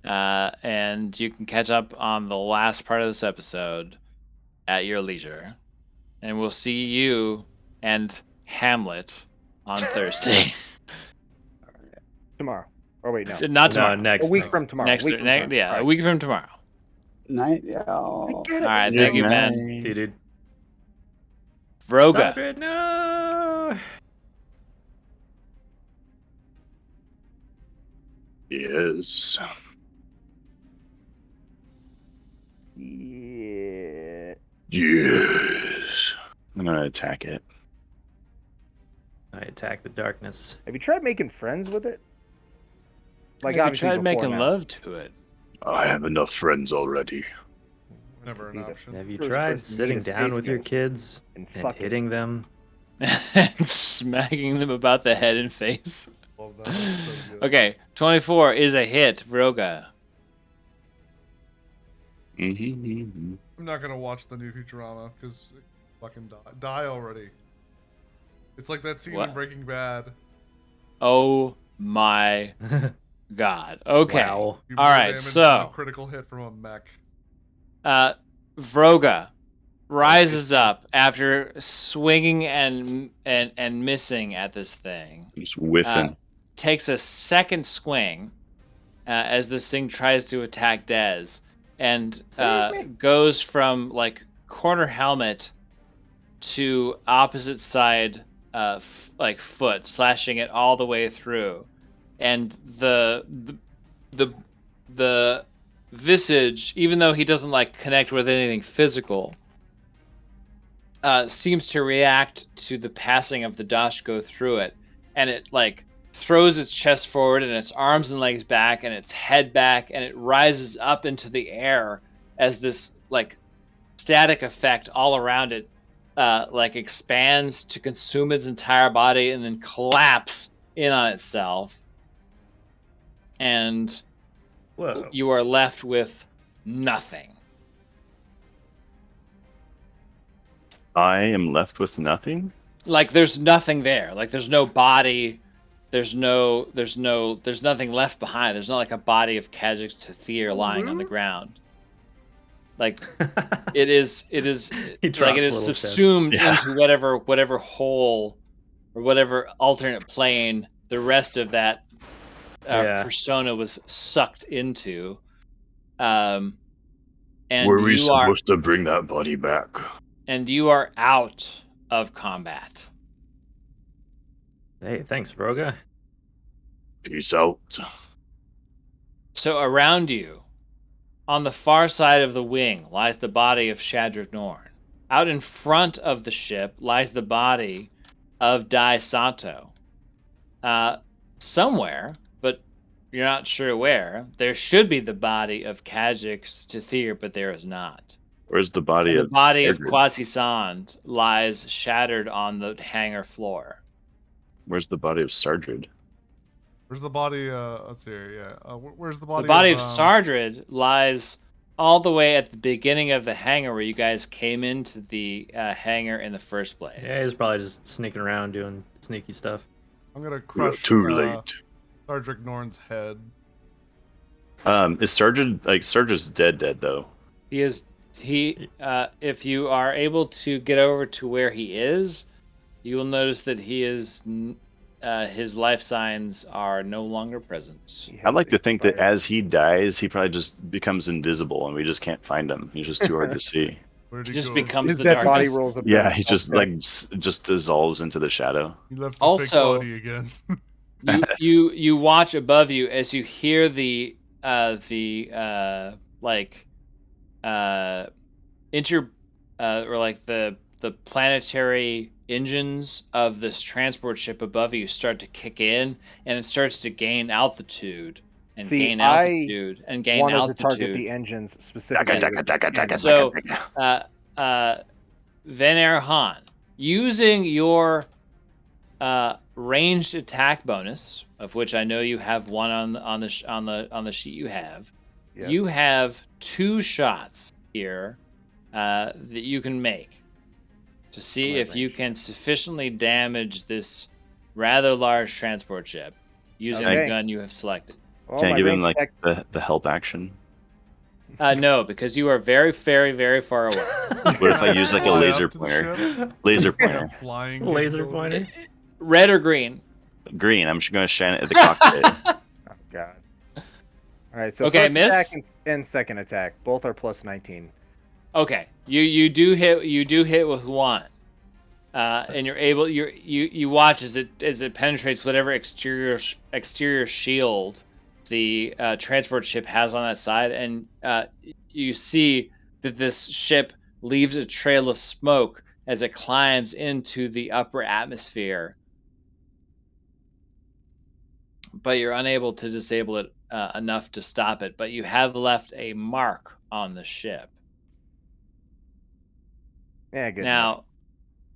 Yeah. And you can catch up on the last part of this episode at your leisure. And we'll see you and Hamlet on Thursday. Tomorrow. Oh wait, no. Not tomorrow. No, next. A week next. from tomorrow. Next, week from tomorrow. yeah, a Right. week from tomorrow. Night. Yeah. I get it. All right, thank you, Good Ben. night. See you, dude. Vroga. Sardred, no. Yes. Yeah. Yes. I'm gonna attack it. I attack the darkness. Have you tried making friends with it? Like Have you obviously tried before making now. love to it? I have enough friends already. Never an Be the- option. Have you First tried person to sitting meet a down space with your ghost kids and and fucking hitting them? And smacking them about the head and face. Love that. That's so good. Okay, 24 is a hit, Vroga. Mm-hmm. I'm not gonna watch the new Futurama because fucking die already. It's like that scene What? in Breaking Bad. Oh my god. Okay. Wow. You All more right, damage so- from a critical hit from a mech. Vroga rises up after swinging and missing at this thing. Just whiffing. Takes a second swing as this thing tries to attack Dez, and Save me. goes from like corner helmet to opposite side like foot, slashing it all the way through, and the visage, even though he doesn't like connect with anything physical, seems to react to the passing of the dash go through it, and it like throws its chest forward and its arms and legs back and its head back, and it rises up into the air as this like static effect all around it like expands to consume its entire body and then collapse in on itself, and Whoa. you are left with nothing. I am left with nothing. Like there's nothing there. Like there's no body. There's nothing left behind. There's not like a body of Kazakh Tathir lying on the ground. Like it is He like drops it is little chest. subsumed Yeah. into whatever hole or whatever alternate plane the rest of that Yeah. persona was sucked into. And Were we you are supposed to bring that body back? out of combat. Hey, thanks, Vroga. Peace out. So around you, on the far side of the wing, lies the body of Shadrick Norn. Out in front of the ship lies the body of Dai Sato. Somewhere, but you're not sure where, there should be the body of Kazakh Tathir, but there is not. Where's the body And the of body of Sardred? Quasi Sand lies shattered on the hangar floor. Where's the body of Sardred? Where's the body? Let's see here. Yeah. Where's the body? The body of um, Sardred lies all the way at the beginning of the hangar where you guys came into the hangar in the first place. Yeah, he's probably just sneaking around doing sneaky stuff. I'm gonna We are crush. too late. Sardrick Norn's head. Is Sardred's dead though? If you are able to get over to where he is, you will notice that his life signs are no longer present. I'd like to think that as he dies, he probably just becomes invisible and we just can't find him. He's just too hard to see. Where did He he just go? becomes His the dead body darkness. rolls up. Yeah, down he his just just dissolves into the shadow. He left the Also- big body again. You watch above you as you hear or like the planetary engines of this transport ship above you start to kick in, and it starts to gain altitude and See, gain I altitude and gain wanted to target altitude. the engines specifically. Taka, with taka, the taka, cannon. So, taka. Vener Han, using your ranged attack bonus, of which I know you have one on the sheet you have. Yes. You have 2 shots here that you can make to see my if you range. can sufficiently damage this rather large transport ship using Okay. the gun you have selected. Well, Can I my give him range like attack- the help action? No, because you are very, very, very far away. What if I use like a Fly laser up to the pointer? ship? Laser It's like pointer. a flying Laser capability. pointer. Red or green? Green. I'm just going to shine it at the cockpit. Oh god. All right, so Okay, first attack miss. and second attack, both are plus 19. Okay, you do hit with one, and you're able you watch as it penetrates whatever exterior shield the transport ship has on that side, and you see that this ship leaves a trail of smoke as it climbs into the upper atmosphere, but you're unable to disable it enough to stop it. But you have left a mark on the ship. Yeah, good enough.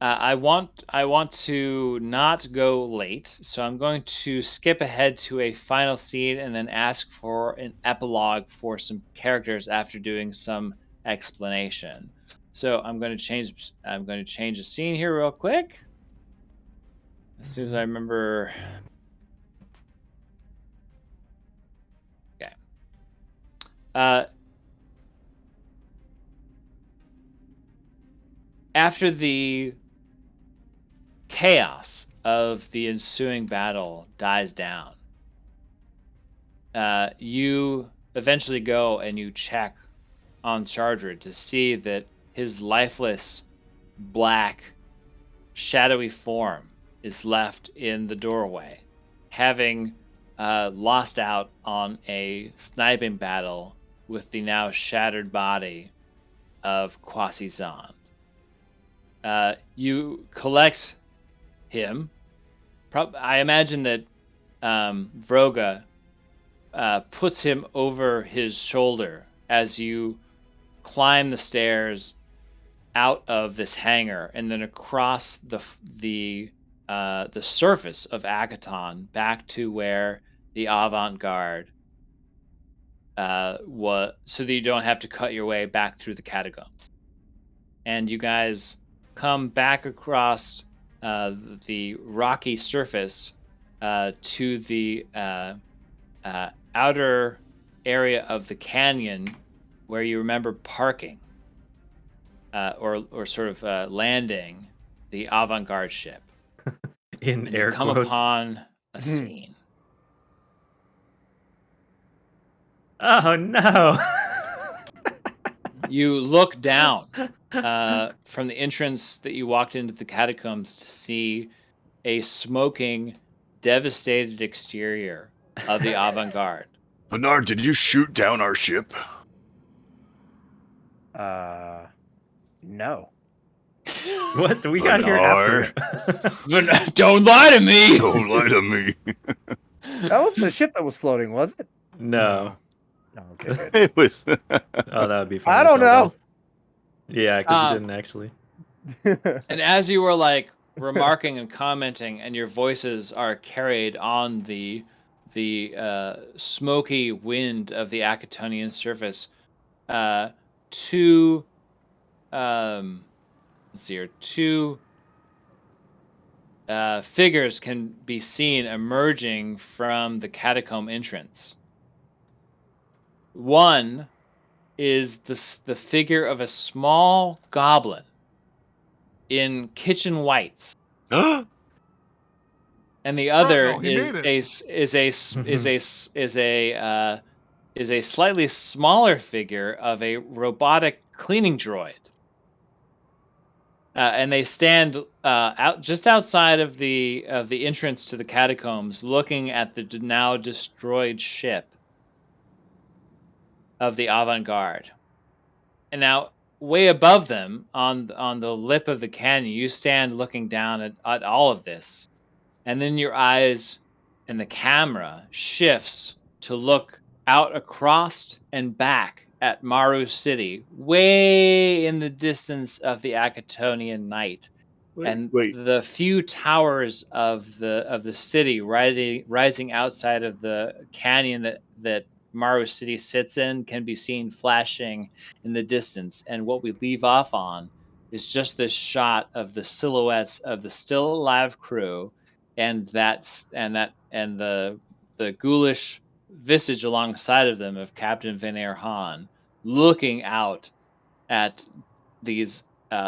Now, I want to not go late, so I'm going to skip ahead to a final scene and then ask for an epilogue for some characters after doing some explanation. So I'm going to change the scene here real quick. As soon as I remember. Okay. After the chaos of the ensuing battle dies down, you eventually go and you check on Charger to see that his lifeless, black, shadowy form is left in the doorway, having lost out on a sniping battle with the now shattered body of Kwasi Zahn. You collect him. I imagine that Vroga puts him over his shoulder as you climb the stairs out of this hangar and then across the surface of Akaton back to where the avant-garde was, so that you don't have to cut your way back through the catacombs. And you guys come back across the rocky surface to the outer area of the canyon where you remember parking or sort of landing the avant-garde ship. In And air you come quotes. upon a scene. Oh no! You look down from the entrance that you walked into the catacombs to see a smoking, devastated exterior of the avant-garde. Bernard, did you shoot down our ship? No. What? We got here after. Don't lie to me. Don't lie to me. That wasn't the ship that was floating, was it? No. Oh, okay, good. It was. Oh, that would be funny. I as don't hell, know. though. Yeah, because you didn't actually. And as you were like remarking and commenting, and your voices are carried on the smoky wind of the Akatonian surface, two let's see here, two figures can be seen emerging from the catacomb entrance. One is the figure of a small goblin in kitchen whites, and the other no, he is made a it. is a slightly smaller figure of a robotic cleaning droid. And they stand out just outside of the entrance to the catacombs, looking at the now destroyed ship of the avant-garde. And now, way above them on the lip of the canyon, you stand looking down at all of this, and then your eyes and the camera shifts to look out across and back at Maru City, way in the distance of the Acatonian night, and Wait. the few towers of the city rising outside of the canyon that Maru City sits in can be seen flashing in the distance. And what we leave off on is just this shot of the silhouettes of the still alive crew and the ghoulish visage alongside of them of Captain Van Air Han looking out at these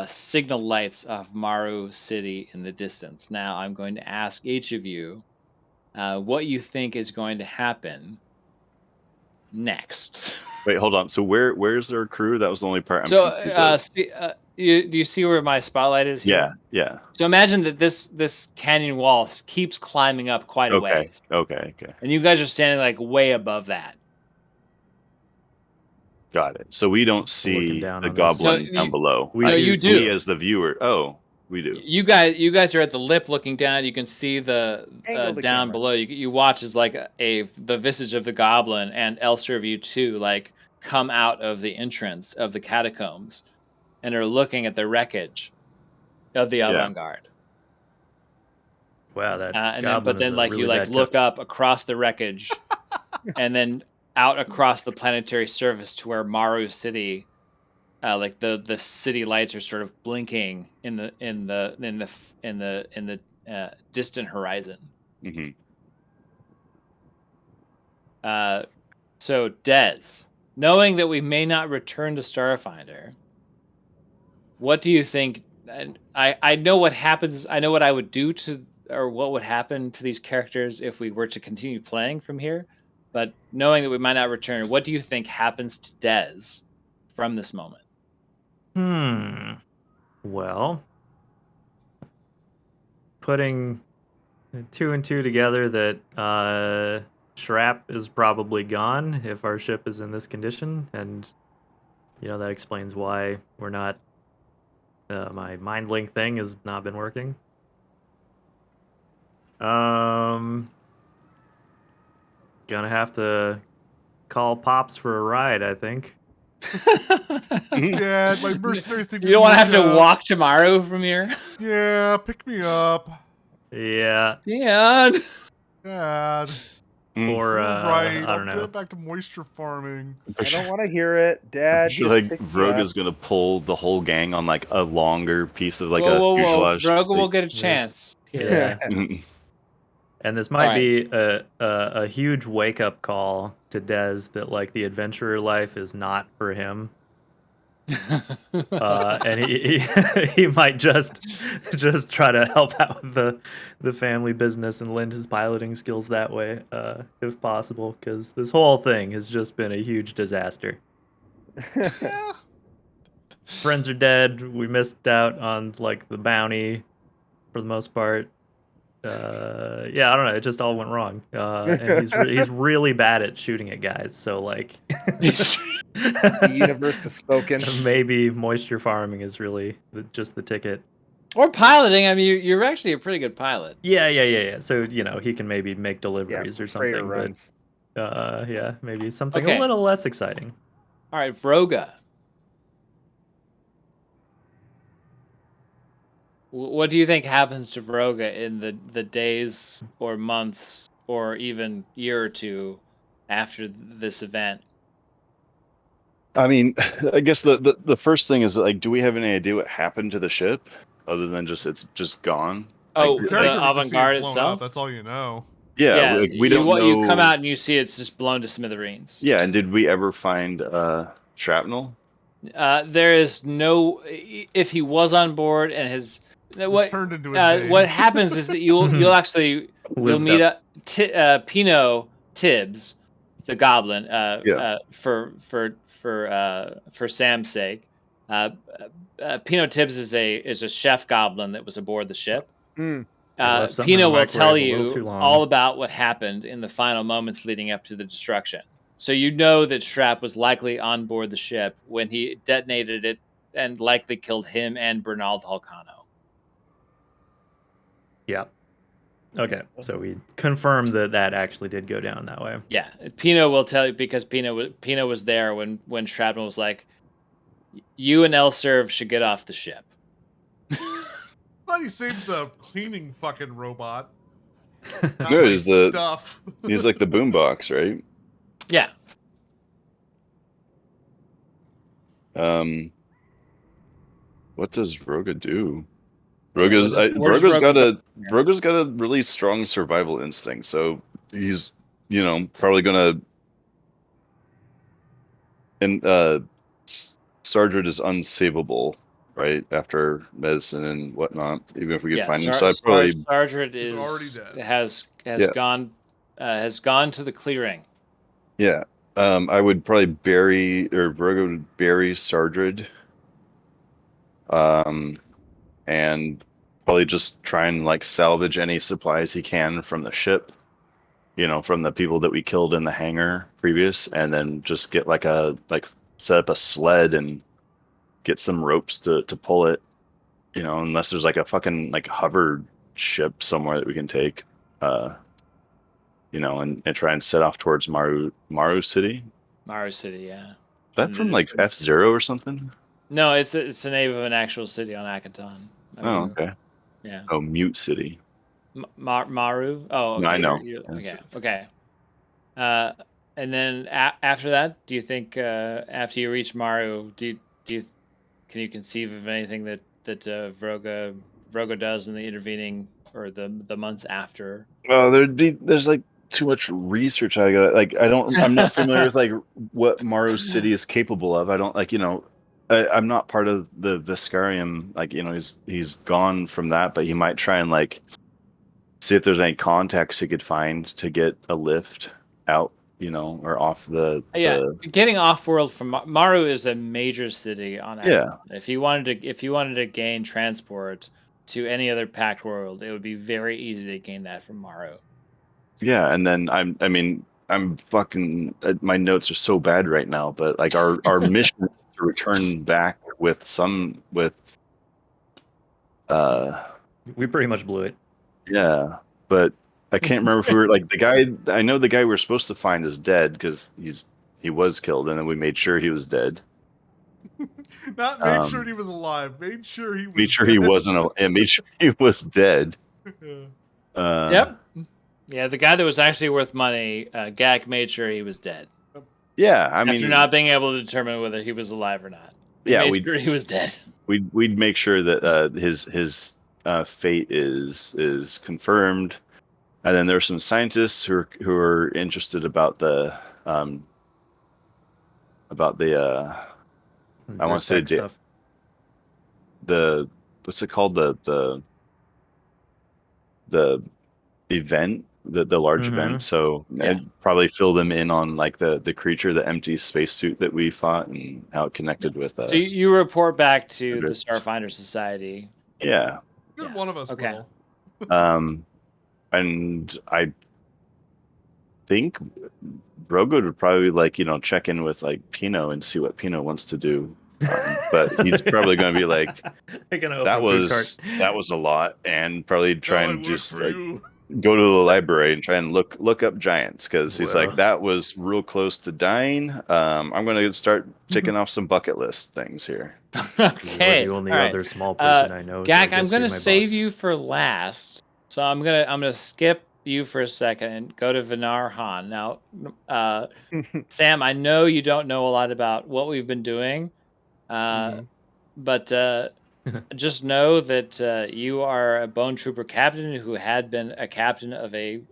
signal lights of Maru City in the distance. Now, I'm going to ask each of you what you think is going to happen next. Wait, hold on. So where's their crew? That was the only part I'm So, confused of. do you see where my spotlight is here? Yeah. So imagine that this canyon wall keeps climbing up quite a Okay. ways, Okay. and you guys are standing like way above that. Got it. So we don't Looking see down the on this. goblin No, down below. We No, do you see- do. We as the viewer. Oh, we do. You guys are at the lip looking down. You can see the Angle the down camera. below. You watch as like the visage of the goblin and Elser of you too, like come out of the entrance of the catacombs, and are looking at the wreckage of the Yeah. avant-garde. Wow, that But then like really you like bad look cook. up across the wreckage, and then out across the planetary surface to where Maru City. Like the city lights are sort of blinking in the distant horizon. hmm So Des, knowing that we may not return to Starfinder, what do you think? And I know what happens. I know what I would do to, or what would happen to these characters if we were to continue playing from here. But knowing that we might not return, what do you think happens to Des from this moment? Well, putting 2 and 2 together that Shrap is probably gone if our ship is in this condition, and that explains why we're not. My mind link thing has not been working. Gonna have to call Pops for a ride, I think. Dad, my mercenary thing. You don't want to have didn't to work out. walk tomorrow from here. Yeah, pick me up, Yeah. Dad. Dad. Or You're right. I I'll don't know. get back to moisture farming. I don't want to hear it, Dad. Feel Just like pick me Vroga up. is gonna pull the whole gang on like a longer piece of like whoa. a fuselage. Vroga will get a This- chance. Yeah. Mhm. And this might Alright. be a huge wake up call to Des that like the adventurer life is not for him. And he might just try to help out with the family business and lend his piloting skills that way, if possible, because this whole thing has just been a huge disaster. Yeah. Friends are dead. We missed out on like the bounty for the most part. Yeah, I don't know. It just all went wrong. And he's really bad at shooting at guys. So like, The universe has spoken. maybe moisture farming is really just the ticket. Or piloting. I mean, you're actually a pretty good pilot. Yeah. So he can maybe make deliveries or freighter something. runs. But yeah, maybe something Okay. a little less exciting. All right, Vroga. What do you think happens to Vroga in the days or months or even year or two after this event? I mean, I guess the first thing is like, do we have any idea what happened to the ship, other than just it's just gone? Oh, Like, the Character would just see it avant-garde blown itself? Up. That's all you know. yeah, like, we don't know. You come out and you see it's just blown to smithereens. Yeah, and did we ever find shrapnel? There is no. If he was on board and his It's turned into his name. what happens is that you'll actually you'll Lived meet up. Pino Tibbs, the goblin. Yeah. For Sam's sake, Pino Tibbs is a chef goblin that was aboard the ship. Mm. Left something in Pino the will tell microwave a little too you long. all about what happened in the final moments leading up to the destruction. So you know that Shrap was likely on board the ship when he detonated it and likely killed him and Bernald Halcano. Yeah. Okay, so we confirmed that actually did go down that way. Yeah, Pino will tell you because Pino was there when Shrapnel was like, "You and Elserv should get off the ship." Thought he saved the cleaning fucking robot. Not No, my he's the stuff. he's like the boombox, right? Yeah. What does Vroga do? Where's Vroga's Vroga got a really strong survival instinct, so he's probably gonna. And Sargent is unsavable, right? After medicine and whatnot, even if we could find him. So I probably Sargent He's already dead. has Yeah. gone to the clearing. yeah. I would probably Vroga would bury Sargent. And probably just try and like salvage any supplies he can from the ship, from the people that we killed in the hangar previous, and then just get set up a sled and get some ropes to pull it, unless there's like a fucking like hover ship somewhere that we can take, and try and set off towards Maru City. Maru City, yeah. Is that from like F-Zero or something? No, it's the name of an actual city on Akaton. Oh, okay. Yeah. Oh, Mute City. Maru. Oh, okay. No, I know. Okay. And then after that, do you think after you reach Maru, can you conceive of anything that Vroga does in the intervening or the months after? Well, there's like too much research. I'm not familiar with like what Maru City is capable of. I don't I'm not part of the Viscarium. He's gone from that, but he might try and like see if there's any contacts he could find to get a lift out, or off the. Getting off world from Maru is a major city on Akaton. Yeah. If you wanted to gain transport to any other packed world, it would be very easy to gain that from Maru. Yeah, and then I'm fucking my notes are so bad right now, but like our mission is to return back with we pretty much blew it. Yeah, but I can't remember if we were like the guy. I know the guy we were supposed to find is dead because he was killed, and then we made sure he was dead. Not made sure he was alive. Made sure he was. Made sure he wasn't. And made sure he was dead. Yep. Yeah, the guy that was actually worth money, Gak made sure he was dead. Yeah, after not being able to determine whether he was alive or not. We made sure he was dead. We'd make sure that his fate is confirmed, and then there's some scientists who are interested about the I want to say stuff. the what's it called, the event, the large event. So I'd probably fill them in on like the creature, the empty spacesuit that we fought, and how it connected with. So you report back to the Starfinder Society. Yeah. Good one of us will. And I think Brogo would probably check in with like Pino and see what Pino wants to do. But he's probably going to be like, that was a lot, and probably try and just like go to the library and try and look up giants, because he's like, that was real close to dying. I'm going to start ticking off some bucket list things here. Okay. You're the only other small person I know. Gak, I'm going to save you for last. So I'm gonna skip you for a second and go to Vinar Han. Now, Sam, I know you don't know a lot about what we've been doing, but just know that you are a Bone Trooper captain who had been a captain of an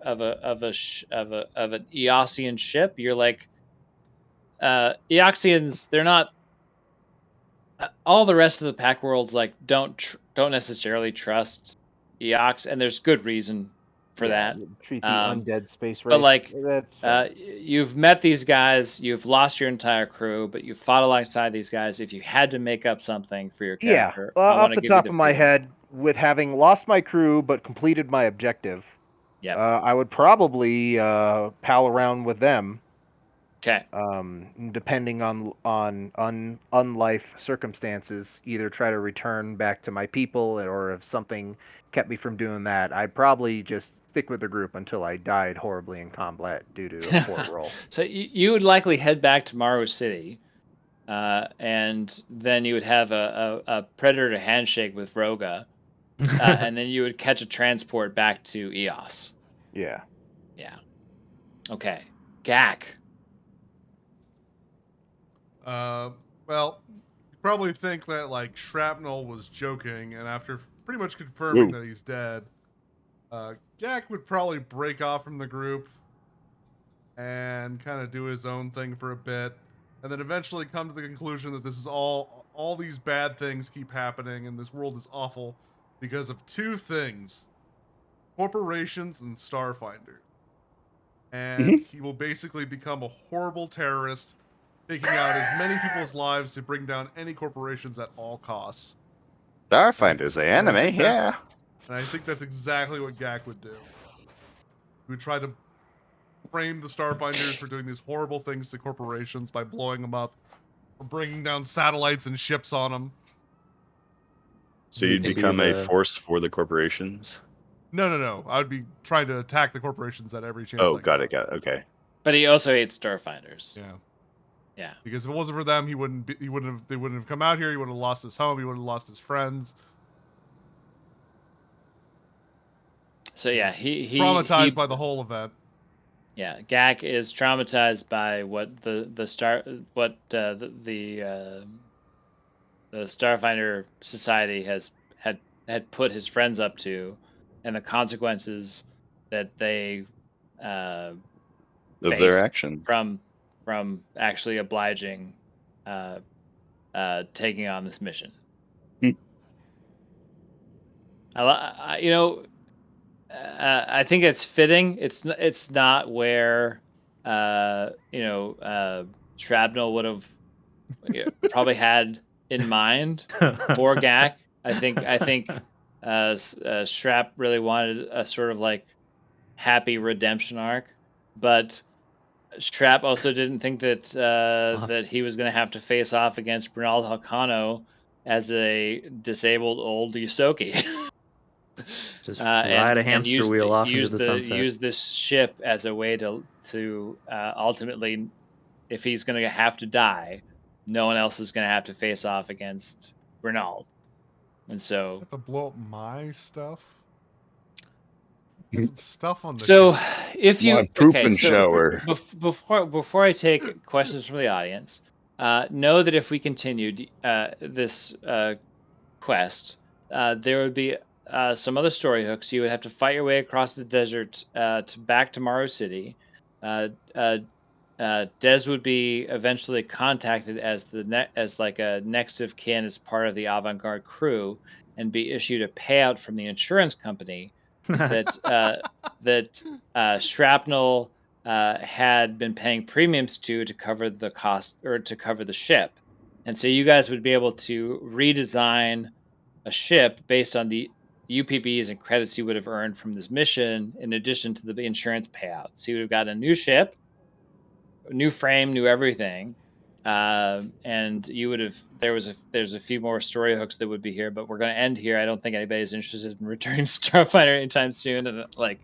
Eoxian ship. You're like Eoxians. They're not. All the rest of the pack worlds don't necessarily trust Eox, and there's good reason for that. Treat the undead space race. But you've met these guys, you've lost your entire crew, but you fought alongside these guys. If you had to make up something for your character, off the top of my head, with having lost my crew but completed my objective, I would probably pal around with them. Okay. Depending on unlife circumstances, either try to return back to my people, or if something kept me from doing that, I'd probably just stick with the group until I died horribly in combat due to a poor roll. So you would likely head back to Maru City, and then you would have a predator handshake with Roga, and then you would catch a transport back to Eos. Yeah. Yeah. Okay. Gak. Well, you probably think that like Shrapnel was joking, and after pretty much confirming Woo. that he's dead, Gak would probably break off from the group and kind of do his own thing for a bit, and then eventually come to the conclusion that this is all these bad things keep happening, and this world is awful because of two things: corporations and Starfinder. And he will basically become a horrible terrorist, taking out as many people's lives to bring down any corporations at all costs. Starfinder's the And I anime, think that- yeah. And I think that's exactly what Gak would do. He would try to frame the Starfinders for doing these horrible things to corporations by blowing them up, or bringing down satellites and ships on them. So You you'd could be become a the- force for the corporations. No. I would be trying to attack the corporations at every chance. Oh, I got it. Okay. But he also hates Starfinders. Yeah. Yeah. Because if it wasn't for them, they wouldn't have come out here. He would have lost his home. He would have lost his friends. So yeah, he Traumatized by the whole event. Yeah, Gak is traumatized by what the Starfinder Society had put his friends up to, and the consequences that they Of face their action. from actually obliging, taking on this mission. Hmm. I think it's fitting. It's not where Shrapnel would have probably had in mind for Gak. I think Shrap really wanted a sort of like happy redemption arc, but Shrap also didn't think that that he was going to have to face off against Bernal Halcano as a disabled old Yusoki. Just ride a hamster wheel off into the sunset. Use this ship as a way to ultimately, if he's going to have to die, no one else is going to have to face off against Bernal. And so, Have to blow up my stuff. Get some stuff on the so ship. if you My poop and shower. before I take questions from the audience, know that if we continued this quest, there would be some other story hooks. You would have to fight your way across the desert to back to Maru City. Dez would be eventually contacted as as like a next of kin as part of the avant-garde crew, and be issued a payout from the insurance company that Shrapnel had been paying premiums to cover the cost, or to cover the ship. And so you guys would be able to redesign a ship based on the UPBs and credits you would have earned from this mission, in addition to the insurance payout. So you would have got a new ship, a new frame, new everything. And you would have, there's a few more story hooks that would be here, but we're going to end here. I don't think anybody's interested in returning Starfighter anytime soon, and like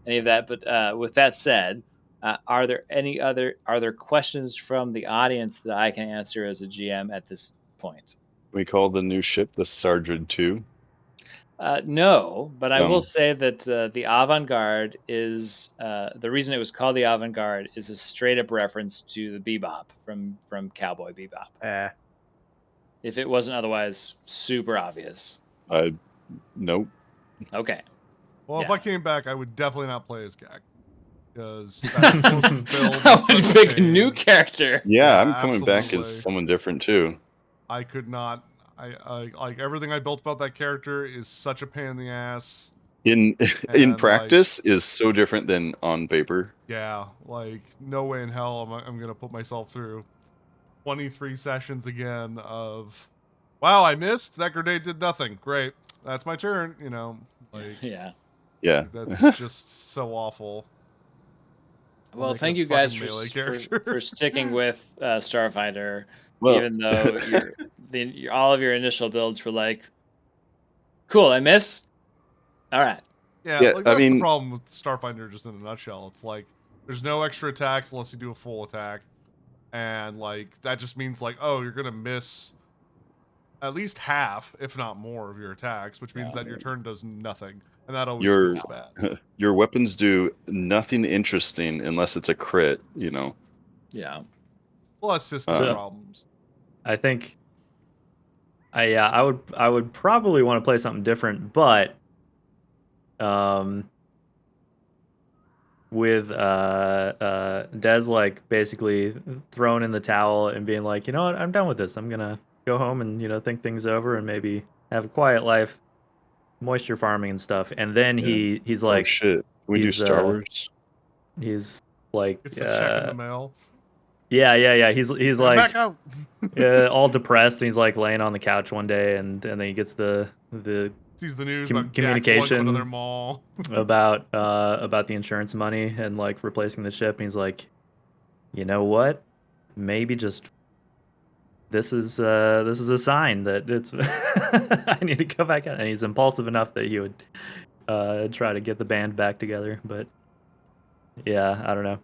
any of that. But with that said, are there questions from the audience that I can answer as a GM at this point? We call the new ship the Sargent 2. No, but I will No. say that the Avant-Garde is the reason it was called the Avant-Garde is a straight up reference to the Bebop from Cowboy Bebop. If it wasn't otherwise super obvious. Nope. Okay. Well, if Yeah. I came back, I would definitely not play as Gak. Because that explosive build is I such would a pick a pain. new character. Yeah, Yeah, I'm coming back absolutely. as someone different too. I could not. I like everything I built about that character is such a pain in the ass. In And, practice is so different than on paper. Yeah, like no way in hell I'm gonna put myself through 23 sessions again of, wow, I missed, that grenade did nothing. Great, that's my turn. Yeah. That's just so awful. Well, make thank a you guys fucking melee for character. sticking with Starfighter, Well, even though all of your initial builds were like, cool, I missed. All right. Yeah, Yeah, like I that's the mean- problem with Starfinder, just in a nutshell. It's like there's no extra attacks unless you do a full attack, and like that just means like, oh, you're gonna miss at least half, if not more, of your attacks, which means Yeah. that your turn does nothing, and that always Your feels bad. your weapons do nothing interesting unless it's a crit. You know. Yeah. Plus system So- problems. I think I would probably want to play something different, but with Des like basically throwing in the towel and being like, you know what, I'm done with this. I'm gonna go home and think things over and maybe have a quiet life, moisture farming and stuff. And then Yeah. he's Oh like, shit! Can we do he's, Star Wars? he's like, It's the check in the mail. yeah. He's Get like, back out. all depressed, and he's like laying on the couch one day, and then he gets the Sees the news com- about communication going to another mall. about the insurance money and like replacing the ship, and he's like, you know what? Maybe just this is a sign that it's I need to go back out. And he's impulsive enough that he would try to get the band back together. But yeah, I don't know.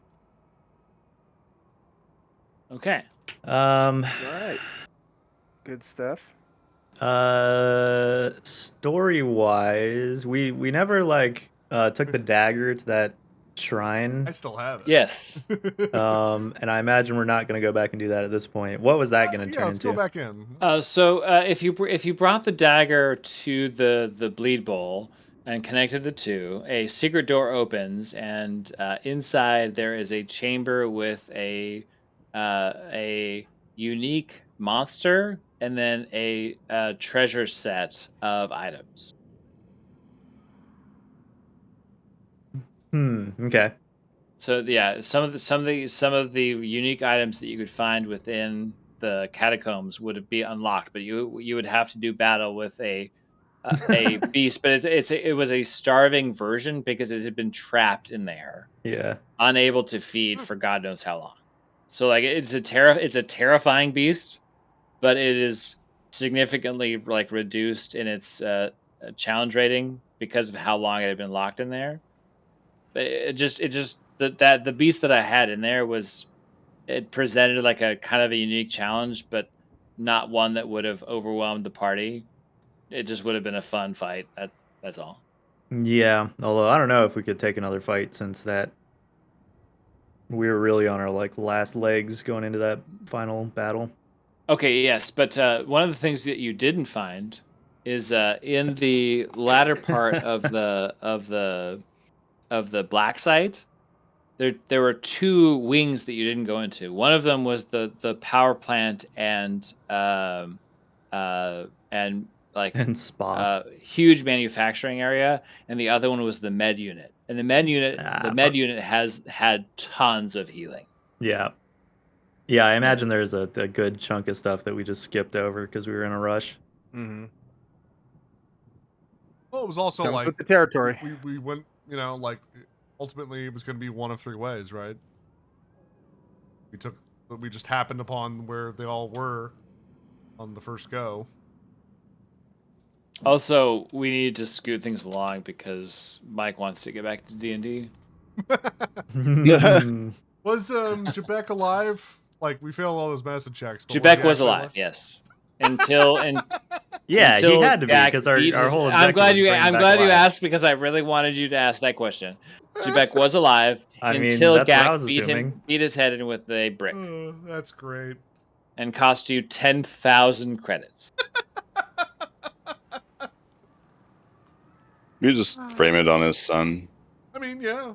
Okay. All right. Good stuff. Story wise, we never like took the dagger to that shrine. I still have it. Yes. And I imagine we're not going to go back and do that at this point. What was that going to Yeah, turn let's into? go back in. So if you brought the dagger to the bleed bowl and connected the two, a secret door opens, and inside there is a chamber with a unique monster and then a treasure set of items. Okay. So yeah, some of the unique items that you could find within the catacombs would be unlocked, but you would have to do battle with a beast. But it was a starving version because it had been trapped in there, Yeah. unable to feed for God knows how long. So like it's a terrifying beast, but it is significantly like reduced in its challenge rating because of how long it had been locked in there. But it just that the beast that I had in there was it presented like a kind of a unique challenge, but not one that would have overwhelmed the party. It just would have been a fun fight. That's all. Yeah. Although I don't know if we could take another fight since that we were really on our like last legs going into that final battle. Okay, yes, but one of the things that you didn't find is in the latter part of the black site. There were two wings that you didn't go into. One of them was the power plant and like And spa. huge manufacturing area, and the other one was the med unit. And the med unit has had tons of healing. Yeah. Yeah, I imagine there's a good chunk of stuff that we just skipped over because we were in a rush. Mm-hmm. Well, it was also Comes like with the territory. we went, like ultimately it was going to be one of three ways, right? We just happened upon where they all were on the first go. Also, we need to scoot things along because Mike wants to get back to D&D. Was Jabek alive? Like we failed all those medicine checks. But Jabek he was actually alive, yes. Until Yeah, he until had to be Jack because our beat his- whole I'm objective glad was you bring him I'm back glad you alive. asked because I really wanted you to ask that question. Jabek was alive I mean, until that's what I Gak was assuming. beat his head in with a brick That's great. and cost you 10,000 credits. You just frame it on his son. I mean, yeah.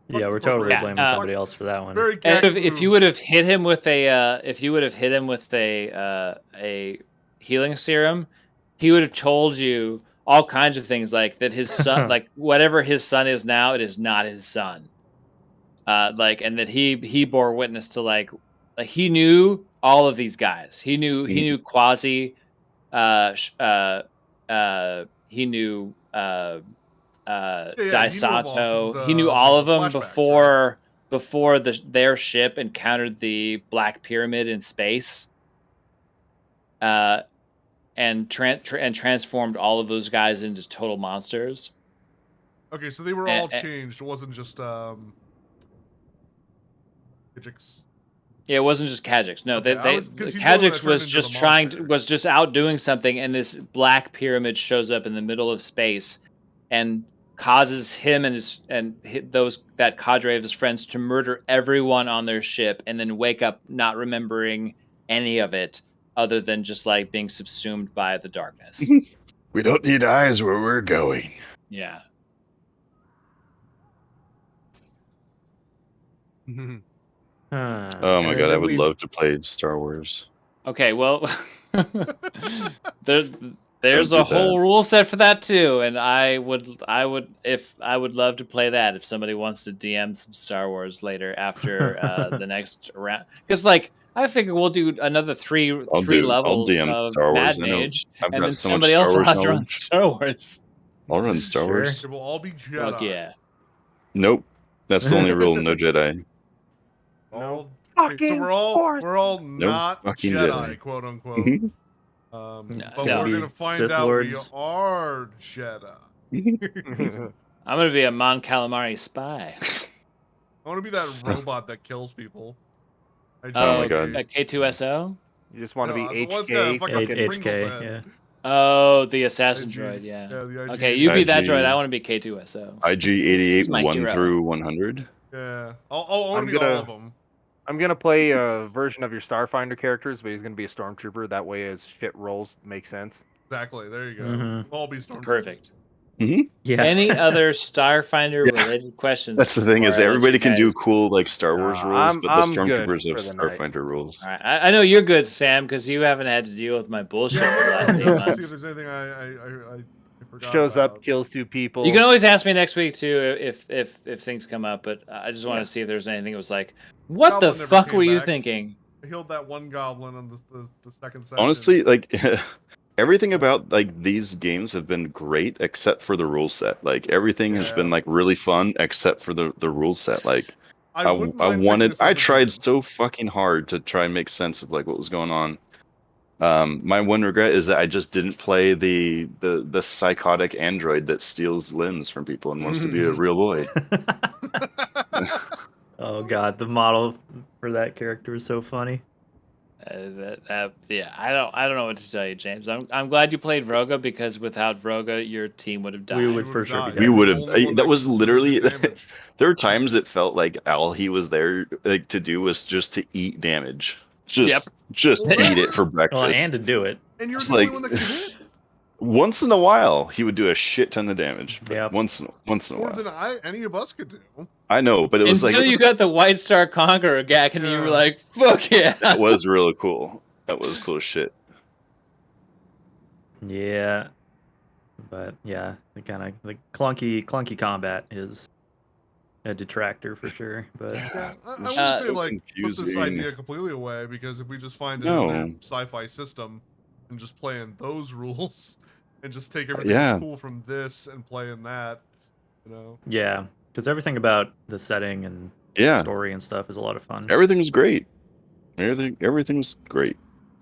Yeah, we're Fuck the totally corporations. blaming somebody else for that one. Very And Gak if you move. would have hit him with a healing serum, he would have told you all kinds of things like that his son, like whatever his son is now, it is not his son. Like, and that he bore witness to like he knew all of these guys. He knew Quasi. He knew he knew them all 'cause of Daisato. He knew all of the them flashbacks, before their ship encountered the Black Pyramid in space, and transformed all of those guys into total monsters. Okay, so they were all changed. It wasn't just Kajix. Yeah, it wasn't just Kajix. No, Okay, Kajix was just out doing something, and this Black Pyramid shows up in the middle of space, and causes him and that cadre of his friends to murder everyone on their ship, and then wake up not remembering any of it, other than just like being subsumed by the darkness. We don't need eyes where we're going. Yeah. Oh my god, I would love to play Star Wars. Okay, well, there's Don't a do whole that. rule set for that too, and I would love to play that if somebody wants to DM some Star Wars later after the next round, because like I figure we'll do another three I'll levels DM of Star Wars. Mad I know Mage, I've and got then so much somebody else Star will Wars have to run knowledge. Star Wars. I'll run Star Wars. It will all be Jedi. Fuck yeah. Nope. That's the only rule, no Jedi. All, Fucking so we're all No not fucking Jedi, Jedi. quote unquote. But no. we're gonna find Sith out Lords. we are Jedi. I'm gonna be a Mon Calamari spy. I want to be that robot that kills people. Oh my god. A K2SO? You just want to be the one's got a HK. fucking Fucking Pringles HK, head. yeah. Oh, the assassin IG. droid, yeah. Yeah, the IG. Okay, you be that IG. droid. I want to be K2SO. IG 88 He's my 1 hero. through 100. Yeah, I want to be all of them. I'm gonna play a version of your Starfinder characters, but he's gonna be a stormtrooper. That way, as shit rolls, makes sense. Exactly. There you go. Mhm. We'll all be Stormtroopers. Perfect. Yeah. Any other Starfinder related questions? That's the thing, is before I let everybody you can do guys- cool like Star Wars rules, but the I'm good Stormtroopers have for the night. Starfinder rules. All right, I know you're good, Sam, because you haven't had to deal with my bullshit for the last 8 Let's see if months. there's anything I forgot Shows about. up, kills 2 people. You can always ask me next week too if things come up, but I just wanted to see if there's anything that was like, what Goblin the never fuck came were you back. thinking? I healed that one goblin on the second session. Honestly, like everything about like these games have been great except for the rule set. Like everything has been like really fun except for the rule set. Like I tried so fucking hard to try and make sense of like what was going on. My one regret is that I just didn't play the psychotic android that steals limbs from people and wants to be a real boy. Oh god, the model for that character is so funny. Yeah, I don't know what to tell you, James. I'm glad you played Vroga, because without Vroga, your team would have died. We would for sure be dead. We would have. That was literally. There were times it felt like all he was there like to do was just to eat damage. Just eat it for breakfast. Well, and to do it. And you're the only one that can hit. Once in a while, he would do a shit ton of damage. Yeah. Once in a More while. than any of us could do. I know, but it was until you got the White Star Conqueror gag, and you were like, "Fuck yeah!" That was really cool. That was cool as shit. Yeah, but yeah, the kind of like clunky combat is a detractor for sure. But I wouldn't say like put this idea completely away, because if we just find another sci-fi system and just play in those rules and just take everything that's cool from this and play in that, you know. Yeah, because everything about the setting and story and stuff is a lot of fun. Everything was great. Everything was great.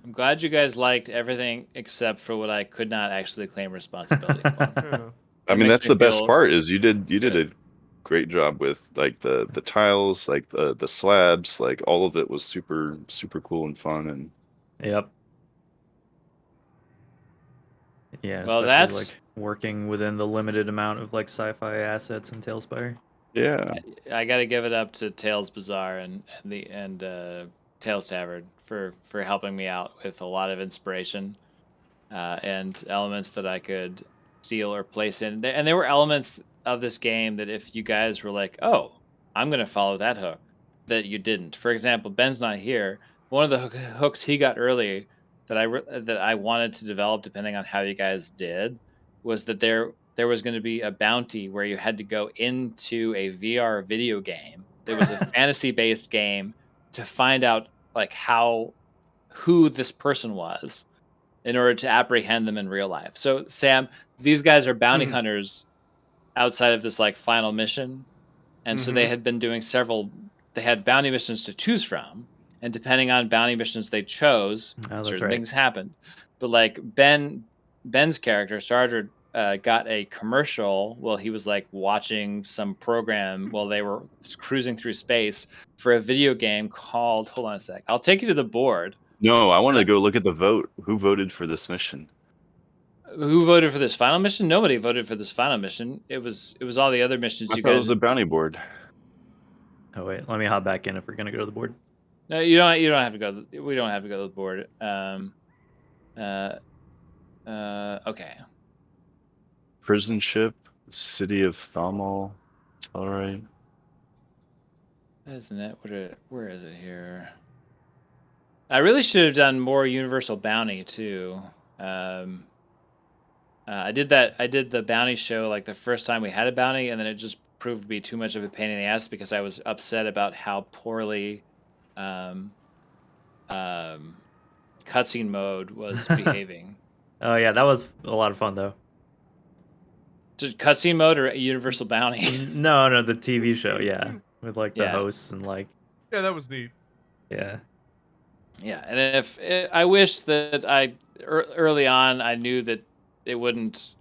I'm glad you guys liked everything except for what I could not actually claim responsibility for. I mean, that's the best part, is you did a great job with like the tiles, like the slabs, like all of it was super cool and fun. And yep. Yeah, well, especially that's like working within the limited amount of like sci-fi assets in Tailspire. Yeah, I got to give it up to Tales Bazaar and Tales Tavern for helping me out with a lot of inspiration and elements that I could steal or place in. And there were elements of this game that if you guys were like, "Oh, I'm going to follow that hook," that you didn't. For example, Ben's not here. One of the hooks he got early that I wanted to develop, depending on how you guys did, was that there was going to be a bounty where you had to go into a VR video game. It was a fantasy-based game to find out like who this person was in order to apprehend them in real life. So, Sam, these guys are bounty hunters outside of this like final mission, and so they had been doing several. They had bounty missions to choose from, and depending on bounty missions they chose, Oh, that's certain right. things happened. But like Ben's character Sarger got a commercial while he was like watching some program while they were cruising through space for a video game called. Hold on a sec. I'll take you to the board. No, I want to go look at the vote. Who voted for this mission? Who voted for this final mission? Nobody voted for this final mission. It was all the other missions I you thought it guys. was the bounty board. Oh wait, let me hop back in if we're gonna go to the board. No, you don't. You don't have to go. We don't have to go to the board. Okay. Prison ship, city of Thamel. All right. That isn't it. Where is it here? I really should have done more universal bounty too. I did that. I did the bounty show like the first time we had a bounty, and then it just proved to be too much of a pain in the ass because I was upset about how poorly cutscene mode was behaving. Oh yeah, that was a lot of fun though. Cutscene mode or universal bounty? No, the TV show, yeah, with like the Yeah. hosts and like Yeah, that was neat. yeah. Yeah, and I wish that early on I knew that it wouldn't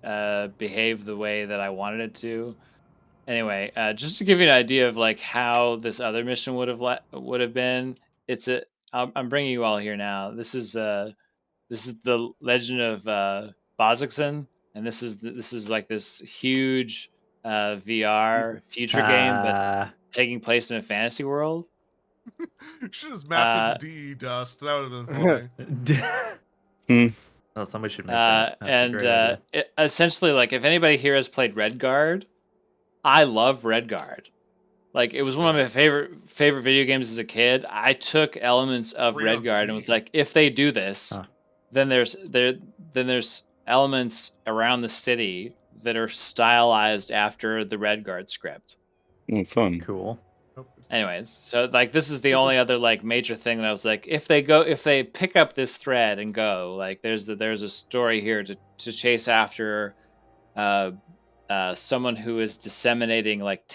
behave the way that I wanted it to. Anyway, just to give you an idea of like how this other mission would have been, I'm bringing you all here now. This is the Legend of Bozikson, and this is like this huge VR future game, but taking place in a fantasy world. Should have mapped it to DE Dust. That would have been funny. Oh, somebody should make that. That's a great idea. Essentially, like if anybody here has played Redguard, I love Redguard. Like it was one of my favorite video games as a kid. I took elements of Free on Redguard and was Steam. like, if they do this, Huh. then there's elements around the city that are stylized after the Redguard script. Fun. Cool. Nope. Anyways, so like this is the only other like major thing that I was like, if they pick up this thread and go, like there's a story here to chase after someone who is disseminating like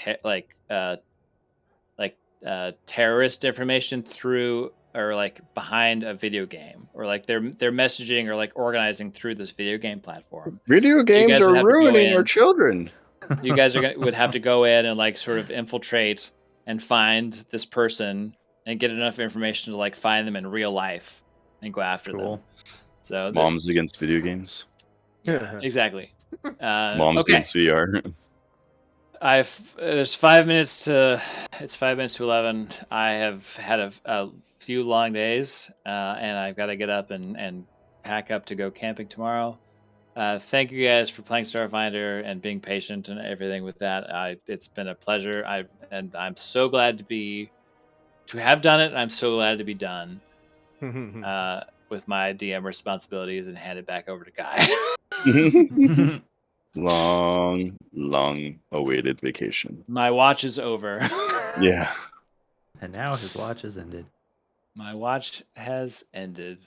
terrorist information through or like behind a video game, or like they're messaging or like organizing through this video game platform. Video games guys would are have to go ruining our in. children. You guys would have to go in and like sort of infiltrate and find this person and get enough information to like find them in real life and go after them. Cool. So Moms against video games. exactly. Moms Okay. against VR. There's 5 minutes to. It's 5 minutes to 11. I have had a few long days, and I've got to get up and pack up to go camping tomorrow. Thank you guys for playing Starfinder and being patient and everything with that. It's been a pleasure. I'm so glad to have done it. And I'm so glad to be done with my DM responsibilities and hand it back over to Guy. Long awaited vacation. My watch is over. Yeah. And now his watch has ended. My watch has ended.